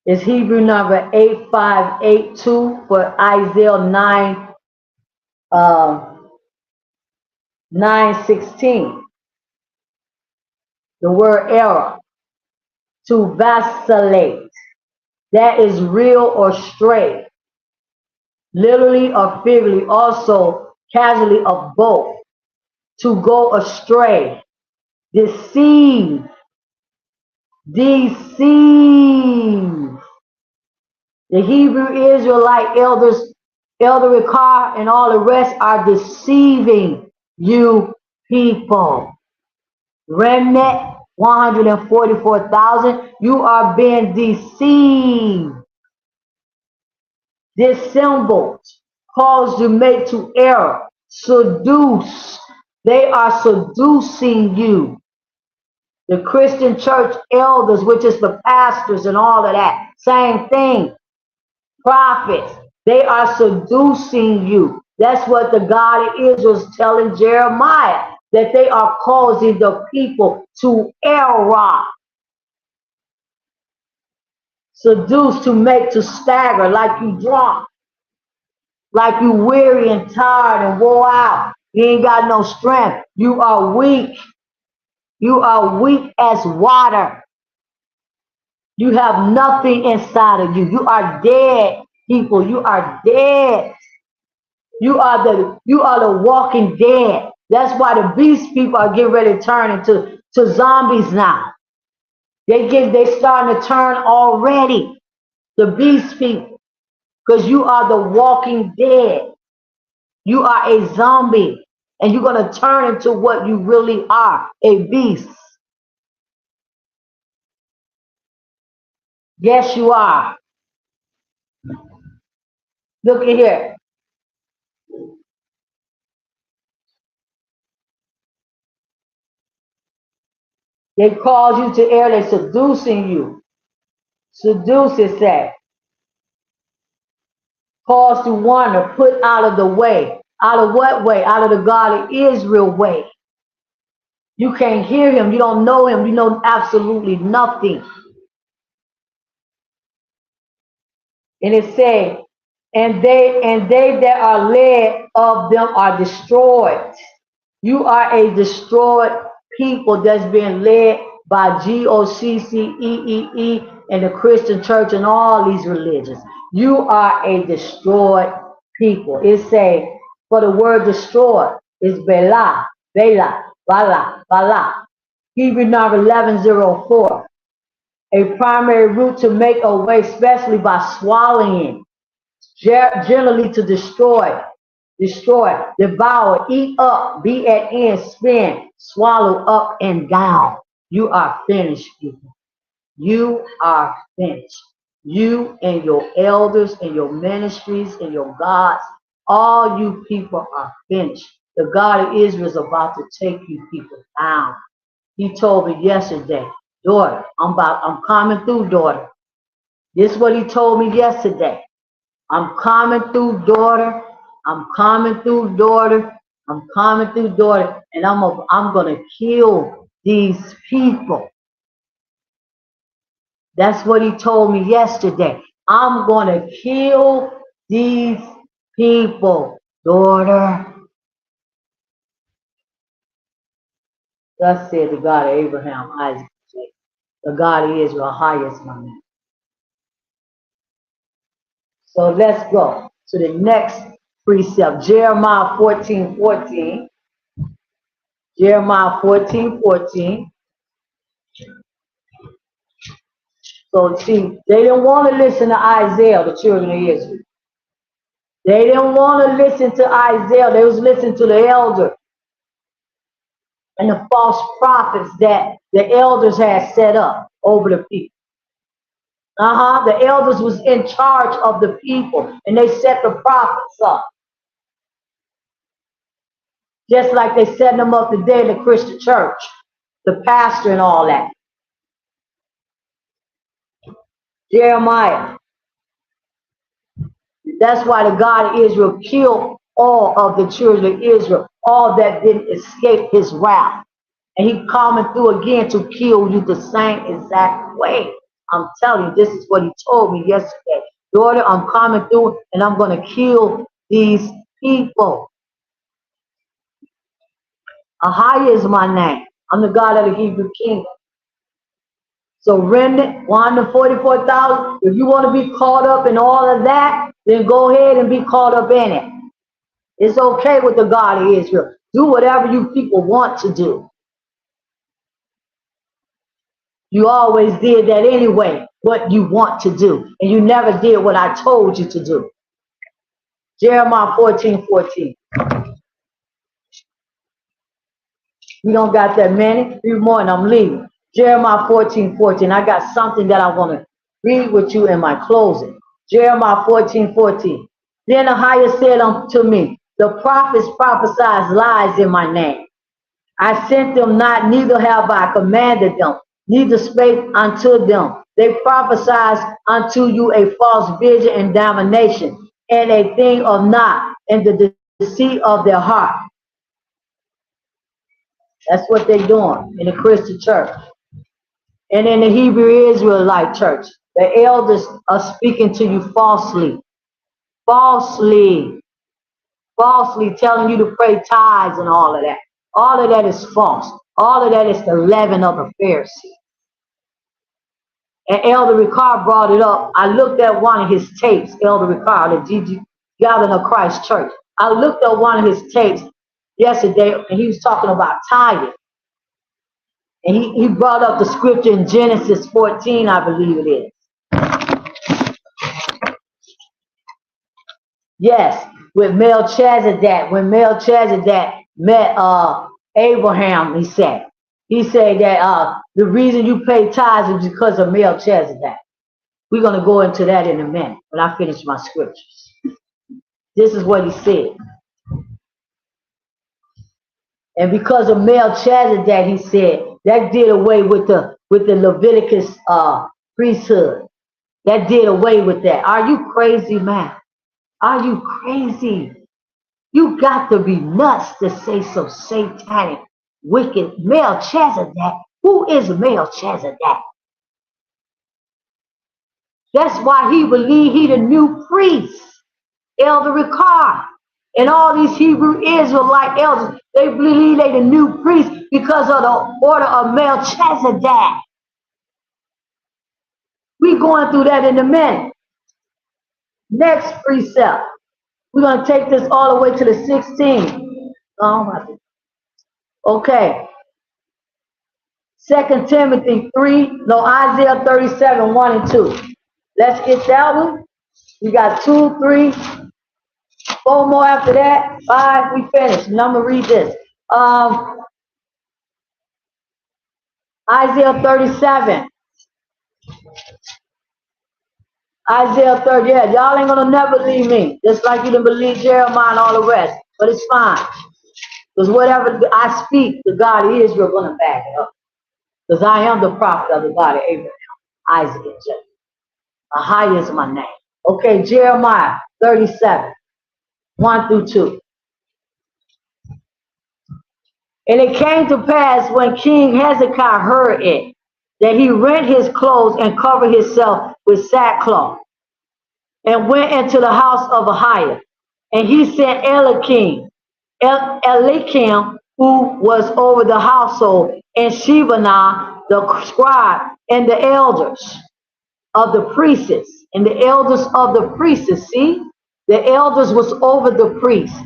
Speaker 1: It's Hebrew number 8582 for Isaiah 9:16. The word error, to vacillate. that is real or stray, literally or figuratively, also casually of both. To go astray, deceive, deceive. The Hebrew Israelite elders, Elder Gocc and all the rest are deceiving you people. Remnant 144,000, you are being deceived. Dissembled, caused to make to error, seduce. They are seducing you. The Christian church elders, which is the pastors and all of that, same thing. Prophets, they are seducing you. That's what the God of Israel is telling Jeremiah, that they are causing the people to err. Seduce, to make to stagger, like you drunk, like you weary and tired and wore out. You ain't got no strength. You are weak. You are weak as water. You have nothing inside of you. You are dead, people. You are dead. You are the walking dead. That's why the beast people are getting ready to turn into zombies now. They starting to turn already. The beast people. Because you are the walking dead. You are a zombie. And you're going to turn into what you really are, a beast. Yes, you are. Look at here. They cause you to err. They're seducing you. Seduce, it said. Cause to wander, put out of the way. Out of what way? Out of the God of Israel way. You can't hear him. You don't know him. You know absolutely nothing. And it said, and they that are led of them are destroyed. You are a destroyed people that's being led by GOCCEEE and the Christian church and all these religions. You are a destroyed people. It say, for the word destroyed is Bela, Bela, Bala, Bala. Hebrew number 1104. A primary root to make a way, especially by swallowing, generally to destroy, devour, eat up, be at end, spin, swallow up and down. You are finished, people. You are finished. You and your elders and your ministries and your gods, all you people are finished. The God of Israel is about to take you people down. He told me yesterday, daughter, I'm coming through, daughter. This is what he told me yesterday. I'm coming through, daughter. I'm coming through, daughter. I'm coming through, daughter. And I'm gonna kill these people. That's what he told me yesterday. I'm gonna kill these people, daughter. Thus said the God of Abraham, Isaac, and Jacob. The God of Israel, highest my name. So let's go to the next precept, Jeremiah 14:14. Jeremiah 14:14. So see, they didn't want to listen to Isaiah, the children of Israel. They didn't want to listen to Isaiah. They was listening to the elder and the false prophets that the elders had set up over the people. The elders was in charge of the people, and they set the prophets up. Just like they set them up today in the Christian church, the pastor and all that. Jeremiah. That's why the God of Israel killed all of the children of Israel, all that didn't escape his wrath. And he coming through again to kill you the same exact way. I'm telling you, this is what he told me yesterday. Daughter, I'm coming through and I'm going to kill these people. Ahia is my name. I'm the God of the Hebrew kingdom. So remnant, 144,000. If you want to be caught up in all of that, then go ahead and be caught up in it. It's okay with the God of Israel. Do whatever you people want to do. You always did that anyway, what you want to do. And you never did what I told you to do. Jeremiah 14:14. We don't got that many. 3 more and I'm leaving. Jeremiah 14:14. I got something that I want to read with you in my closing. Jeremiah 14:14. Then the highest said unto me, the prophets prophesy lies in my name. I sent them not, neither have I commanded them, neither spake unto them. They prophesy unto you a false vision and damnation, and a thing of naught, and the deceit of their heart. That's what they're doing in the Christian church. And in the Hebrew Israelite church, the elders are speaking to you falsely. Falsely telling you to pray tithes and all of that. All of that is false. All of that is the leaven of the Pharisees. And Elder Ricard brought it up. I looked at one of his tapes, Elder Ricard at G.G. Gathering of Christ Church. I looked at one of his tapes yesterday, and he was talking about tithing. And he brought up the scripture in Genesis 14, I believe it is. Yes, with Melchizedek. When Melchizedek met Abraham, he said that the reason you pay tithes is because of Melchizedek. We're going to go into that in a minute when I finish my scriptures. This is what he said. And because of Melchizedek, he said, that did away with the Leviticus priesthood. That did away with that. Are you crazy, man? Are you crazy? You got to be nuts to say some satanic, wicked Melchizedek. Who is Melchizedek? That's why he believed he the new priest, Elder Ricard. And all these Hebrew Israelite elders, they believe they the new priest because of the order of Melchizedek. We going through that in a minute. Next precept. We're going to take this all the way to the 16th. Okay. 2 Timothy 3, Isaiah 37, 1 and 2. Let's get that one. We got 2, 3, 4 more after that. 5, we finished. And I'm going to read this. Isaiah 37. Isaiah 30. Yeah, y'all ain't going to never believe me. Just like you didn't believe Jeremiah and all the rest. But it's fine. Because whatever I speak, the God of Israel going to back it up. Because I am the prophet of the God of Abraham, Isaac, and Jacob. Ahai is my name. Okay, Jeremiah 37, 1 through 2. And it came to pass when King Hezekiah heard it, that he rent his clothes and covered himself with sackcloth, and went into the house of Ahiah. And he sent Eliakim, who was over the household, and Shebaniah, the scribe, and the elders of the priests. And the elders of the priests, see? The elders was over the priests.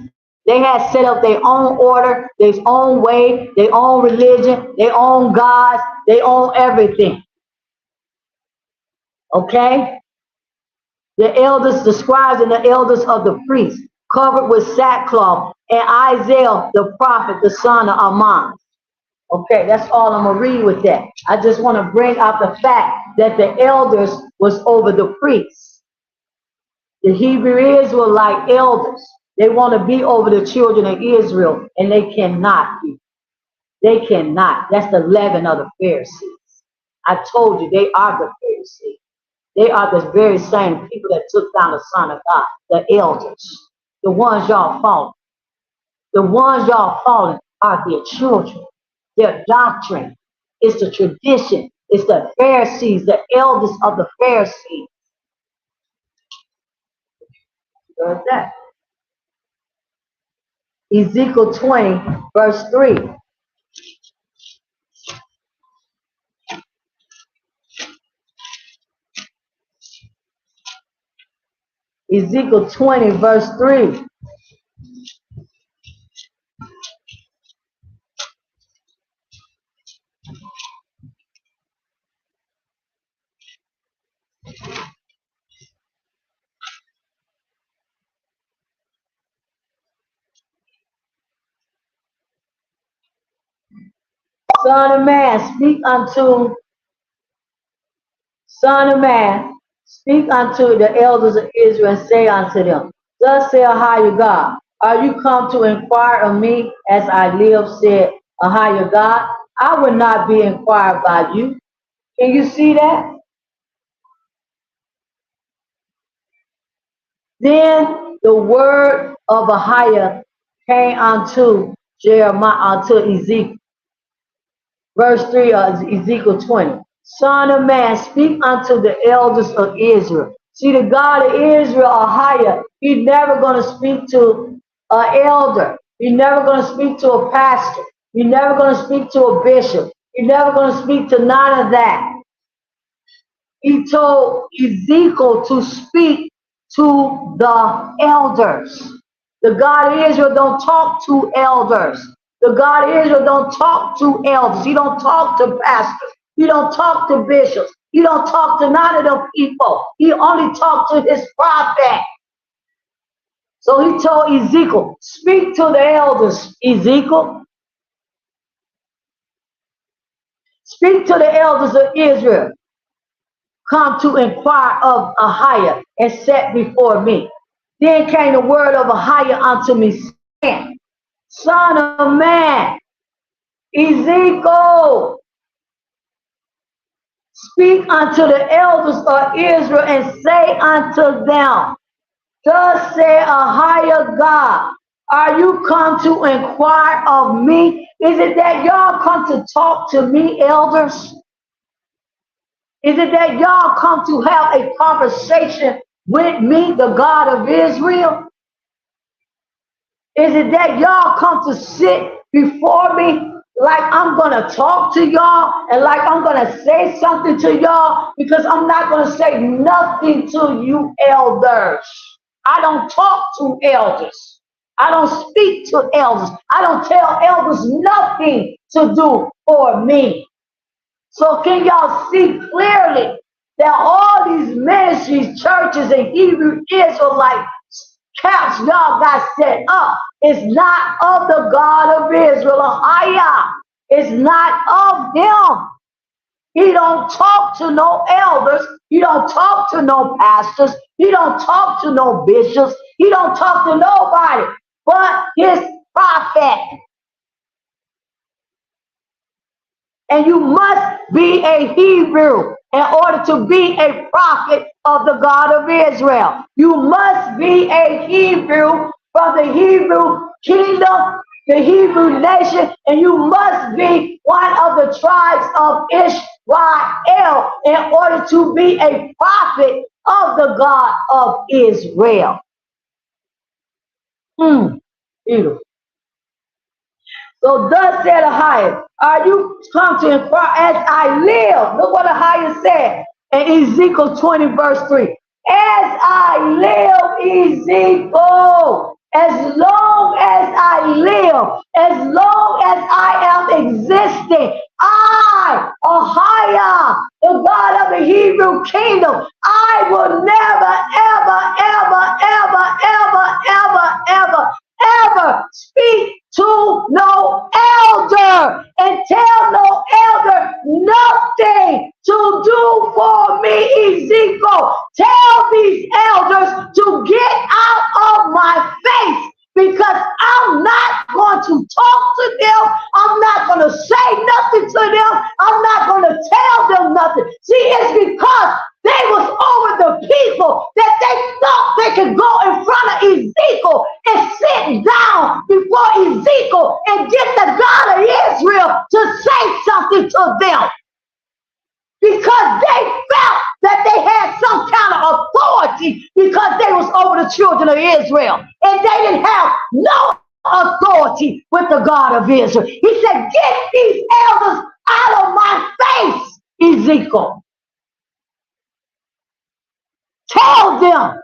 Speaker 1: They had set up their own order, their own way, their own religion, their own gods, their own everything. Okay? The elders, the scribes, and the elders of the priests, covered with sackcloth, and Isaiah the prophet, the son of Ammon. Okay, that's all I'm going to read with that. I just want to bring out the fact that the elders was over the priests. The Hebrew Israelite elders, they want to be over the children of Israel, and they cannot be. They cannot. That's the leaven of the Pharisees. I told you, they are the Pharisees. They are the very same people that took down the Son of God, the elders, the ones y'all following. The ones y'all following are their children, their doctrine. It's the tradition. It's the Pharisees, the elders of the Pharisees. Where's that? Ezekiel 20, verse 3. Ezekiel 20, verse 3. Son of man, speak unto the elders of Israel and say unto them, thus saith Ahijah God, are you come to inquire of me as I live, said Ahijah God? I will not be inquired by you. Can you see that? Then the word of Ahijah came unto Jeremiah, unto Ezekiel. Verse 3 of Ezekiel 20. Son of man, speak unto the elders of Israel. See, the God of Israel, Ahijah, he's never going to speak to an elder. He's never going to speak to a pastor. He's never going to speak to a bishop. He's never going to speak to none of that. He told Ezekiel to speak to the elders. The God of Israel don't talk to elders. The God of Israel don't talk to elders. He don't talk to pastors. He don't talk to bishops. He don't talk to none of them people. He only talked to his prophet. So he told Ezekiel, speak to the elders, Ezekiel. Speak to the elders of Israel. Come to inquire of Ahijah and set before me. Then came the word of Ahijah unto me, saying, Son of man, Ezekiel, speak unto the elders of Israel and say unto them, thus say Ahijah God, are you come to inquire of me? Is it that y'all come to talk to me, elders? Is it that y'all come to have a conversation with me, the God of Israel? Is it that y'all come to sit before me like I'm going to talk to y'all and like I'm going to say something to y'all? Because I'm not going to say nothing to you elders. I don't talk to elders. I don't speak to elders. I don't tell elders nothing to do for me. So can y'all see clearly that all these ministries, churches, and Hebrew Israelite camps y'all got set up is not of the God of Israel, Ahijah. It's not of him. He don't talk to no elders. He don't talk to no pastors. He don't talk to no bishops. He don't talk to nobody but his prophet. And you must be a Hebrew in order to be a prophet of the God of Israel. You must be a Hebrew from the Hebrew kingdom, the Hebrew nation, and you must be one of the tribes of Israel in order to be a prophet of the God of Israel. Beautiful. So thus said Ahijah, are you come to inquire as I live? Look what Ahijah said in Ezekiel 20 verse 3. As I live, Ezekiel, as long as I live, as long as I am existing, I, Ahijah, the God of the Hebrew kingdom, I will never, ever speak to no elder and tell no elder nothing to do for me, Ezekiel. Tell these elders to get out of my face because I'm not going to talk to them. I'm not going to say nothing to them. I'm not going to tell them nothing. See, it's because they was over the people that they thought they could go in front of Ezekiel and sit down before Ezekiel and get the God of Israel to say something to them. Because they felt that they had some kind of authority because they was over the children of Israel. And they didn't have no authority with the God of Israel. He said, get these elders out of my face, Ezekiel. Tell them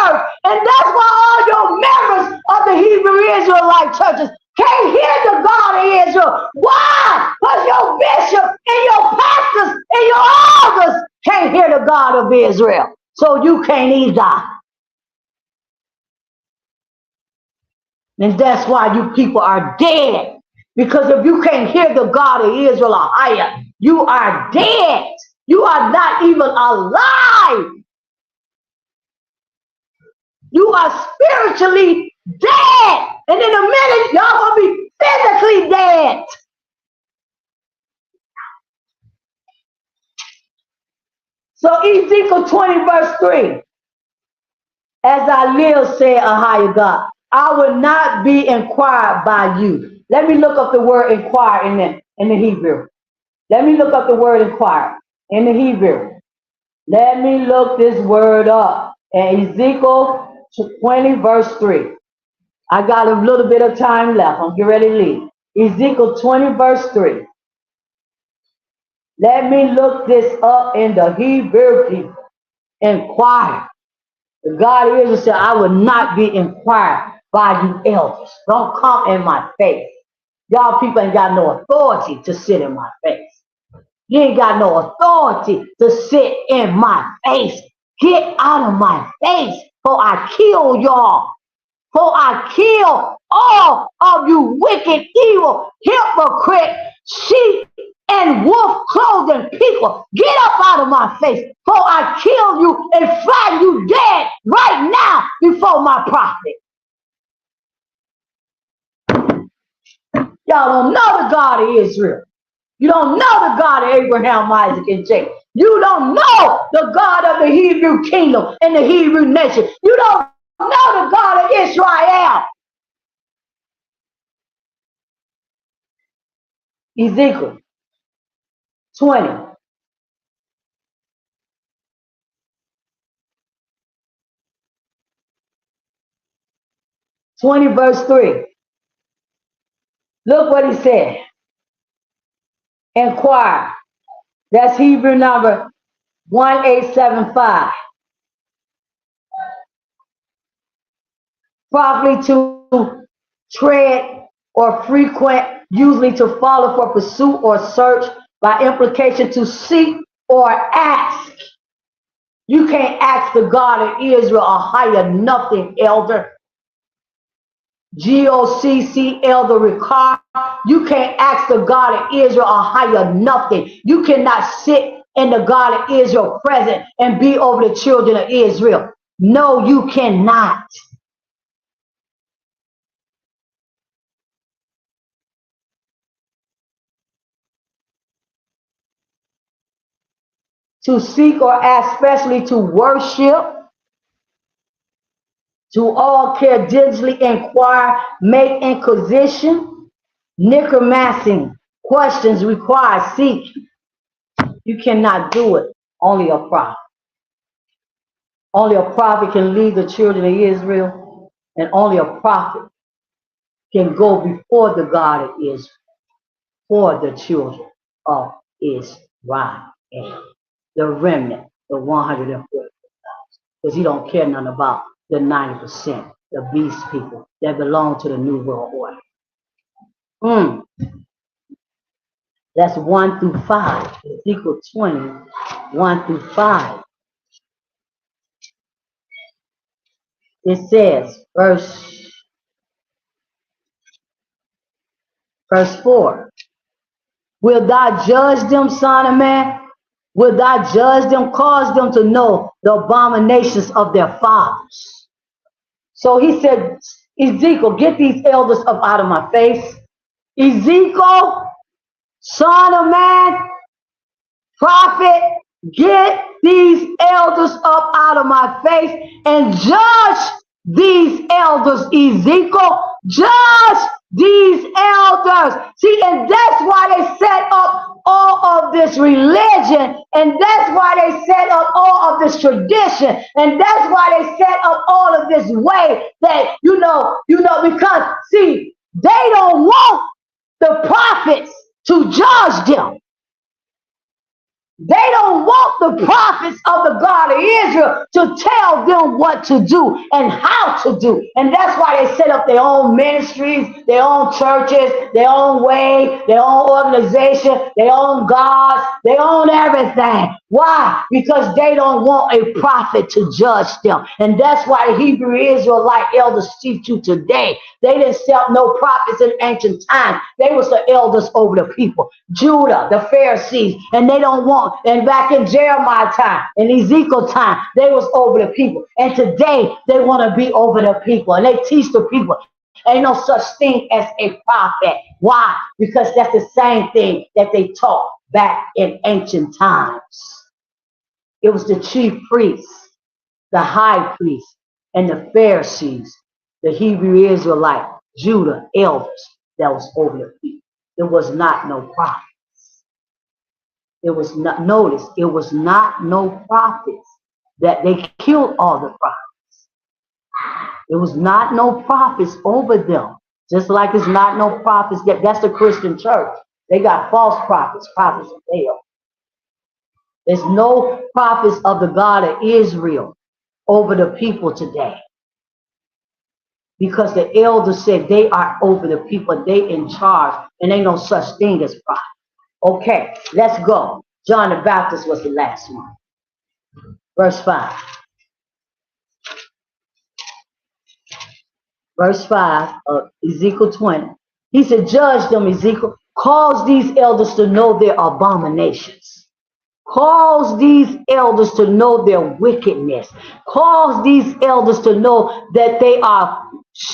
Speaker 1: word. And that's why all your members of the Hebrew Israelite churches can't hear the God of Israel. Why? Because your bishop and your pastors and your elders can't hear the God of Israel. So you can't either. And that's why you people are dead. Because if you can't hear the God of Israel or higher, you are dead. You are not even alive. You are spiritually dead. And in a minute, y'all gonna be physically dead. So Ezekiel 20 verse 3. As I live, said a higher God, I will not be inquired by you. Let me look up the word inquire in the Hebrew. Let me look up the word inquire in the Hebrew. Let me look this word up. And Ezekiel 20 verse 3. I got a little bit of time left. I'm getting ready to leave. Ezekiel 20 verse 3. Let me look this up in the Hebrew people. Inquire. The God of Israel said, I will not be inquired by you elders. Don't come in my face. Y'all people ain't got no authority to sit in my face. You ain't got no authority to sit in my face. Get out of my face, for I kill y'all. For I kill all of you wicked, evil, hypocrite, sheep, and wolf clothing people. Get up out of my face, for I kill you and find you dead right now before my prophet. Y'all don't know the God of Israel. You don't know the God of Abraham, Isaac, and Jacob. You don't know the God of the Hebrew kingdom and the Hebrew nation. You don't know the God of Israel. Ezekiel 20. 20 verse 3. Look what he said. Inquire. That's Hebrew number 1875. Properly to tread or frequent, usually to follow for pursuit or search, by implication to seek or ask. You can't ask the God of Israel or hire nothing, elder. Gocc Elder Ricard. You can't ask the God of Israel or hire nothing. You cannot sit in the God of Israel present and be over the children of Israel. No, you cannot. To seek or ask, especially to worship, to all care diligently inquire, make inquisition, necromancing, questions require, seek. You cannot do it. Only a prophet. Only a prophet can lead the children of Israel, and only a prophet can go before the God of Israel for the children of Israel. The remnant, the 140,000. Because he don't care nothing about the 90%, the beast people that belong to the New World Order. That's 1 through 5. Ezekiel 20, 1 through 5. It says, verse 4. Will thou judge them, son of man? Will thou judge them, cause them to know the abominations of their fathers? So he said, Ezekiel, get these elders up out of my face. Ezekiel, son of man, prophet, get these elders up out of my face and judge these elders, Ezekiel. Judge these elders. See, and that's why they set up all of this religion, and that's why they set up all of this tradition, and that's why they set up all of this way that, because, see, they don't want the prophets to judge them. They don't want the prophets of the God of Israel to tell them what to do and how to do. And that's why they set up their own ministries, their own churches, their own way, their own organization, their own gods, their own everything. Why? Because they don't want a prophet to judge them. And that's why the Hebrew Israelite elders teach you today. They didn't set up no prophets in ancient times. They was the elders over the people. Judah, the Pharisees, and they don't want, and back in Jeremiah time, in Ezekiel time, they was over the people. And today, they want to be over the people. And they teach the people, ain't no such thing as a prophet. Why? Because that's the same thing that they taught back in ancient times. It was the chief priests, the high priests, and the Pharisees, the Hebrew Israelite, Judah elders that was over the people. There was not no prophets. It was not, notice, it was not no prophets that they killed all the prophets. It was not no prophets over them. Just like it's not no prophets that's the Christian church. They got false prophets, prophets of Baal. There's no prophets of the God of Israel over the people today. Because the elders said they are over the people, they in charge, and ain't no such thing as prophet. Okay, let's go. John the Baptist was the last one. Verse 5. Verse 5 of Ezekiel 20. He said, judge them, Ezekiel. Cause these elders to know their abominations. Cause these elders to know their wickedness. Cause these elders to know that they are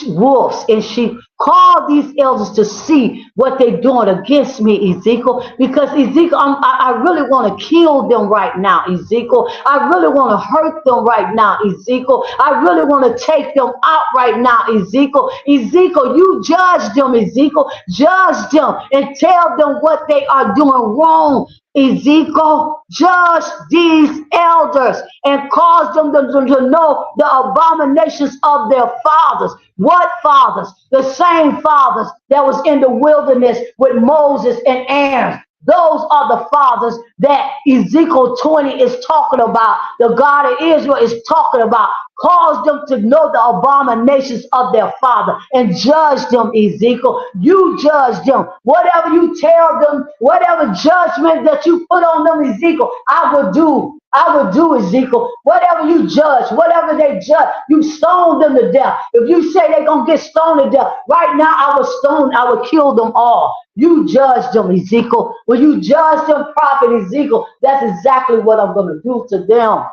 Speaker 1: wolves and sheep. Call these elders to see what they're doing against me, Ezekiel, because Ezekiel, I really want to kill them right now, Ezekiel. I really want to hurt them right now, Ezekiel. I really want to take them out right now, Ezekiel. Ezekiel, you judge them, Ezekiel. Judge them and tell them what they are doing wrong. Ezekiel, judge these elders and cause them to know the abominations of their fathers. What fathers? The same fathers that was in the wilderness with Moses and Aaron. Those are the fathers that Ezekiel 20 is talking about. The God of Israel is talking about. Cause them to know the abominations of their father and judge them, Ezekiel. You judge them. Whatever you tell them, whatever judgment that you put on them, Ezekiel, I will do. I will do, Ezekiel. Whatever you judge, whatever they judge, you stone them to death. If you say they're going to get stoned to death, right now I will stone, I will kill them all. You judge them, Ezekiel. When you judge them, prophet Ezekiel, that's exactly what I'm going to do to them.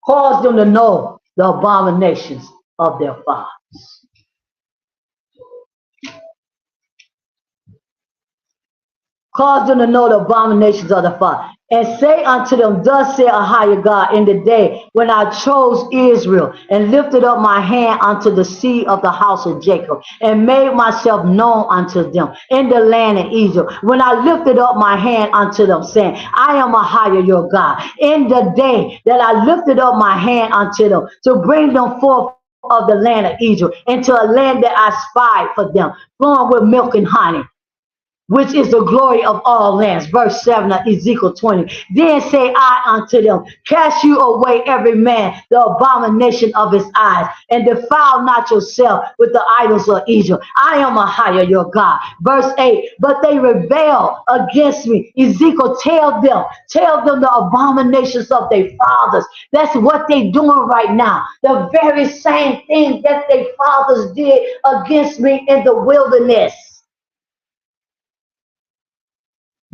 Speaker 1: Cause them to know the abominations of their fathers. Cause them to know the abominations of the Father. And say unto them, thus saith a higher God, in the day when I chose Israel and lifted up my hand unto the seed of the house of Jacob and made myself known unto them in the land of Egypt. When I lifted up my hand unto them, saying, I am a higher your God. In the day that I lifted up my hand unto them to bring them forth of the land of Egypt into a land that I spied for them, flowing with milk and honey, which is the glory of all lands. Verse 7 of Ezekiel 20. Then say I unto them, cast you away every man the abomination of his eyes, and defile not yourself with the idols of Egypt. I am a higher your God. Verse 8. But they rebel against me. Ezekiel, tell them the abominations of their fathers. That's what they're doing right now. The very same thing that their fathers did against me in the wilderness.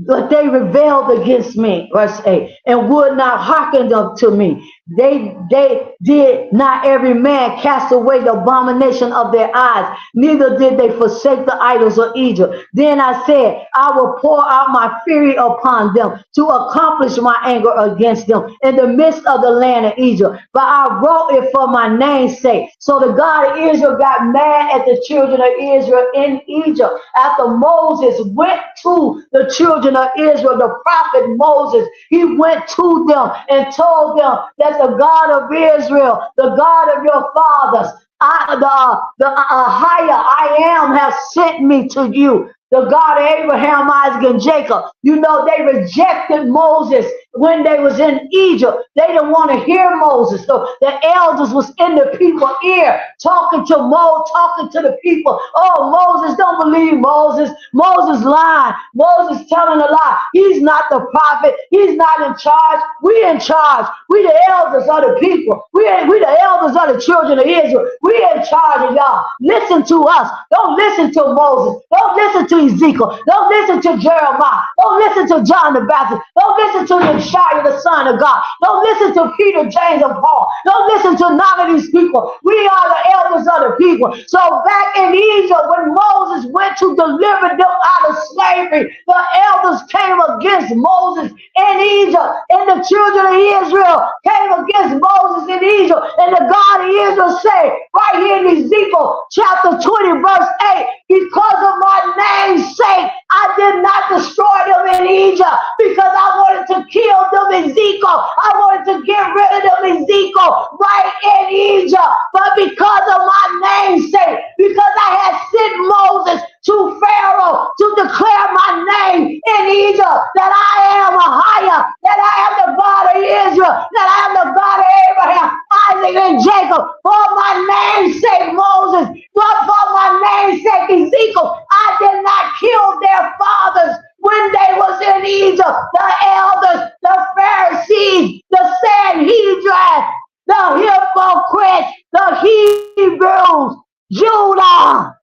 Speaker 1: But they rebelled against me, verse 8, and would not hearken unto me. They did not every man cast away the abomination of their eyes, neither did they forsake the idols of Egypt. Then I said, I will pour out my fury upon them to accomplish my anger against them in the midst of the land of Egypt. But I wrote it for my name's sake. So the God of Israel got mad at the children of Israel in Egypt. After Moses went to the children of Israel, the prophet Moses, he went to them and told them that the God of Israel, the God of your fathers, the higher I am has sent me to you. the God of Abraham, Isaac, and Jacob. You know, they rejected Moses when they was in Egypt. They didn't want to hear Moses. So the elders was in the people's ear, talking to talking to the people. Oh, Moses, don't believe Moses. Moses lying. Moses telling a lie. He's not the prophet. He's not in charge. We in charge. We the elders of the people. We the elders of the children of Israel. We in charge of y'all. Listen to us. Don't listen to Moses. Don't listen to Ezekiel. Don't listen to Jeremiah. Don't listen to John the Baptist. Don't listen to Yeshua, the Son of God. Don't listen to Peter, James, and Paul. Don't listen to none of these people. We are the elders of the people. So back in Egypt, when Moses went to deliver them out of slavery, the elders came against Moses in Egypt, and the children of Israel came against Moses in Egypt. And the God of Israel say, right here in Ezekiel chapter 20, verse 8, because of my name's sake, I did not destroy them in Egypt, because I wanted to kill them in Ezekiel. I wanted to get rid of them in Ezekiel right in Egypt. But because of my name's sake, because I had sent Moses to Pharaoh to declare my name in Egypt, that I am a higher, that I am the God of Israel, that I am the God of Abraham, Isaac, and Jacob. For my name's sake, Moses, but for my name's sake, Ezekiel, I did not kill their fathers when they was in Egypt. The elders, the Pharisees, the Sanhedrin, the hypocrites, the Hebrews, Judah.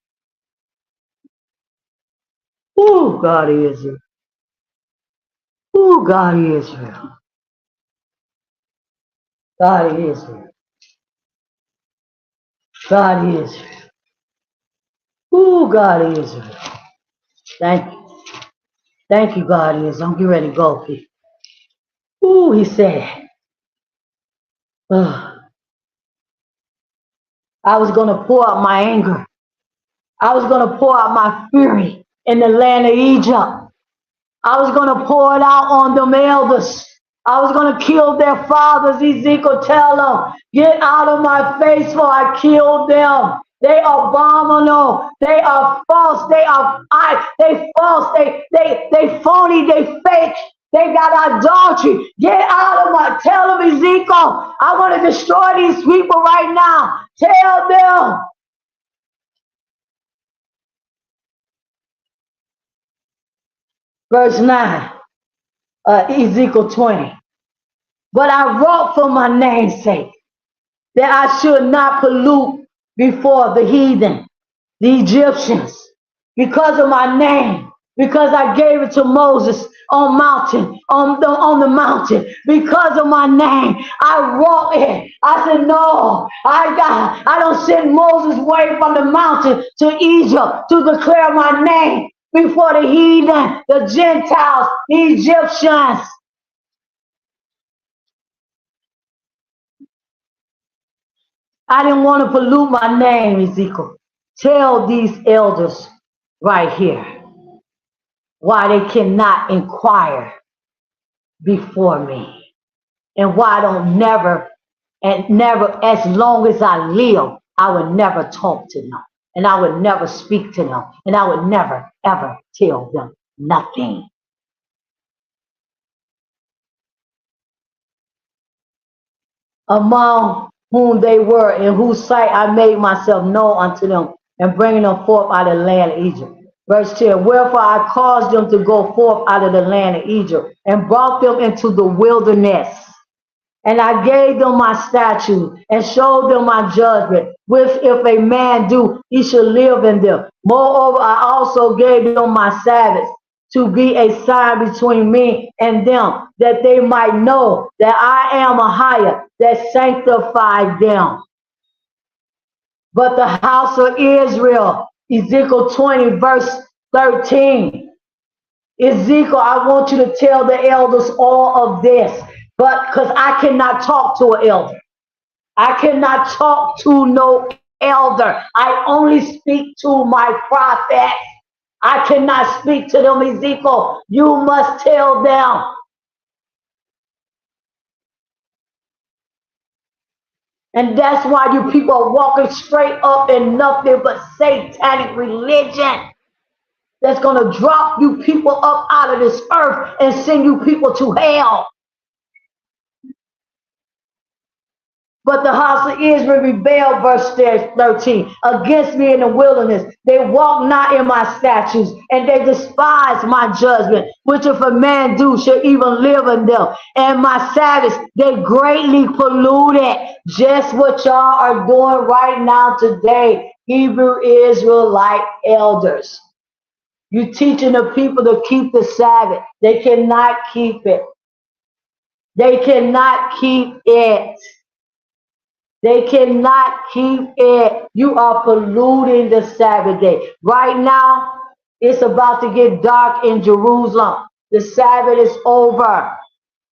Speaker 1: Ooh, God is Israel. Ooh, God is Israel. God is Israel. God is Israel. Ooh, God is Israel. Thank you. Thank you, God is. I'm getting ready to go. Ooh, he said, I was going to pour out my anger. I was going to pour out my fury in the land of Egypt. I was going to pour it out on them elders. I was going to kill their fathers. Ezekiel tell them, get out of my face for I killed them. They are abominable. They are false. They false. They phony. They fake. They got idolatry. Get out of my, tell them, Ezekiel, I want to destroy these people right now. Tell them. Verse 9, Ezekiel 20. But I wrought for my name's sake, that I should not pollute before the heathen, the Egyptians, because of my name, because I gave it to Moses on the mountain, because of my name, I wrought it. I said, no, I don't send Moses away from the mountain to Egypt to declare my name before the heathen, the Gentiles, the Egyptians. I didn't want to pollute my name, Ezekiel. Tell these elders right here why they cannot inquire before me, and why I don't never, as long as I live, I would never talk to them, and I would never speak to them, and I would never, ever tell them nothing. Among whom they were, in whose sight I made myself known unto them, and bringing them forth out of the land of Egypt. Verse 10, wherefore I caused them to go forth out of the land of Egypt, and brought them into the wilderness. And I gave them my statutes, and showed them my judgment, which if a man do, he shall live in them. Moreover, I also gave them my Sabbaths, to be a sign between me and them, that they might know that I am a higher, that sanctified them. But the house of Israel, Ezekiel 20, verse 13. Ezekiel, I want you to tell the elders all of this, but because I cannot talk to an elder. I cannot talk to no elder. I only speak to my prophet. I cannot speak to them, Ezekiel. You must tell them. And that's why you people are walking straight up in nothing but satanic religion. that's going to drop you people up out of this earth and send you people to hell. But the house of Israel rebelled, verse 13, against me in the wilderness. They walk not in my statutes, and they despise my judgment, which if a man do, shall even live in them. And my Sabbaths, they greatly polluted. Just what y'all are doing right now today, Hebrew Israelite elders. You teaching the people to keep the Sabbath. They cannot keep it. They cannot keep it. They cannot keep it. You are polluting the Sabbath day. Right now, it's about to get dark in Jerusalem. The Sabbath is over.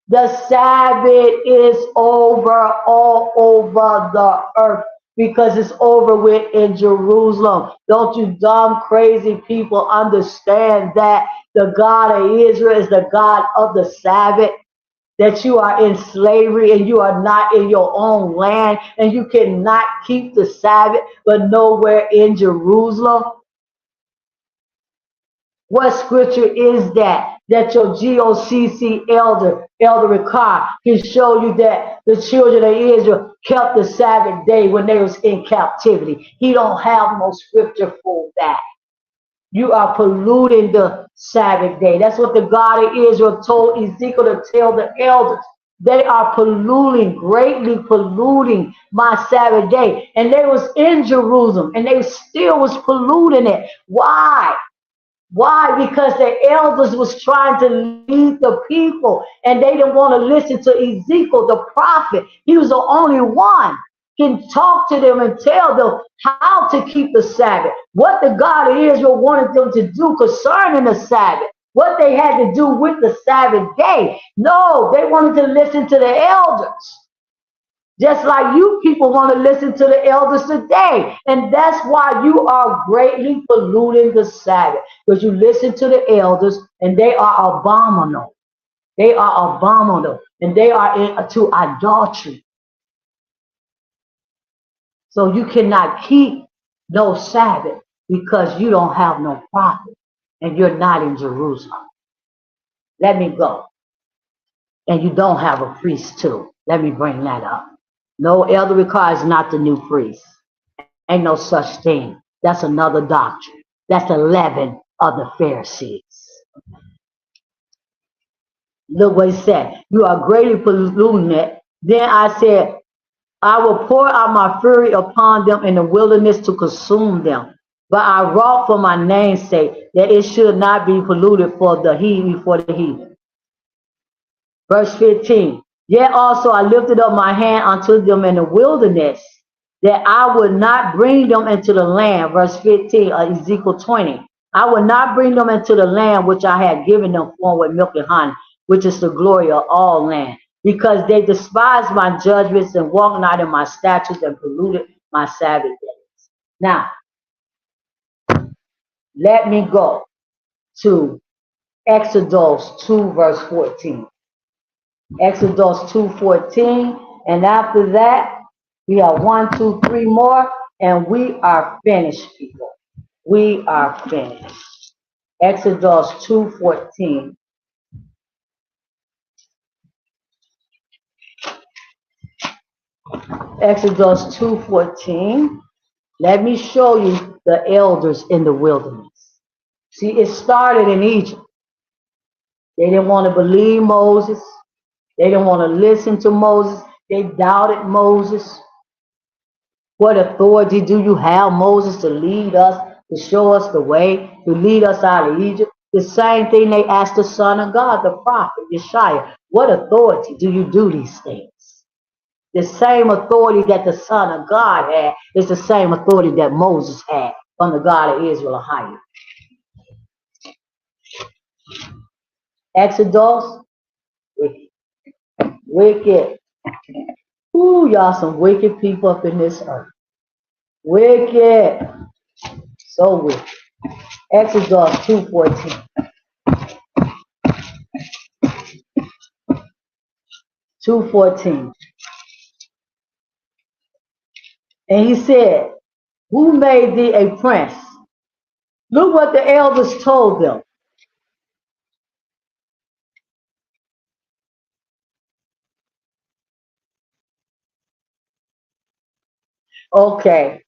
Speaker 1: The Sabbath is over all over the earth because it's over with in Jerusalem. Don't you dumb, crazy people understand that the God of Israel is the God of the Sabbath? That you are in slavery and you are not in your own land and you cannot keep the Sabbath, but nowhere in Jerusalem? What scripture is that? That your GOCC elder, Elder Ricard, can show you that the children of Israel kept the Sabbath day when they was in captivity. He don't have no scripture for that. You are polluting the Sabbath day. That's what the God of Israel told Ezekiel to tell the elders. They are polluting, greatly polluting my Sabbath day. And they was in Jerusalem and they still was polluting it. Why? Why? Because the elders was trying to lead the people and they didn't want to listen to Ezekiel, the prophet. He was the only one can talk to them and tell them how to keep the Sabbath, what the God of Israel wanted them to do concerning the Sabbath, what they had to do with the Sabbath day. No, they wanted to listen to the elders. Just like you people want to listen to the elders today. And that's why you are greatly polluting the Sabbath. Because you listen to the elders and they are abominable. They are abominable. And they are into idolatry. So you cannot keep no Sabbath because you don't have no prophet. And you're not in Jerusalem. Let me go. And you don't have a priest too. Let me bring that up. No, Elder Ricard is not the new priest. Ain't no such thing. That's another doctrine. That's the leaven of the Pharisees. Look what he said. You are greatly polluting it. Then I said, I will pour out my fury upon them in the wilderness to consume them. But I wrought for my name's sake that it should not be polluted for the heathen. Verse 15. Yet also I lifted up my hand unto them in the wilderness, that I would not bring them into the land. Verse 15 of Ezekiel 20. I would not bring them into the land which I had given them for with milk and honey, which is the glory of all land, because they despised my judgments and walked not in my statutes and polluted my Sabbath days. Now, let me go to Exodus 2 verse 14. Exodus 2:14, and after that, we have 1, 2, 3 more, and we are finished, people. We are finished. Exodus 2:14. Exodus 2:14. Let me show you the elders in the wilderness. See, it started in Egypt. They didn't want to believe Moses. They didn't want to listen to Moses. They doubted Moses. What authority do you have, Moses, to lead us, to show us the way, to lead us out of Egypt? The same thing they asked the Son of God, the prophet, Yeshua. What authority do you do these things? The same authority that the Son of God had is the same authority that Moses had from the God of Israel, higher. Exodus, wicked. Ooh, y'all some wicked people up in this earth. Wicked. So wicked. Exodus 2:14. 2:14. And he said, who made thee a prince Look what the elders told them. Okay,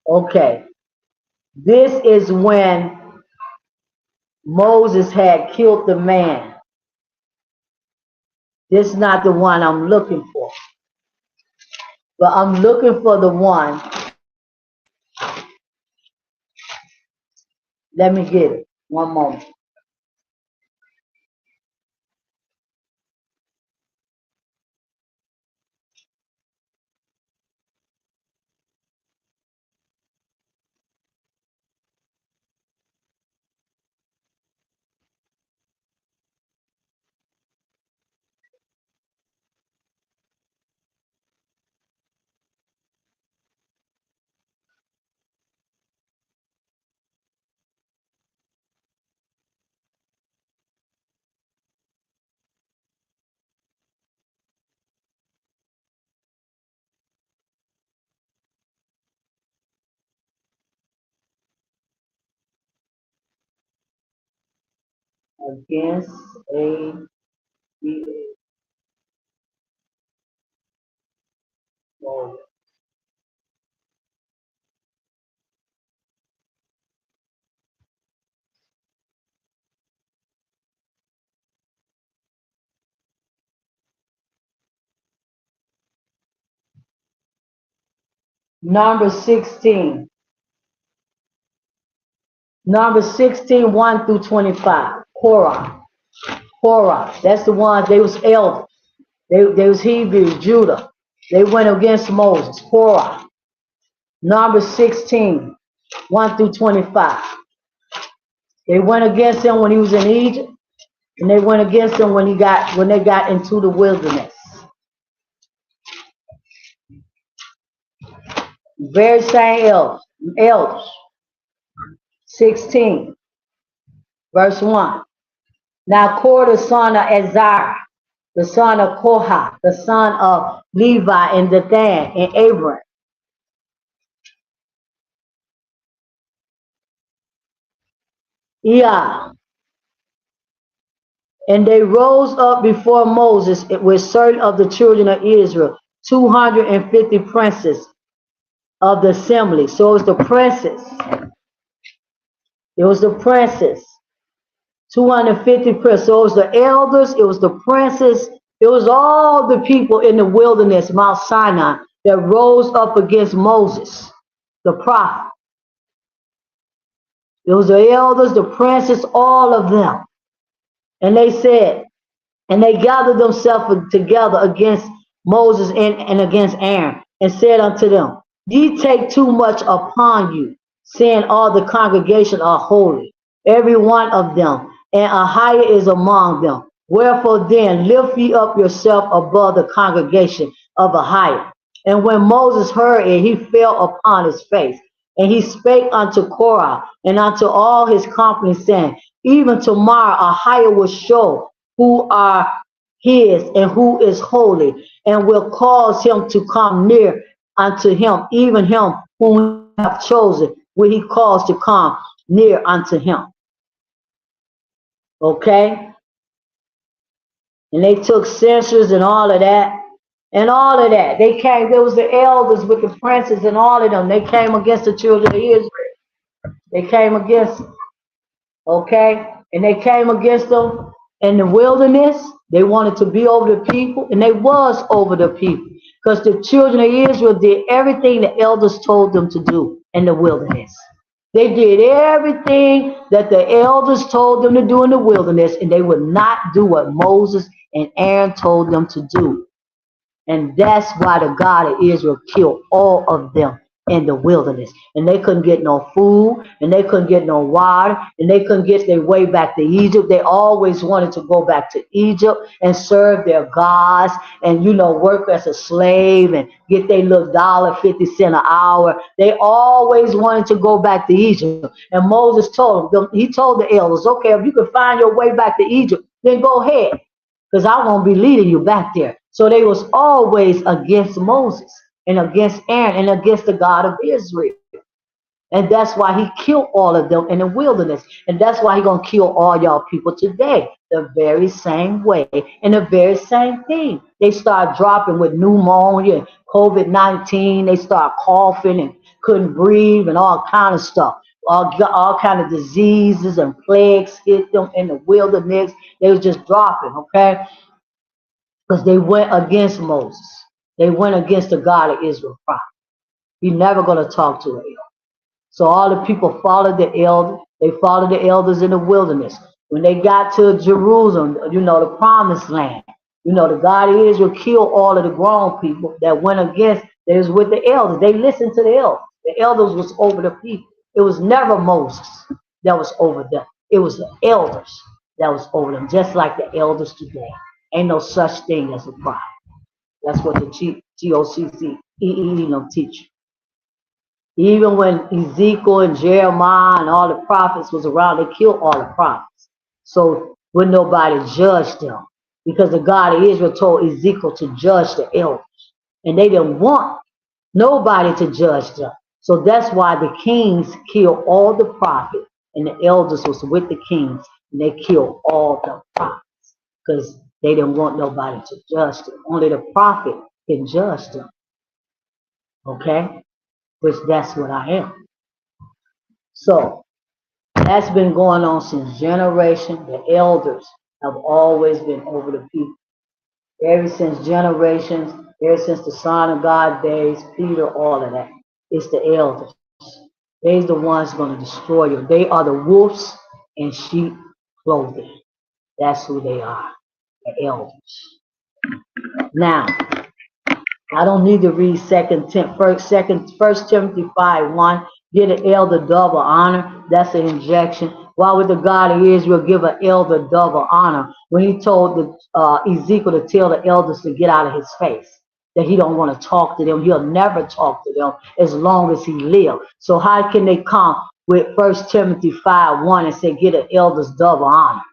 Speaker 1: okay. This is when Moses had killed the man. This is not the one I'm looking for. But I'm looking for the one. Let me get it. One moment. Against a number 16. Number 16, 1 through 25. Korah. Korah. That's the ones, they was elders. They was Hebrews, Judah. They went against Moses. Korah. Number 16, 1 through 25. They went against him when he was in Egypt, and they went against him when they got into the wilderness. Very same elders. 16, verse 1. Now Korah, the son of Azar, the son of Kohath, the son of Levi, and Dathan, and Abiram. Yeah. And they rose up before Moses with certain of the children of Israel, 250 princes of the assembly. So it was the princes. It was the princes. 250 princes. So it was the elders, it was the princes, it was all the people in the wilderness, Mount Sinai, that rose up against Moses, the prophet. It was the elders, the princes, all of them. And they said, and they gathered themselves together against Moses and against Aaron, and said unto them, Ye take too much upon you, saying all the congregation are holy, every one of them, and Ahiah is among them. Wherefore then lift ye up yourself above the congregation of Ahiah. And when Moses heard it, he fell upon his face. And he spake unto Korah and unto all his company, saying, Even tomorrow Ahiah will show who are his and who is holy, and will cause him to come near unto him, even him whom he hath chosen, will he cause to come near unto him. Okay? And they took censers and all of that. And all of that. They came, there was the elders with the princes and all of them. They came against the children of Israel. They came against them. Okay? And they came against them in the wilderness. They wanted to be over the people, and they was over the people. Because the children of Israel did everything the elders told them to do in the wilderness. They did everything that the elders told them to do in the wilderness, and they would not do what Moses and Aaron told them to do. And that's why the God of Israel killed all of them in the wilderness. And they couldn't get no food, and they couldn't get no water, and they couldn't get their way back to Egypt. They always wanted to go back to Egypt and serve their gods and, you know, work as a slave and get their little $1.50 an hour. They always wanted to go back to Egypt. And Moses told them, he told the elders, okay, if you can find your way back to Egypt, then go ahead, because I won't be leading you back there. So they was always against Moses and against Aaron and against the God of Israel. And that's why he killed all of them in the wilderness. And that's why he going to kill all y'all people today. The very same way. And the very same thing. They start dropping with pneumonia and COVID-19. They start coughing and couldn't breathe and all kind of stuff. All kind of diseases and plagues hit them in the wilderness. They was just dropping, okay? Because they went against Moses. They went against the God of Israel prophet. He's never going to talk to them. So all the people followed the elders. They followed the elders in the wilderness. When they got to Jerusalem, you know, the promised land, you know, the God of Israel killed all of the grown people that went against, they was with the elders. They listened to the elders. The elders was over the people. It was never Moses that was over them. It was the elders that was over them, just like the elders today. Ain't no such thing as a prophet. That's what the GOCC teach. Even when Ezekiel and Jeremiah and all the prophets was around, they killed all the prophets. So would nobody judge them? Because the God of Israel told Ezekiel to judge the elders. And they didn't want nobody to judge them. So that's why the kings killed all the prophets and the elders was with the kings. And they killed all the prophets because they didn't want nobody to judge them. Only the prophet can judge them. Okay? Which that's what I am. So that's been going on since generation. The elders have always been over the people. Ever since generations, ever since the Son of God days, Peter, all of that. It's the elders. They're the ones going to destroy you. They are the wolves in sheep clothing. That's who they are, the elders. Now, I don't need to read 1 Timothy 5:1. Get an elder double honor. That's an injection. Why would the God of Israel give an elder double honor when he told Ezekiel to tell the elders to get out of his face? That he don't want to talk to them. He'll never talk to them as long as he lives. So how can they come with 1 Timothy 5:1 and say get an elder's double honor?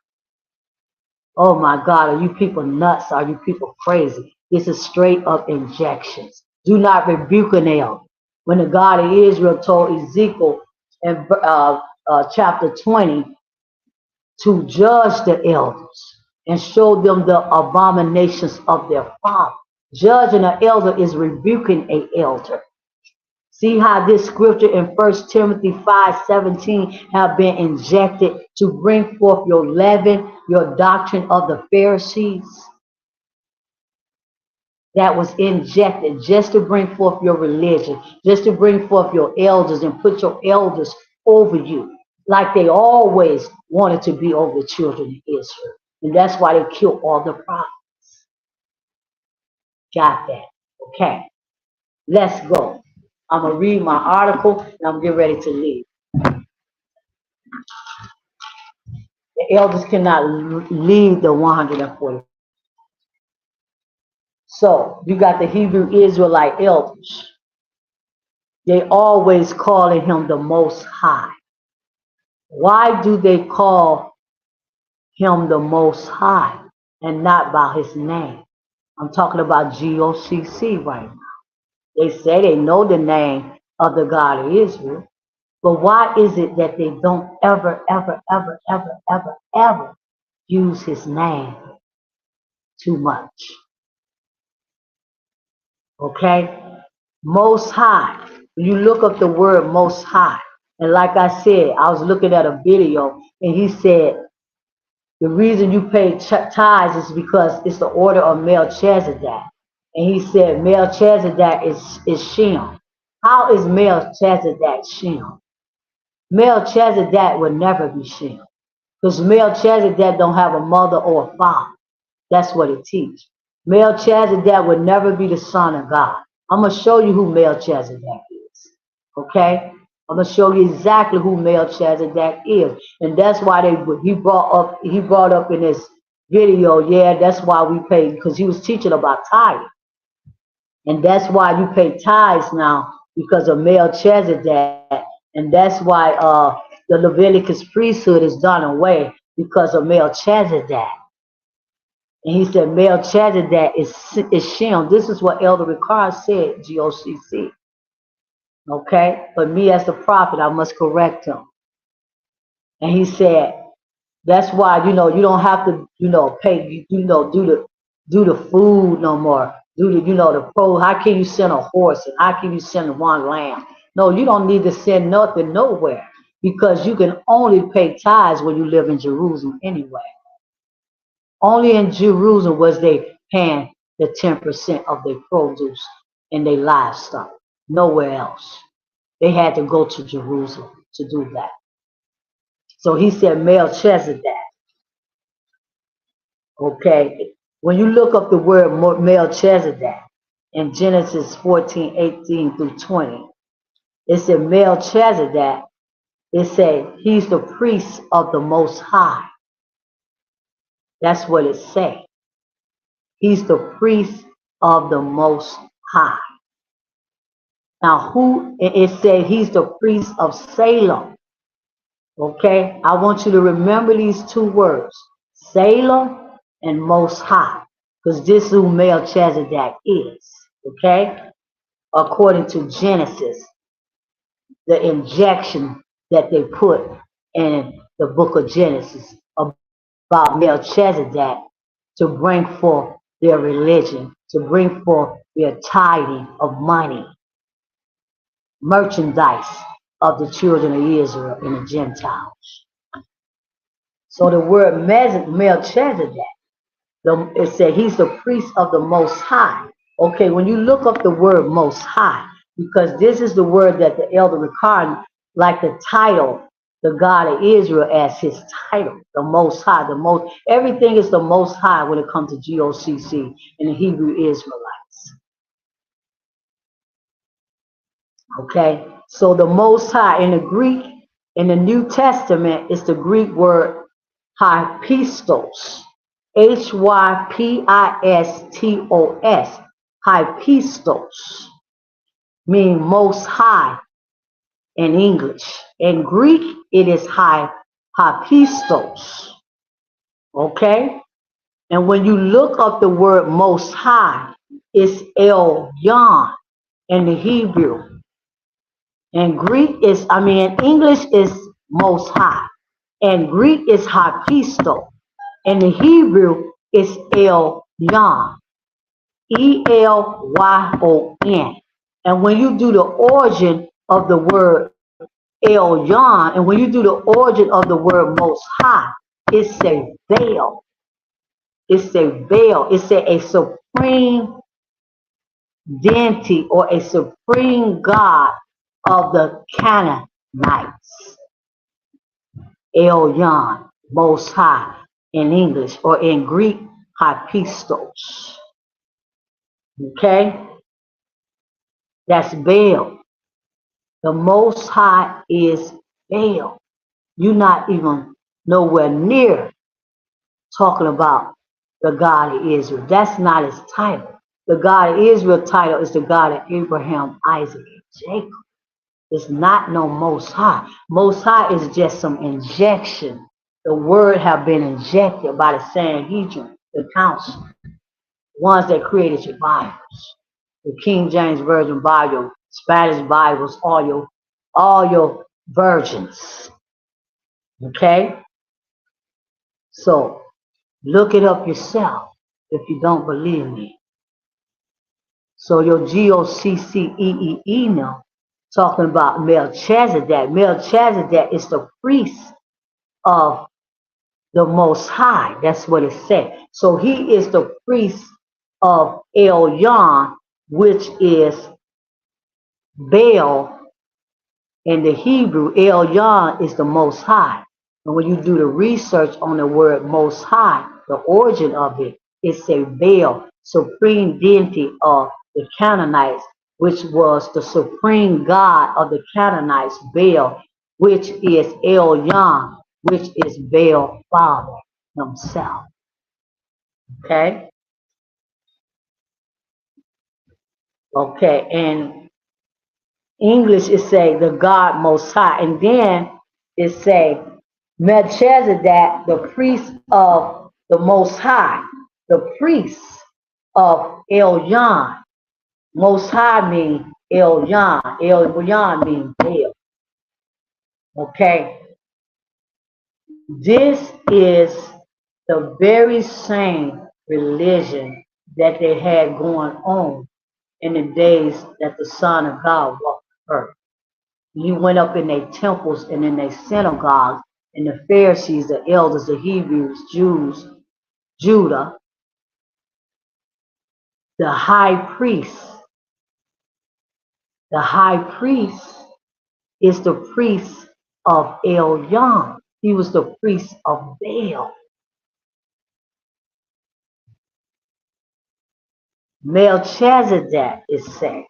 Speaker 1: Oh my God, are you people nuts? Are you people crazy? This is straight up injections. Do not rebuke an elder. When the God of Israel told Ezekiel in chapter 20 to judge the elders and show them the abominations of their father. Judging an elder is rebuking an elder. See how this scripture in 1 Timothy 5:17 have been injected to bring forth your leaven, your doctrine of the Pharisees. That was injected just to bring forth your religion, just to bring forth your elders and put your elders over you, like they always wanted to be over the children of Israel. And that's why they killed all the prophets. Got that? Okay. Let's go. I'm going to read my article and I'm getting ready to leave. The elders cannot lead the 140. So you got the Hebrew Israelite elders. They always calling him the Most High. Why do they call him the Most High and not by his name? I'm talking about GOCC right now. They say they know the name of the God of Israel, but why is it that they don't ever use his name too much? Okay? Most High. You look up the word Most High. And like I said, I was looking at a video and he said, the reason you pay tithes is because it's the order of Melchizedek. And he said Melchizedek is Shem. How is Melchizedek Shem? Melchizedek would never be Shem. Because Melchizedek don't have a mother or a father. That's what it teaches. Melchizedek would never be the son of God. I'm going to show you who Melchizedek is. Okay? I'm going to show you exactly who Melchizedek is. And that's why he brought up in this video, yeah, that's why we pay, because he was teaching about tithing. And that's why you pay tithes now, because of Melchizedek. And that's why the Leviticus priesthood is done away, because of Melchizedek. And he said Melchizedek is Shem. This is what Elder Ricard said, GOCC. Okay? But me as the prophet, I must correct him. And he said, that's why, you don't have to, pay, do the food no more. Do the, the pro. How can you send a horse and how can you send one lamb? No, you don't need to send nothing nowhere because you can only pay tithes when you live in Jerusalem anyway. Only in Jerusalem was they paying the 10% of their produce and their livestock. Nowhere else. They had to go to Jerusalem to do that. So he said Melchizedek. Okay. When you look up the word Melchizedek in Genesis 14:18 through 20, it said Melchizedek, it said he's the priest of the Most High. That's what it said. He's the priest of the Most High. Now, it said he's the priest of Salem. Okay? I want you to remember these two words, Salem and Most High, because this is who Melchizedek is. Okay? According to Genesis, the injection that they put in the book of Genesis about Melchizedek to bring forth their religion, to bring forth their tithing of money, merchandise of the children of Israel and the Gentiles. So the word Melchizedek, it said he's the priest of the Most High. Okay, when you look up the word Most High, because this is the word that the Elder Ricard, like the title, the God of Israel as his title, the Most High, everything is the Most High when it comes to GOCC and the Hebrew Israelites. Okay, so the Most High in the Greek, in the New Testament, is the Greek word hypistos, Hypistos, hypistos, meaning Most High in English. In Greek, it is hypistos. Okay, and when you look up the word Most High, it's Elyon in the Hebrew. In Greek in English is Most High. In Greek is Hypisto. In the Hebrew is Elyon. Elyon. And when you do the origin of the word Elyon, and when you do the origin of the word Most High, it's a veil. It's a veil. It's a supreme deity or a supreme God of the Canaanites. Elyon, Most High in English, or in Greek, Hypistos. Okay? That's Baal. The Most High is Baal. You're not even nowhere near talking about the God of Israel. That's not his title. The God of Israel title is the God of Abraham, Isaac, and Jacob. It's not no Most High. Most High is just some injection. The word have been injected by the Sanhedrin, the council, ones that created your Bibles, the King James Version Bible, Spanish Bibles, all your versions. Okay? So look it up yourself if you don't believe me. So your GOCCEE now talking about Melchizedek. Melchizedek is the priest of the Most High. That's what it said. So he is the priest of Elyon, which is Baal in the Hebrew. Elyon is the Most High. And when you do the research on the word Most High, the origin of it, it's a Baal, supreme deity of the Canaanites, which was the supreme god of the Canaanites, Baal, which is Elyon, which is Baal Father himself. Okay? Okay, in English it say the God Most High, and then it say Melchizedek, the priest of the Most High, the priest of Elyon. Most High means Elyon means Baal. Okay, this is the very same religion that they had going on in the days that the Son of God walked the earth. He went up in their temples and in their synagogues, and the Pharisees, the elders, the Hebrews, Jews, Judah, the high priest. The high priest is the priest of Elyon. He was the priest of Baal. Melchizedek is saying,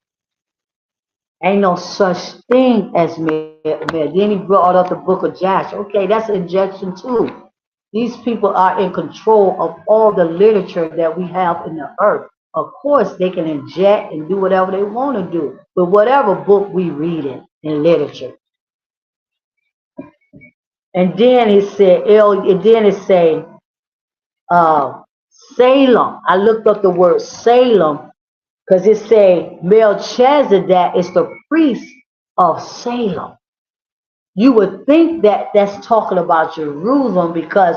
Speaker 1: ain't no such thing as Mel. Then he brought up the book of Joshua. Okay, that's injection too. These people are in control of all the literature that we have in the earth. Of course, they can inject and do whatever they want to do, but whatever book we read in literature. And then it said, Salem. I looked up the word Salem because it say Melchizedek is the priest of Salem. You would think that that's talking about Jerusalem because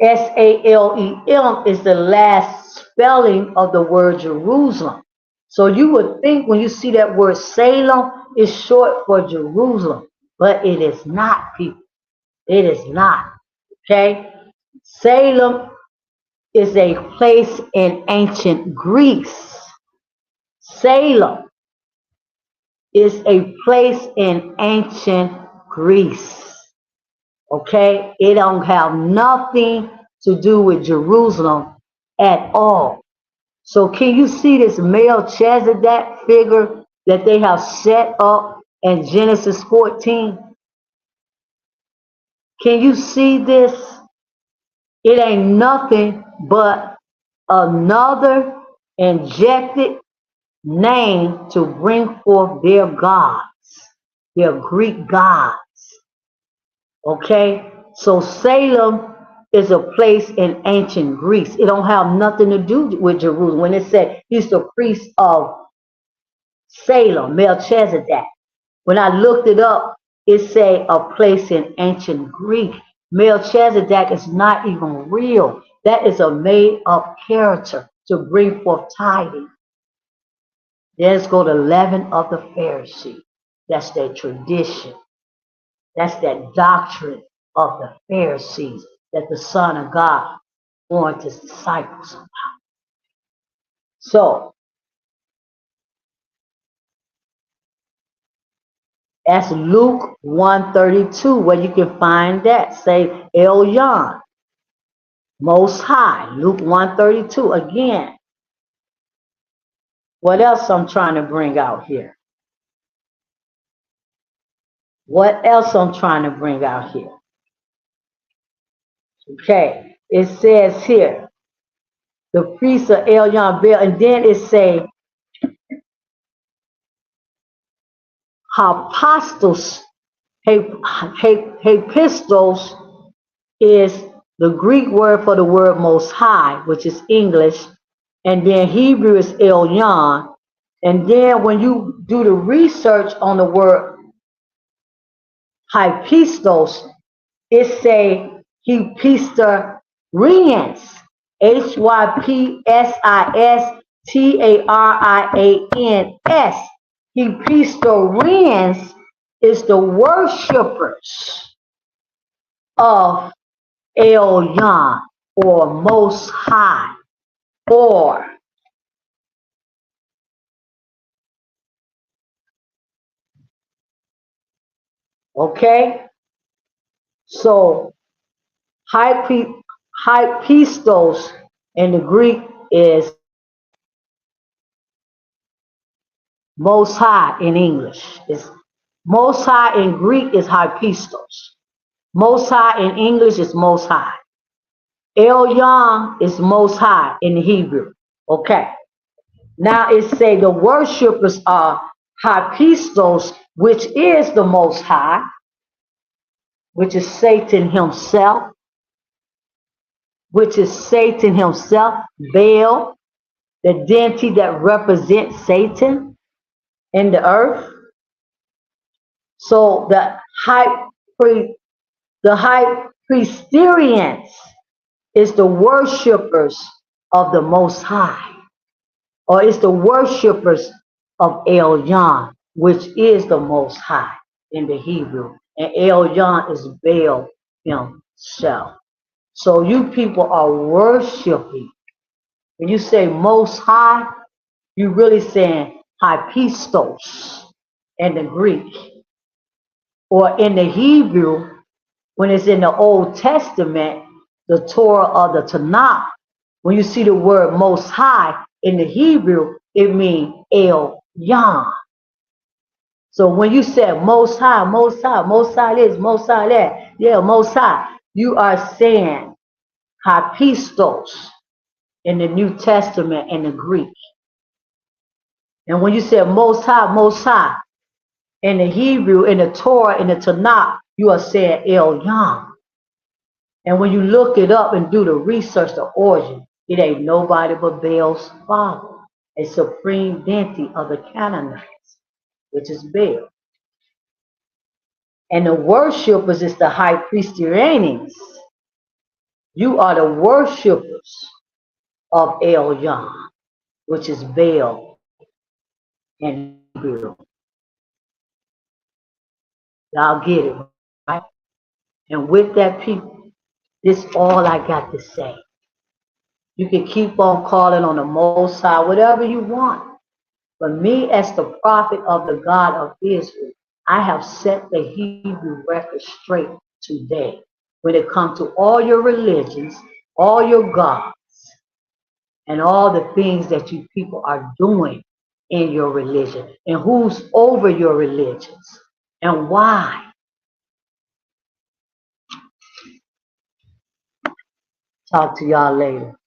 Speaker 1: Salem is the last spelling of the word Jerusalem. So you would think when you see that word Salem, it's short for Jerusalem, but it is not, people. It is not. Okay? Salem is a place in ancient Greece. Salem is a place in ancient Greece. Okay? It don't have nothing to do with Jerusalem at all. So can you see this Melchizedek figure that they have set up in Genesis 14? Can you see this? It ain't nothing but another injected name to bring forth their gods, their Greek gods. Okay? So Salem is a place in ancient Greece. It don't have nothing to do with Jerusalem. When it said he's the priest of Salem, Melchizedek. When I looked it up, it say a place in ancient Greek. Melchizedek is not even real. That is a made-up character to bring forth tithing. Let's go to leaven of the Pharisee. That's their tradition. That's that doctrine of the Pharisees that the Son of God warned his disciples about. So, that's Luke 132, where you can find that. Say Elyon, Most High. Luke 132. Again, what else I'm trying to bring out here? What else I'm trying to bring out here? Okay, it says here, the priest of Elyon Baal, and then it say Hapistos. Hapistos is the Greek word for the word Most High, which is English, and then Hebrew is Elyon. And then when you do the research on the word Hypistos, it say Hypistorians, Hypistarians. Hypistorians is the worshippers of Elyon, or Most High, or okay. So Hypistos in the Greek is Most High in English. It's Most High in Greek is Hypistos. Most High in English is Most High. Elyon is Most High in Hebrew. Okay. Now it say the worshippers are Hypistos, which is the Most High, which is Satan himself, Baal, the deity that represents Satan. in the earth. So the high priesterians is the worshipers of the Most High, or it's the worshipers of Elyon, which is the Most High in the Hebrew. And Elyon is Baal himself. So you people are worshiping. When you say Most High, you're really saying Hypistos in the Greek. Or in the Hebrew, when it's in the Old Testament, the Torah or the Tanakh, when you see the word Most High in the Hebrew, it means El Yon. So when you say Most High, Most High, Most High this, Most High that, yeah, Most High, you are saying Hypistos in the New Testament in the Greek. And when you say Most High in the Hebrew, in the Torah, in the Tanakh, you are saying El Yon. And when you look it up and do the research, the origin, it ain't nobody but Baal's father, a supreme deity of the Canaanites, which is Baal. And the worshippers is the high priesterians. You are the worshippers of Elyon, which is Baal and Hebrew. Y'all get it, right? And with that, people, this all I got to say. You can keep on calling on the Most High, whatever you want. But me, as the prophet of the God of Israel, I have set the Hebrew record straight today. When it comes to all your religions, all your gods, and all the things that you people are doing in your religion, and who's over your religions, and why. Talk to y'all later.